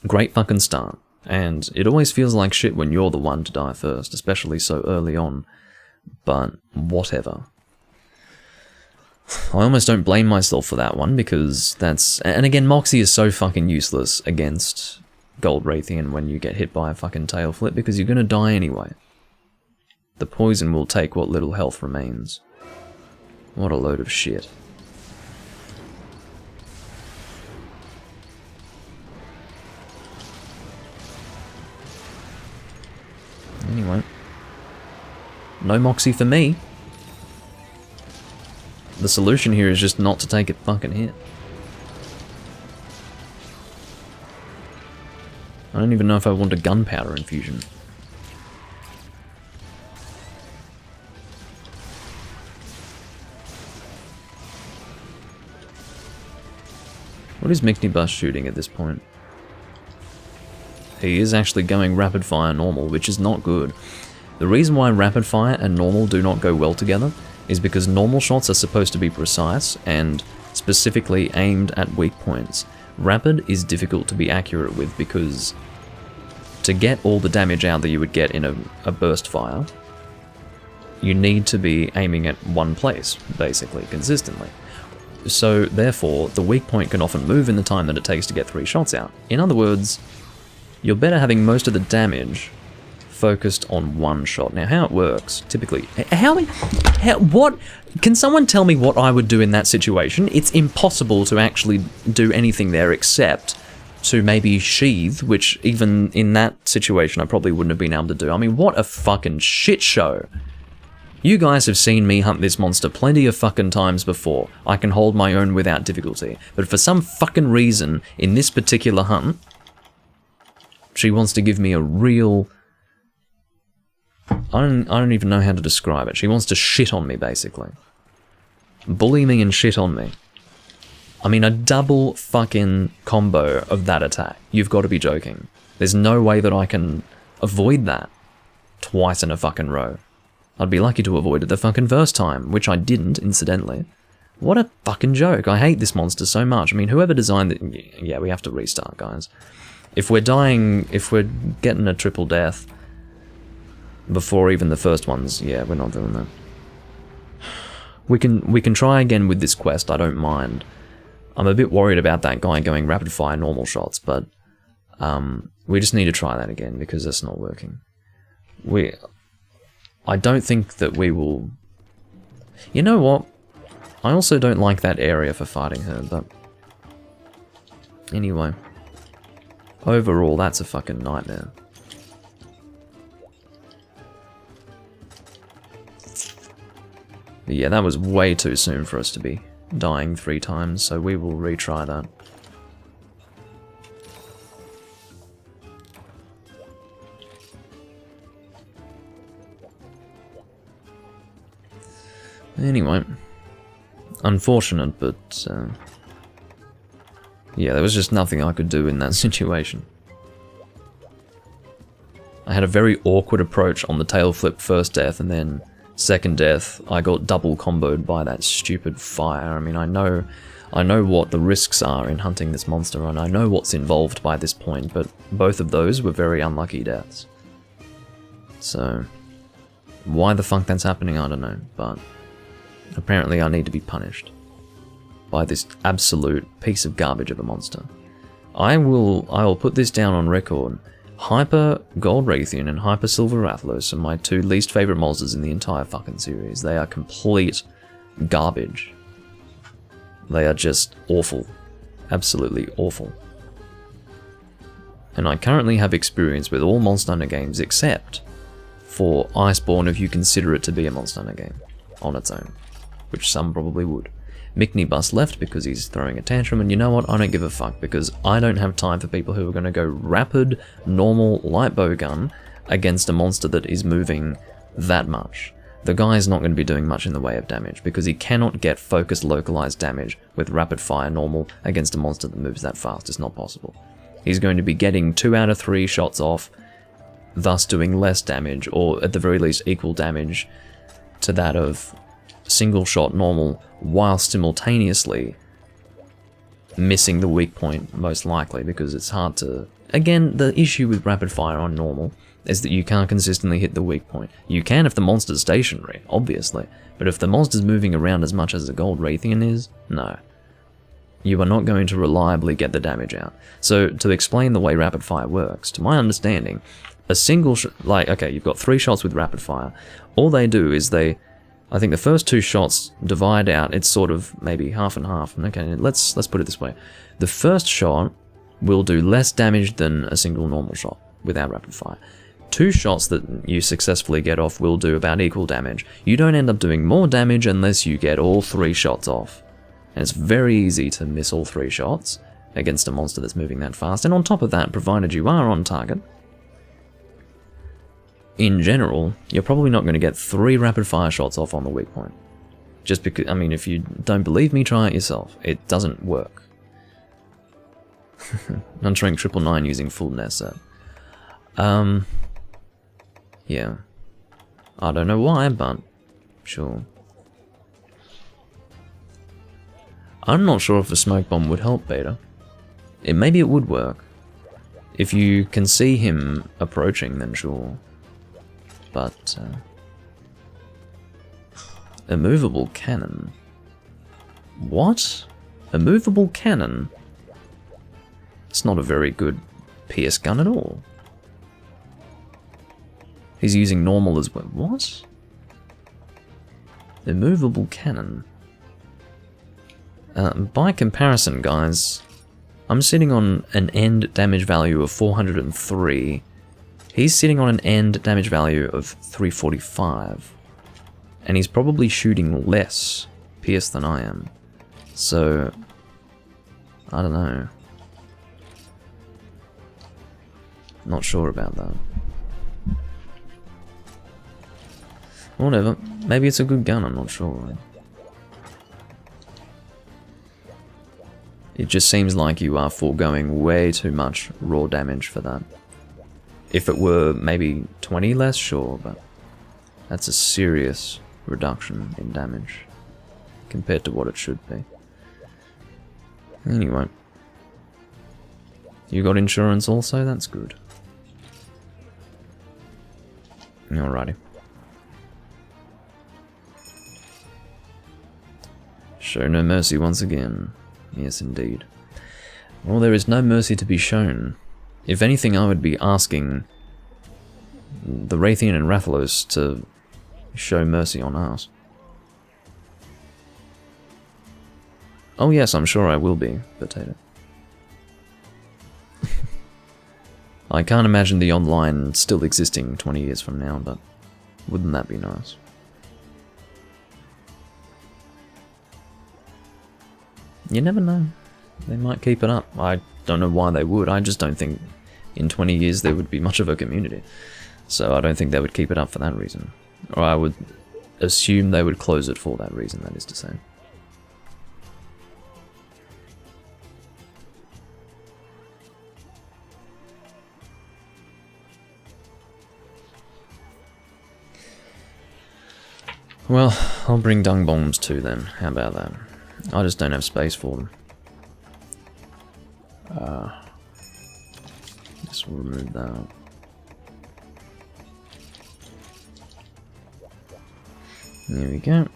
A: great fucking start. And it always feels like shit when you're the one to die first, especially so early on. But whatever. I almost don't blame myself for that one, because that's... And again, Moxie is so fucking useless against Goldrathian when you get hit by a fucking tail flip, because you're gonna die anyway. The poison will take what little health remains. What a load of shit. Anyway. No Moxie for me. The solution here is just not to take a fucking hit. I don't even know if I want a gunpowder infusion. What is Micnibus shooting at this point? He is actually going rapid fire normal, which is not good. The reason why rapid fire and normal do not go well together is because normal shots are supposed to be precise and specifically aimed at weak points. Rapid is difficult to be accurate with because to get all the damage out that you would get in a burst fire, you need to be aiming at one place, basically, consistently. So therefore, the weak point can often move in the time that it takes to get 3 shots out. In other words, you're better having most of the damage focused on one shot. Now, how it works, typically... what? Can someone tell me what I would do in that situation? It's impossible to actually do anything there except to maybe sheathe, which even in that situation I probably wouldn't have been able to do. I mean, what a fucking shit show. You guys have seen me hunt this monster plenty of fucking times before. I can hold my own without difficulty. But for some fucking reason, in this particular hunt, she wants to give me a real... I don't even know how to describe it. She wants to shit on me, basically. Bully me and shit on me. I mean, a double fucking combo of that attack. You've got to be joking. There's no way that I can avoid that twice in a fucking row. I'd be lucky to avoid it the fucking first time, which I didn't, incidentally. What a fucking joke. I hate this monster so much. I mean, whoever designed it... Yeah, we have to restart, guys. If we're dying... If we're getting a triple death... before even the first ones, yeah, we're not doing that. We can try again with this quest, I don't mind. I'm a bit worried about that guy going rapid fire normal shots, but we just need to try that again because that's not working. I don't think that we will... You know what? I also don't like that area for fighting her, but... Anyway. Overall, that's a fucking nightmare. But yeah, that was way too soon for us to be dying 3 times, so we will retry that. Anyway, unfortunate, but yeah, there was just nothing I could do in that situation. I had a very awkward approach on the tail flip first death, and then second death, I got double comboed by that stupid fire. I mean, I know what the risks are in hunting this monster, and I know what's involved by this point, but both of those were very unlucky deaths. So, why the fuck that's happening, I don't know, but apparently I need to be punished by this absolute piece of garbage of a monster. I will put this down on record. Hyper Gold Raytheon and Hyper Silver Rathalos are my two least favorite monsters in the entire fucking series. They are complete garbage. They are just awful. Absolutely awful. And I currently have experience with all Monster Hunter games except for Iceborne, if you consider it to be a Monster Hunter game on its own, which some probably would. Mickney left because he's throwing a tantrum, and you know what, I don't give a fuck, because I don't have time for people who are going to go rapid, normal, light bow gun against a monster that is moving that much. The guy's not going to be doing much in the way of damage, because he cannot get focused, localized damage with rapid fire normal against a monster that moves that fast. It's not possible. He's going to be getting 2 out of 3 shots off, thus doing less damage, or at the very least equal damage to that of single shot normal, while simultaneously missing the weak point, most likely, because it's hard to... Again, the issue with rapid fire on normal is that you can't consistently hit the weak point. You can if the monster's stationary, obviously, but if the monster's moving around as much as the Gold Raytheon is, no. You are not going to reliably get the damage out. So, to explain the way rapid fire works, to my understanding, a single okay, you've got 3 shots with rapid fire. All they do is I think the first 2 shots divide out, it's sort of maybe half and half. Okay, let's put it this way. The first shot will do less damage than a single normal shot without rapid fire. 2 shots that you successfully get off will do about equal damage. You don't end up doing more damage unless you get all 3 shots off. And it's very easy to miss all 3 shots against a monster that's moving that fast. And on top of that, provided you are on target, in general, you're probably not going to get 3 rapid fire shots off on the weak point. Just because, I mean, if you don't believe me, try it yourself. It doesn't work. Unshrink 999 using full nest set. Yeah. I don't know why, but sure. I'm not sure if a smoke bomb would help Beta. Maybe it would work. If you can see him approaching, then sure. But, a movable cannon. What? A movable cannon? It's not a very good PS gun at all. He's using normal as well. What? A movable cannon. By comparison, guys, I'm sitting on an end damage value of 403. He's sitting on an end damage value of 345, and he's probably shooting less PS than I am, so I don't know. Not sure about that. Whatever, maybe it's a good gun, I'm not sure. It just seems like you are foregoing way too much raw damage for that. If it were maybe 20 less, sure, but that's a serious reduction in damage compared to what it should be. Anyway. You got insurance also? That's good. Alrighty. Show no mercy once again. Yes, indeed. Well, there is no mercy to be shown. If anything, I would be asking the Raytheon and Rathalos to show mercy on us. Oh yes, I'm sure I will be, Potato. I can't imagine the online still existing 20 years from now, but wouldn't that be nice? You never know. They might keep it up. I don't know why they would. I just don't think in 20 years there would be much of a community. So I don't think they would keep it up for that reason. Or I would assume they would close it for that reason, that is to say. Well, I'll bring dung bombs too then. How about that? I just don't have space for them. Guess we'll remove that. There we go.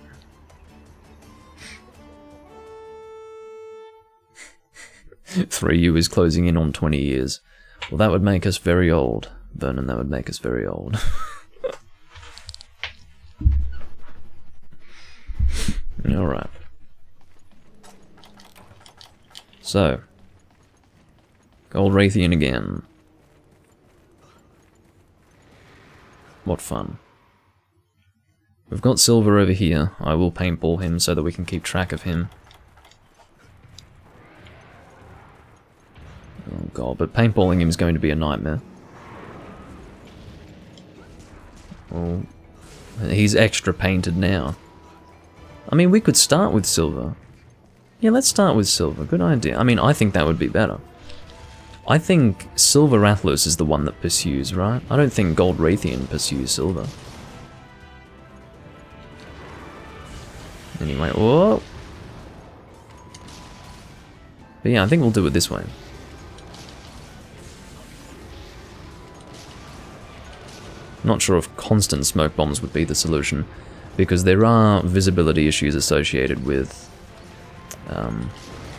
A: Three U is closing in on 20 years. Well, that would make us very old. Vernon, that would make us very old. Alright. So. Gold Raytheon again. What fun. We've got silver over here. I will paintball him so that we can keep track of him. Oh god, but paintballing him is going to be a nightmare. Oh, he's extra painted now. I mean, we could start with silver. Yeah, let's start with silver. Good idea. I mean, I think that would be better. I think Silver Rathalos is the one that pursues, right? I don't think Gold Raytheon pursues silver. Anyway, whoa! But yeah, I think we'll do it this way. Not sure if constant smoke bombs would be the solution, because there are visibility issues associated with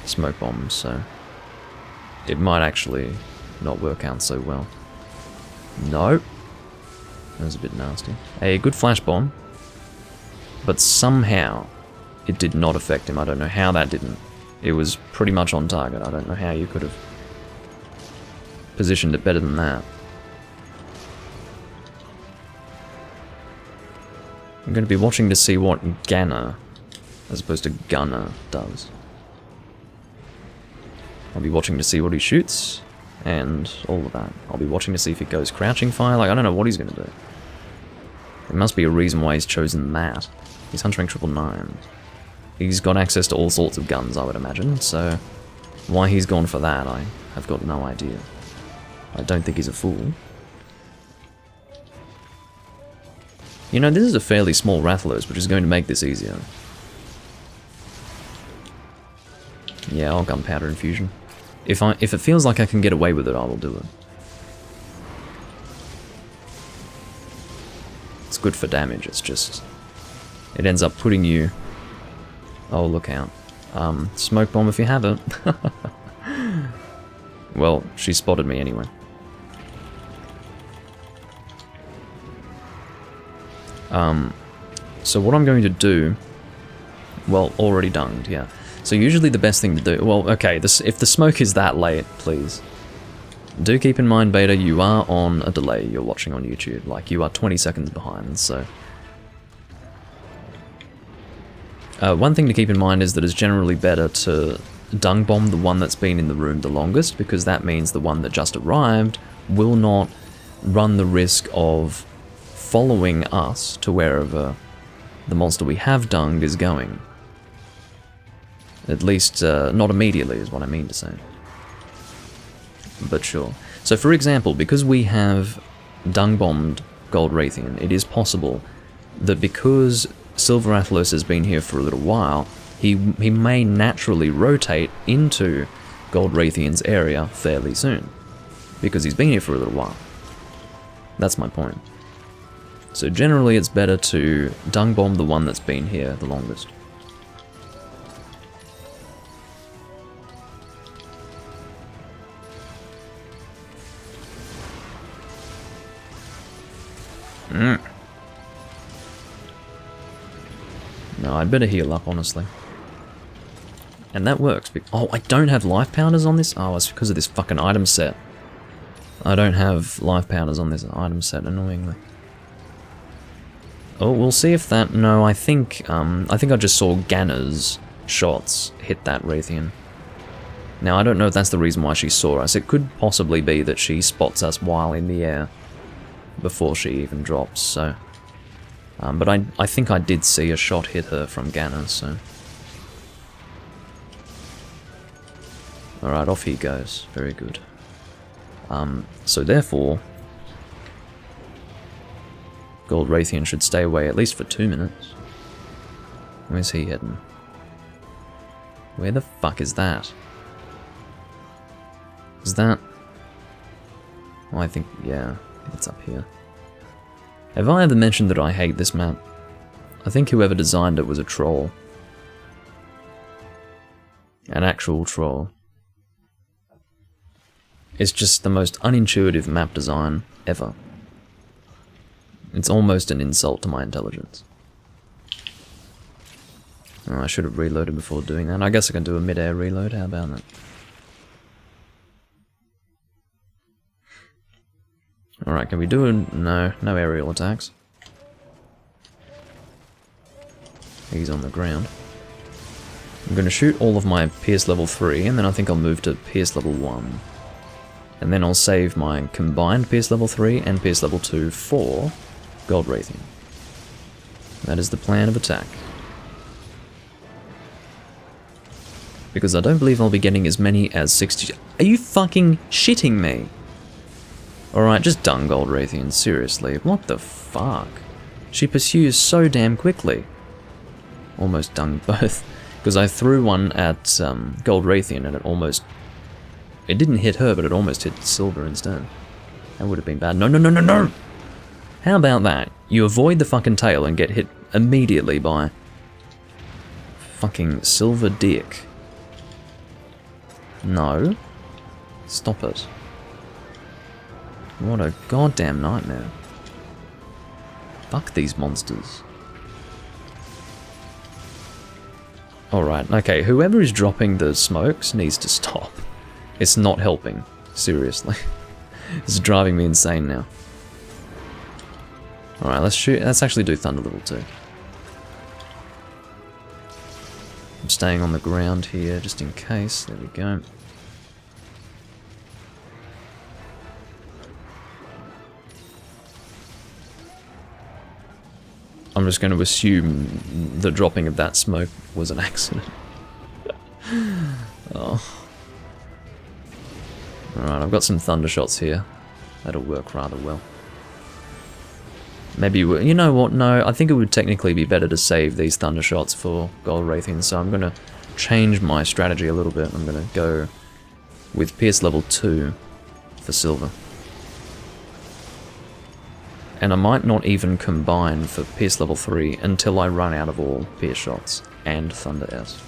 A: smoke bombs, so it might actually not work out so well. No. That was a bit nasty. A good flash bomb, but somehow it did not affect him. I don't know how that didn't. It was pretty much on target. I don't know how you could have positioned it better than that. I'm going to be watching to see what Ganner, as opposed to Gunner, does. I'll be watching to see what he shoots, and all of that. I'll be watching to see if he goes crouching fire. Like, I don't know what he's going to do. There must be a reason why he's chosen that. He's Hunter Rank 999. He's got access to all sorts of guns, I would imagine, so why he's gone for that, I have got no idea. I don't think he's a fool. You know, this is a fairly small Rathalos, which is going to make this easier. Yeah, I'll gunpowder infusion. If it feels like I can get away with it, I will do it. It's good for damage, it's just... it ends up putting you... Oh, look out. Smoke bomb if you have it. Well, she spotted me anyway. So what I'm going to do... Well, already dunged, yeah. So usually the best thing to do... Well, okay, if the smoke is that late, please. Do keep in mind, Beta, you are on a delay. You're watching on YouTube. Like, you are 20 seconds behind, so... one thing to keep in mind is that it's generally better to dung bomb the one that's been in the room the longest, because that means the one that just arrived will not run the risk of following us to wherever the monster we have dunged is going. At least, not immediately is what I mean to say. But sure. So for example, because we have dung-bombed Gold Raytheon, it is possible that because Silver Rathalos has been here for a little while, he may naturally rotate into Gold Raytheon's area fairly soon. Because he's been here for a little while. That's my point. So generally it's better to dung-bomb the one that's been here the longest. No, I'd better heal up, honestly. And that works. Oh, I don't have life powders on this? Oh, it's because of this fucking item set. I don't have life powders on this item set, annoyingly. Oh, we'll see if that... No, I think I just saw Ganner's shots hit that Raytheon. Now, I don't know if that's the reason why she saw us. It could possibly be that she spots us while in the air before she even drops, so... but I think I did see a shot hit her from Ganner, so... Alright, off he goes. Very good. So therefore... Gold Raytheon should stay away at least for 2 minutes. Where's he heading? Where the fuck is that? Is that... Oh, I think, yeah, it's up here. Have I ever mentioned that I hate this map? I think whoever designed it was a troll. An actual troll. It's just the most unintuitive map design ever. It's almost an insult to my intelligence. Oh, I should have reloaded before doing that. I guess I can do a mid-air reload, how about that? Alright, can we do a... No aerial attacks. He's on the ground. I'm going to shoot all of my Pierce level 3, and then I think I'll move to Pierce level 1. And then I'll save my combined Pierce level 3 and Pierce level 2 for Gold Raytheon. That is the plan of attack. Because I don't believe I'll be getting as many as 60... Are you fucking shitting me? Alright, just done Gold Raytheon, seriously. What the fuck? She pursues so damn quickly. Almost done both. Because I threw one at Gold Raytheon and it almost... It didn't hit her, but it almost hit Silver instead. That would have been bad. No, no, no, no, no! How about that? You avoid the fucking tail and get hit immediately by... fucking Silver Dick. No. Stop it. What a goddamn nightmare. Fuck these monsters. Alright, okay, whoever is dropping the smokes needs to stop. It's not helping. Seriously. It's driving me insane now. Alright, let's actually do Thunder level 2. I'm staying on the ground here just in case. There we go. I'm just going to assume the dropping of that smoke was an accident. Oh. Alright, I've got some thunder shots here. That'll work rather well. Maybe, you know what, no, I think it would technically be better to save these thunder shots for Gold Raytheon, so I'm going to change my strategy a little bit. I'm going to go with Pierce level 2 for Silver. And I might not even combine for Pierce level 3 until I run out of all Pierce shots and Thunder S.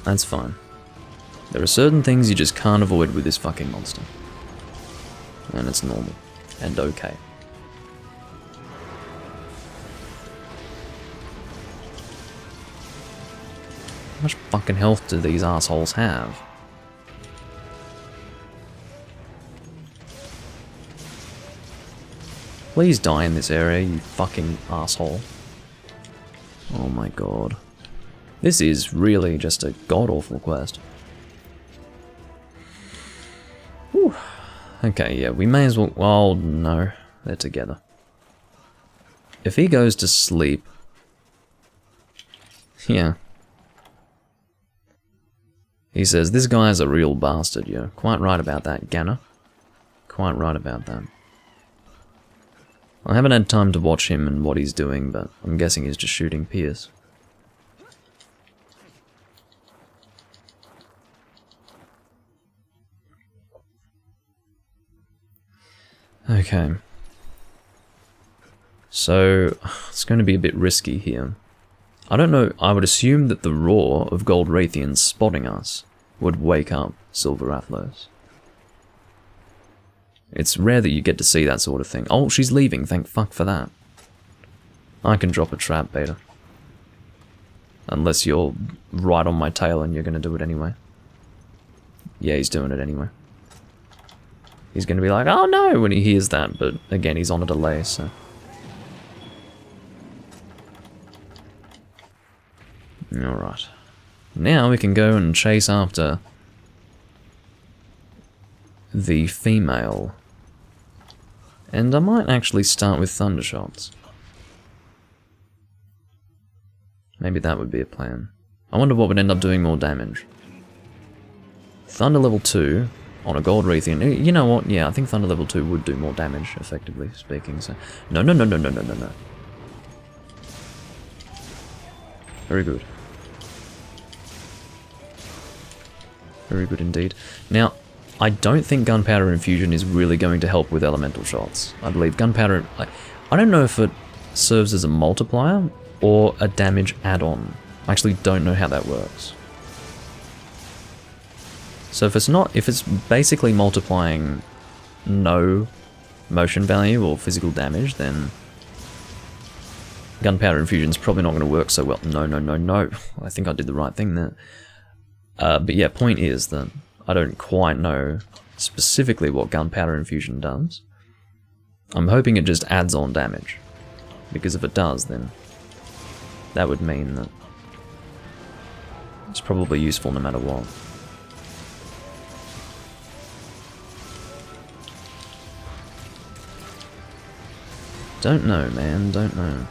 A: That's fine. There are certain things you just can't avoid with this fucking monster. And it's normal. And okay. How much fucking health do these assholes have? Please die in this area, you fucking asshole. Oh my god. This is really just a god-awful quest. Whew. Okay, yeah, we may as well... Oh, no. They're together. If he goes to sleep... Yeah. He says, this guy's a real bastard, you're quite right about that, Ganna. Quite right about that. I haven't had time to watch him and what he's doing, but I'm guessing he's just shooting Pierce. Okay. So, it's going to be a bit risky here. I don't know, I would assume that the roar of Gold Raytheon spotting us would wake up Silver Athlos. It's rare that you get to see that sort of thing. Oh, she's leaving, thank fuck for that. I can drop a trap, Beta. Unless you're right on my tail and you're going to do it anyway. Yeah, he's doing it anyway. He's going to be like, oh no, when he hears that, but again, he's on a delay, so... Alright. Now we can go and chase after the female. And I might actually start with thunder shots. Maybe that would be a plan. I wonder what would end up doing more damage. Thunder level 2 on a Gold Raytheon. You know what? Yeah, I think Thunder level 2 would do more damage, effectively speaking. So no, no, no, no, no, no, no, no. Very good. Very good indeed. Now, I don't think Gunpowder Infusion is really going to help with elemental shots. I believe Gunpowder... I don't know if it serves as a multiplier or a damage add-on. I actually don't know how that works. So if it's basically multiplying no motion value or physical damage, then Gunpowder Infusion is probably not going to work so well. No, no, no, no. I think I did the right thing there. But yeah, point is that I don't quite know specifically what Gunpowder Infusion does. I'm hoping it just adds on damage, because if it does, then that would mean that it's probably useful no matter what. Don't know, man, don't know.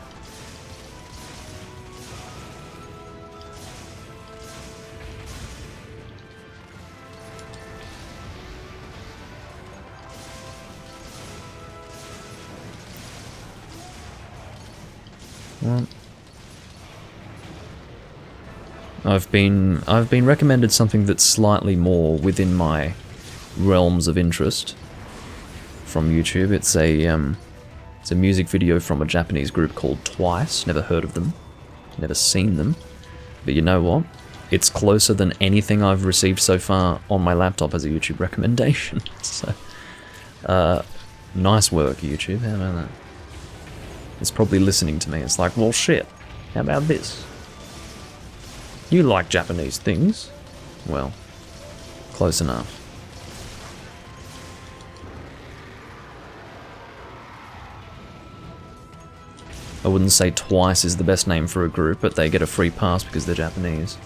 A: Well, I've been recommended something that's slightly more within my realms of interest from YouTube. It's a music video from a Japanese group called Twice. Never heard of them, never seen them, but you know what? It's closer than anything I've received so far on my laptop as a YouTube recommendation. So, nice work, YouTube. How about that? It's probably listening to me. It's like, well, shit. How about this? You like Japanese things? Well, close enough. I wouldn't say Twice is the best name for a group, but they get a free pass because they're Japanese.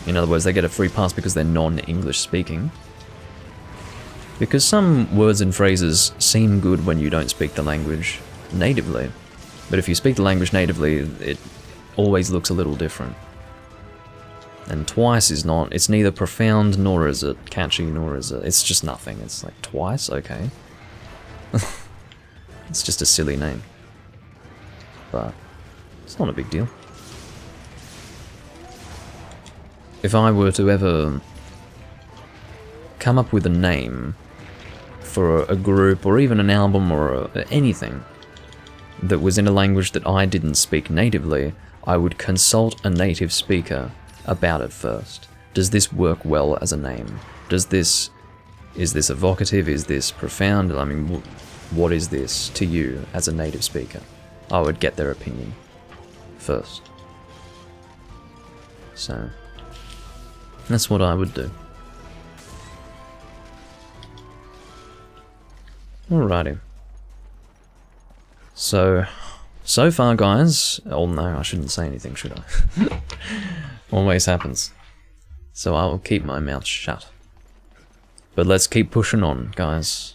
A: In other words, they get a free pass because they're non-English speaking. Because some words and phrases seem good when you don't speak the language natively, but if you speak the language natively, it always looks a little different. And Twice is not, it's neither profound nor is it catchy nor is it, it's just nothing. It's like, Twice? Okay. It's just a silly name. But it's not a big deal. If I were to ever come up with a name for a group or even an album or anything that was in a language that I didn't speak natively, I would consult a native speaker about it first. Does this work well as a name? Is this evocative? Is this profound? I mean, what is this to you as a native speaker? I would get their opinion first. So, that's what I would do. Alrighty. So far, guys... Oh no, I shouldn't say anything, should I? Always happens. So I will keep my mouth shut. But let's keep pushing on, guys.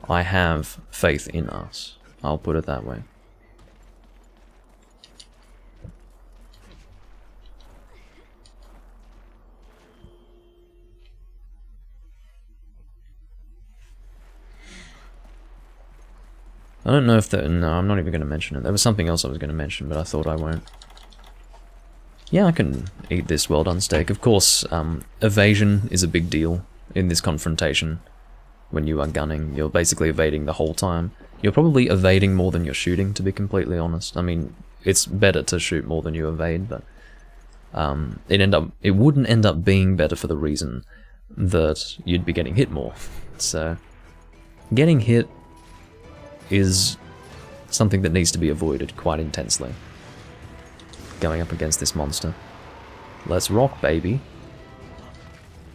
A: I have faith in us. I'll put it that way. I don't know if that... No, I'm not even going to mention it. There was something else I was going to mention, but I thought I won't. Yeah, I can eat this well-done steak. Of course, evasion is a big deal in this confrontation. When you are gunning, you're basically evading the whole time. You're probably evading more than you're shooting, to be completely honest. I mean, it's better to shoot more than you evade, but... it wouldn't end up being better for the reason that you'd be getting hit more. So, getting hit is something that needs to be avoided quite intensely. Going up against this monster. Let's rock, baby.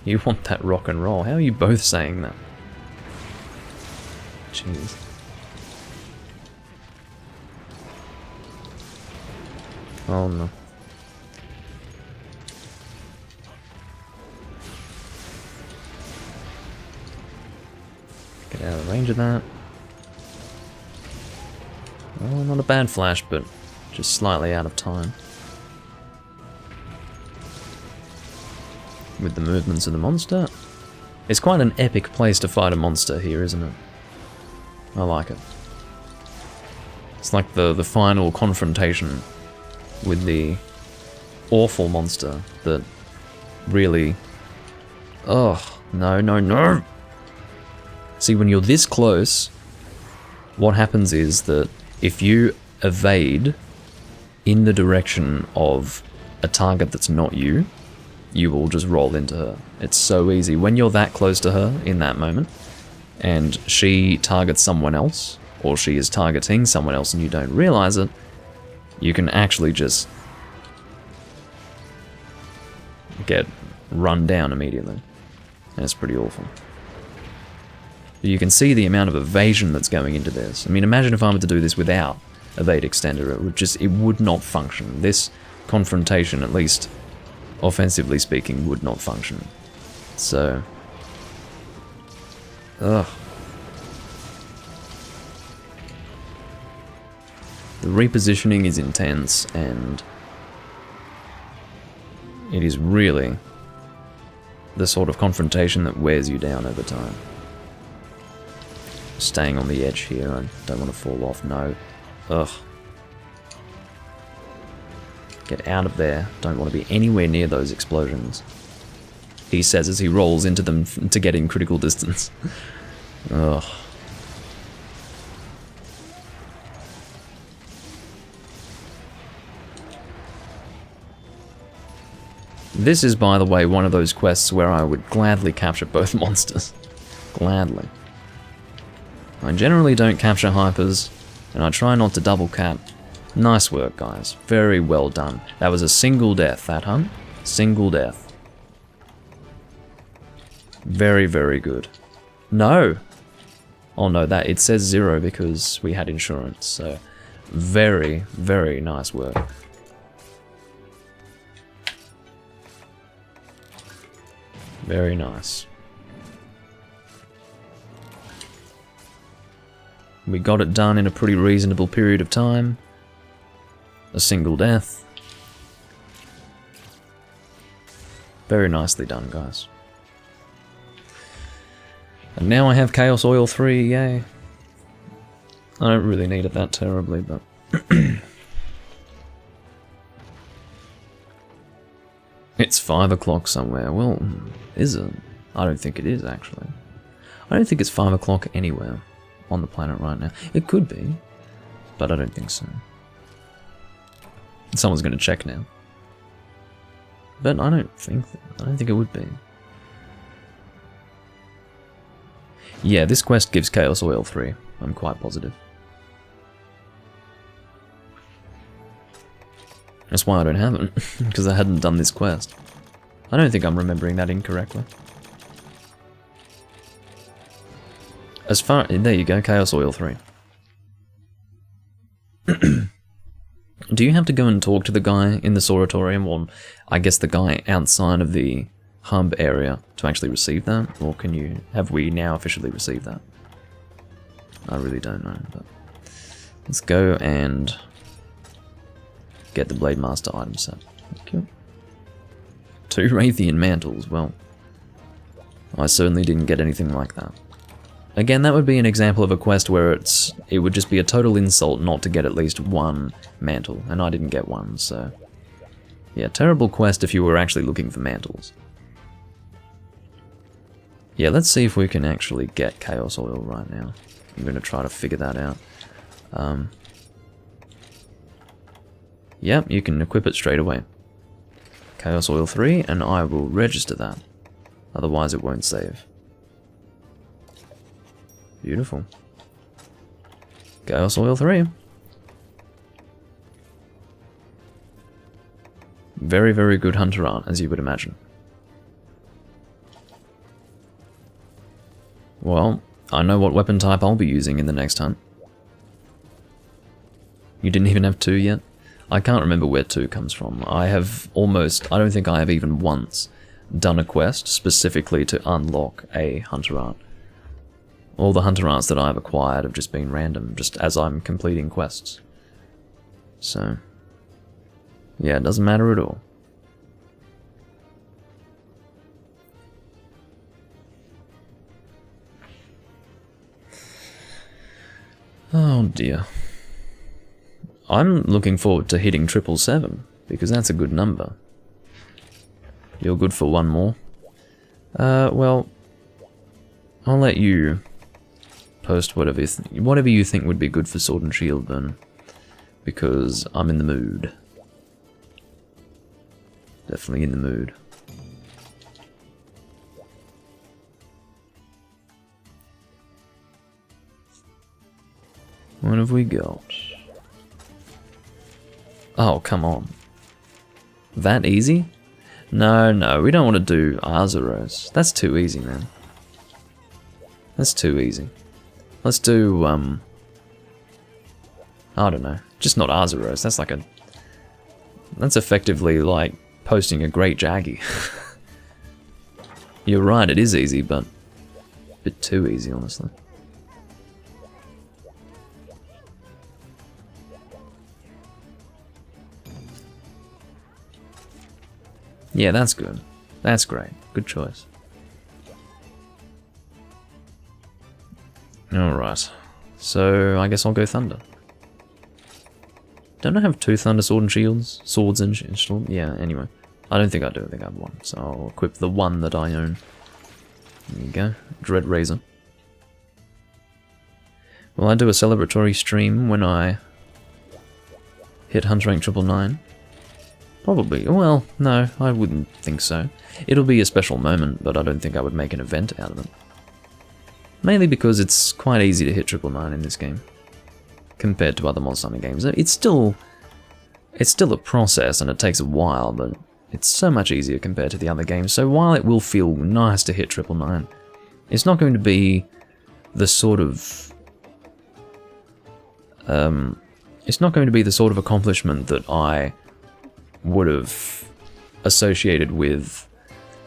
A: You want that rock and roll. How are you both saying that? Jeez. Oh no. Get out of range of that. Oh, not a bad flash, but just slightly out of time. With the movements of the monster. It's quite an epic place to fight a monster here, isn't it? I like it. It's like the final confrontation with the awful monster that really... Oh, no, no, no! See, when you're this close, what happens is that if you evade in the direction of a target that's not you, you will just roll into her. It's so easy. When you're that close to her in that moment, and she targets someone else, or she is targeting someone else and you don't realize it, you can actually just get run down immediately. And it's pretty awful. You can see the amount of evasion that's going into this. I mean, imagine if I were to do this without evade extender, it would not function. This confrontation, at least offensively speaking, would not function. So, ugh. The repositioning is intense, and it is really the sort of confrontation that wears you down over time. Staying on the edge here, I don't want to fall off, no. Ugh. Get out of there, don't want to be anywhere near those explosions. He says as he rolls into them to get in critical distance. Ugh. This is, by the way, one of those quests where I would gladly capture both monsters. Gladly. I generally don't capture hypers, and I try not to double cap. Nice work, guys. Very well done. That was a single death, that hunt. Single death. Very, very good. No! Oh no, that it says 0 because we had insurance, so very, very nice work. Very nice. We got it done in a pretty reasonable period of time. A single death. Very nicely done, guys. And now I have Chaos Oil 3, yay. I don't really need it that terribly, but... It's 5 o'clock somewhere. Well, is it? I don't think it is, actually. I don't think it's 5 o'clock anywhere on the planet right now. It could be, but I don't think so. Someone's going to check now. But I don't think it would be. Yeah, this quest gives Chaos Oil 3. I'm quite positive. That's why I don't have it, because I hadn't done this quest. I don't think I'm remembering that incorrectly. As far... There you go, Chaos Oil 3. Do you have to go and talk to the guy in the Sauratorium, or I guess the guy outside of the hub area to actually receive that? Or can you... Have we now officially received that? I really don't know, but... Let's go and... get the Blade Master item set. Thank you. 2 Raytheon mantles, well... I certainly didn't get anything like that. Again, that would be an example of a quest where it would just be a total insult not to get at least 1 mantle, and I didn't get one, so... Yeah, terrible quest if you were actually looking for mantles. Yeah, let's see if we can actually get Chaos Oil right now. I'm going to try to figure that out. Yep, you can equip it straight away. Chaos Oil 3, and I will register that. Otherwise it won't save. Beautiful. Chaos Oil 3. Very, very good hunter art, as you would imagine. Well, I know what weapon type I'll be using in the next hunt. You didn't even have 2 yet? I can't remember where 2 comes from. I don't think I have even once done a quest specifically to unlock a hunter art. All the hunter arts that I've acquired have just been random, just as I'm completing quests. So, yeah, it doesn't matter at all. Oh dear. I'm looking forward to hitting 777, because that's a good number. You're good for one more. Well, I'll let you post whatever you think would be good for Sword and Shield then, because I'm in the mood. Definitely in the mood. What have we got? Oh, come on. That easy? No, we don't want to do Arzuros. That's too easy, man. That's too easy. Let's do, I don't know. Just not Arzuros. That's like that's effectively like posting a great Jaggy. You're right, it is easy, but a bit too easy, honestly. Yeah, that's good. That's great. Good choice. Alright. So, I guess I'll go Thunder. Don't I have 2 Thunder Sword and Shields? Swords and Shield? Yeah, anyway. I don't think I do. I think I have 1. So I'll equip the 1 that I own. There you go. Dread Razor. Will I do a celebratory stream when I hit Hunter Rank 999? Probably. Well, no, I wouldn't think so. It'll be a special moment, but I don't think I would make an event out of it. Mainly because it's quite easy to hit 999 in this game, compared to other Monster Hunter games. It's still a process and it takes a while, but it's so much easier compared to the other games. So while it will feel nice to hit 999, it's not going to be the sort of accomplishment that I would have associated with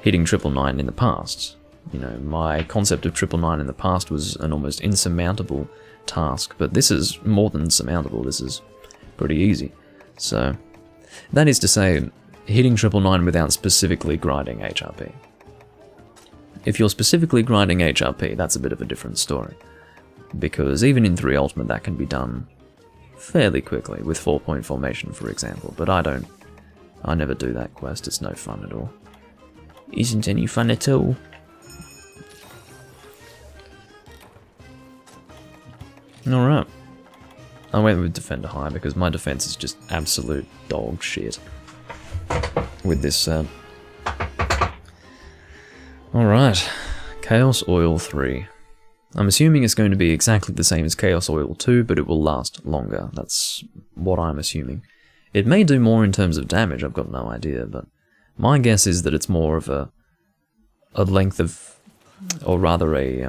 A: hitting 999 in the past. You know, my concept of 999 in the past was an almost insurmountable task, but this is more than surmountable. This is pretty easy. So, that is to say, hitting 999 without specifically grinding HRP. If you're specifically grinding HRP, that's a bit of a different story, because even in 3 Ultimate that can be done fairly quickly, with 4-point formation for example, but I never do that quest. It's no fun at all. Isn't any fun at all. Alright. I went with Defender High because my defense is just absolute dog shit with this set. Alright. Chaos Oil 3. I'm assuming it's going to be exactly the same as Chaos Oil 2, but it will last longer. That's what I'm assuming. It may do more in terms of damage, I've got no idea, but my guess is that it's more of a length of, or rather a,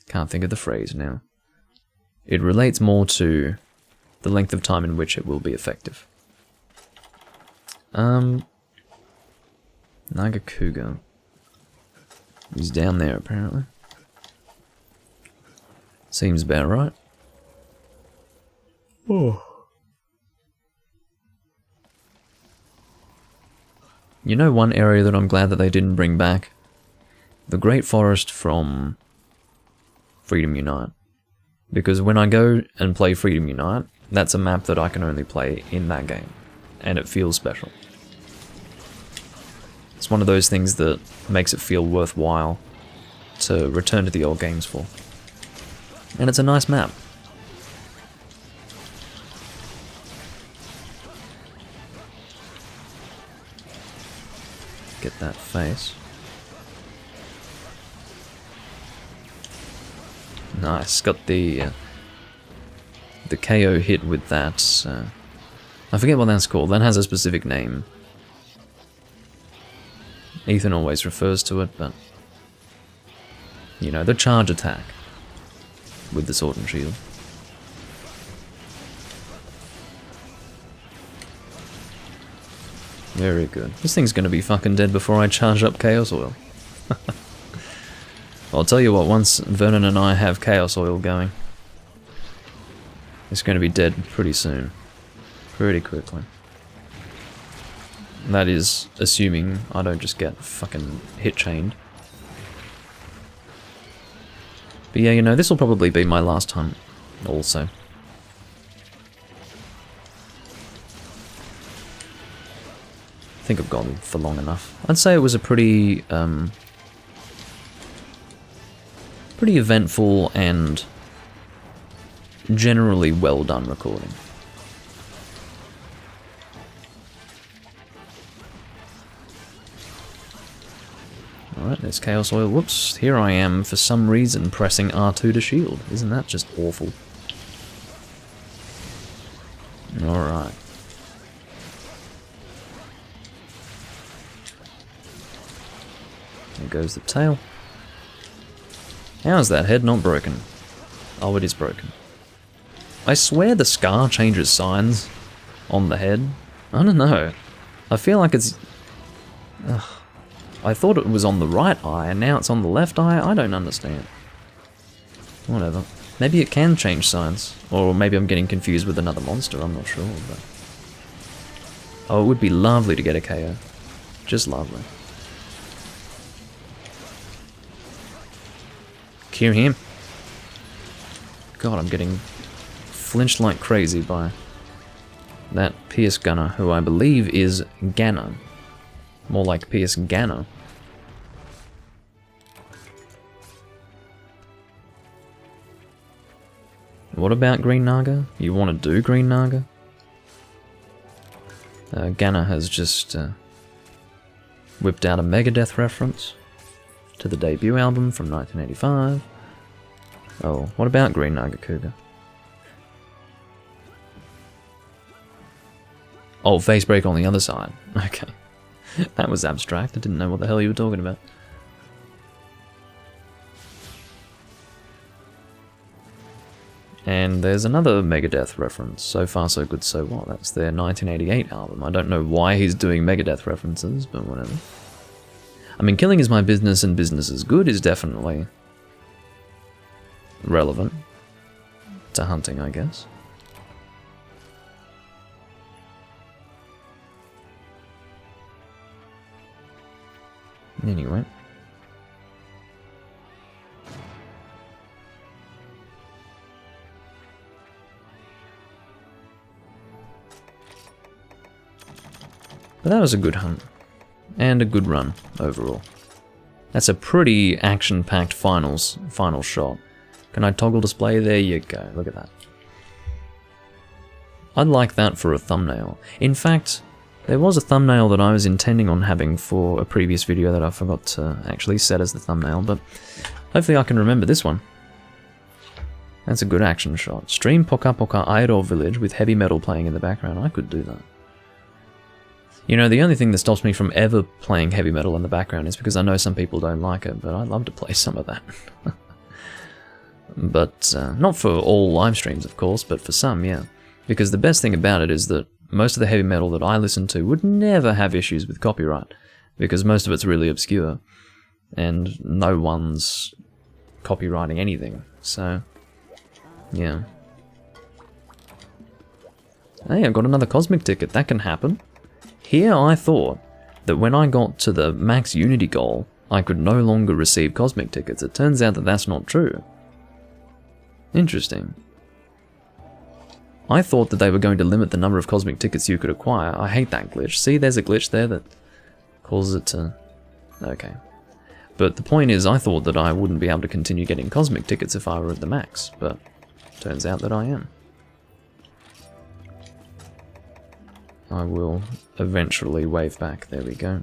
A: can't think of the phrase now. It relates more to the length of time in which it will be effective. Nagakuga. He's down there apparently. Seems about right. Oh. You know one area that I'm glad that they didn't bring back? The Great Forest from Freedom Unite. Because when I go and play Freedom Unite, that's a map that I can only play in that game. And it feels special. It's one of those things that makes it feel worthwhile to return to the old games for. And it's a nice map. Get that face. Nice, got the KO hit with that. I forget what that's called. That has a specific name. Ethan always refers to it, but you know, the charge attack with the Sword and Shield. Very good. This thing's gonna be fucking dead before I charge up Chaos Oil. I'll tell you what, once Vernon and I have Chaos Oil going, it's gonna be dead pretty soon. Pretty quickly. That is assuming I don't just get fucking hit chained. But yeah, you know, this will probably be my last hunt also. think I've gone for long enough. I'd say it was a pretty pretty eventful and generally well done recording. Alright, there's Chaos Oil. Whoops, here I am for some reason pressing R2 to shield. Isn't that just awful? Alright. There goes the tail. How is that head not broken? Oh, it is broken. I swear the scar changes signs on the head. I don't know. I feel like it's... Ugh. I thought it was on the right eye, and now it's on the left eye? I don't understand. Whatever. Maybe it can change signs. Or maybe I'm getting confused with another monster, I'm not sure. But... oh, it would be lovely to get a KO. Just lovely. Cure him. God, I'm getting flinched like crazy by that Pierce Gunner, who I believe is Ganno. More like Pierce Ganno. What about Green Naga? You want to do Green Naga? Ganna has just whipped out a Megadeth reference to the debut album from 1985. Oh, what about Green Naga Cougar? Oh, face break on the other side. Okay. That was abstract. I didn't know what the hell you were talking about. And there's another Megadeth reference. So Far So Good So What. That's their 1988 album. I don't know why he's doing Megadeth references, but whatever. I mean, killing is my business and business is good is definitely relevant to hunting, I guess. Anyway. But that was a good hunt. And a good run, overall. That's a pretty action-packed final shot. Can I toggle display? There you go, look at that. I'd like that for a thumbnail. In fact, there was a thumbnail that I was intending on having for a previous video that I forgot to actually set as the thumbnail, but hopefully I can remember this one. That's a good action shot. Stream Poka Poka Airo Village with heavy metal playing in the background. I could do that. You know, the only thing that stops me from ever playing heavy metal in the background is because I know some people don't like it, but I'd love to play some of that. But, not for all live streams, of course, but for some, yeah. Because the best thing about it is that most of the heavy metal that I listen to would never have issues with copyright, because most of it's really obscure, and no one's copywriting anything, so, yeah. Hey, I got another Cosmic ticket, that can happen. Here I thought that when I got to the max Unity goal, I could no longer receive Cosmic tickets. It turns out that that's not true. Interesting. I thought that they were going to limit the number of Cosmic tickets you could acquire. I hate that glitch. See, there's a glitch there that causes it to... Okay. But the point is, I thought that I wouldn't be able to continue getting Cosmic tickets if I were at the max, but turns out that I am. I will eventually wave back. There we go.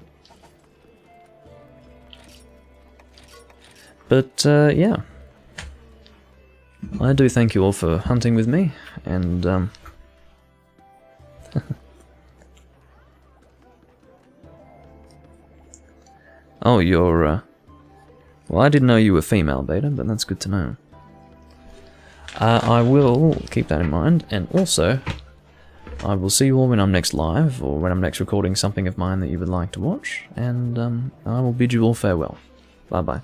A: But, yeah. I do thank you all for hunting with me, and, oh, you're, well, I didn't know you were female, Beta, but that's good to know. I will keep that in mind, and also... I will see you all when I'm next live, or when I'm next recording something of mine that you would like to watch, and I will bid you all farewell. Bye bye.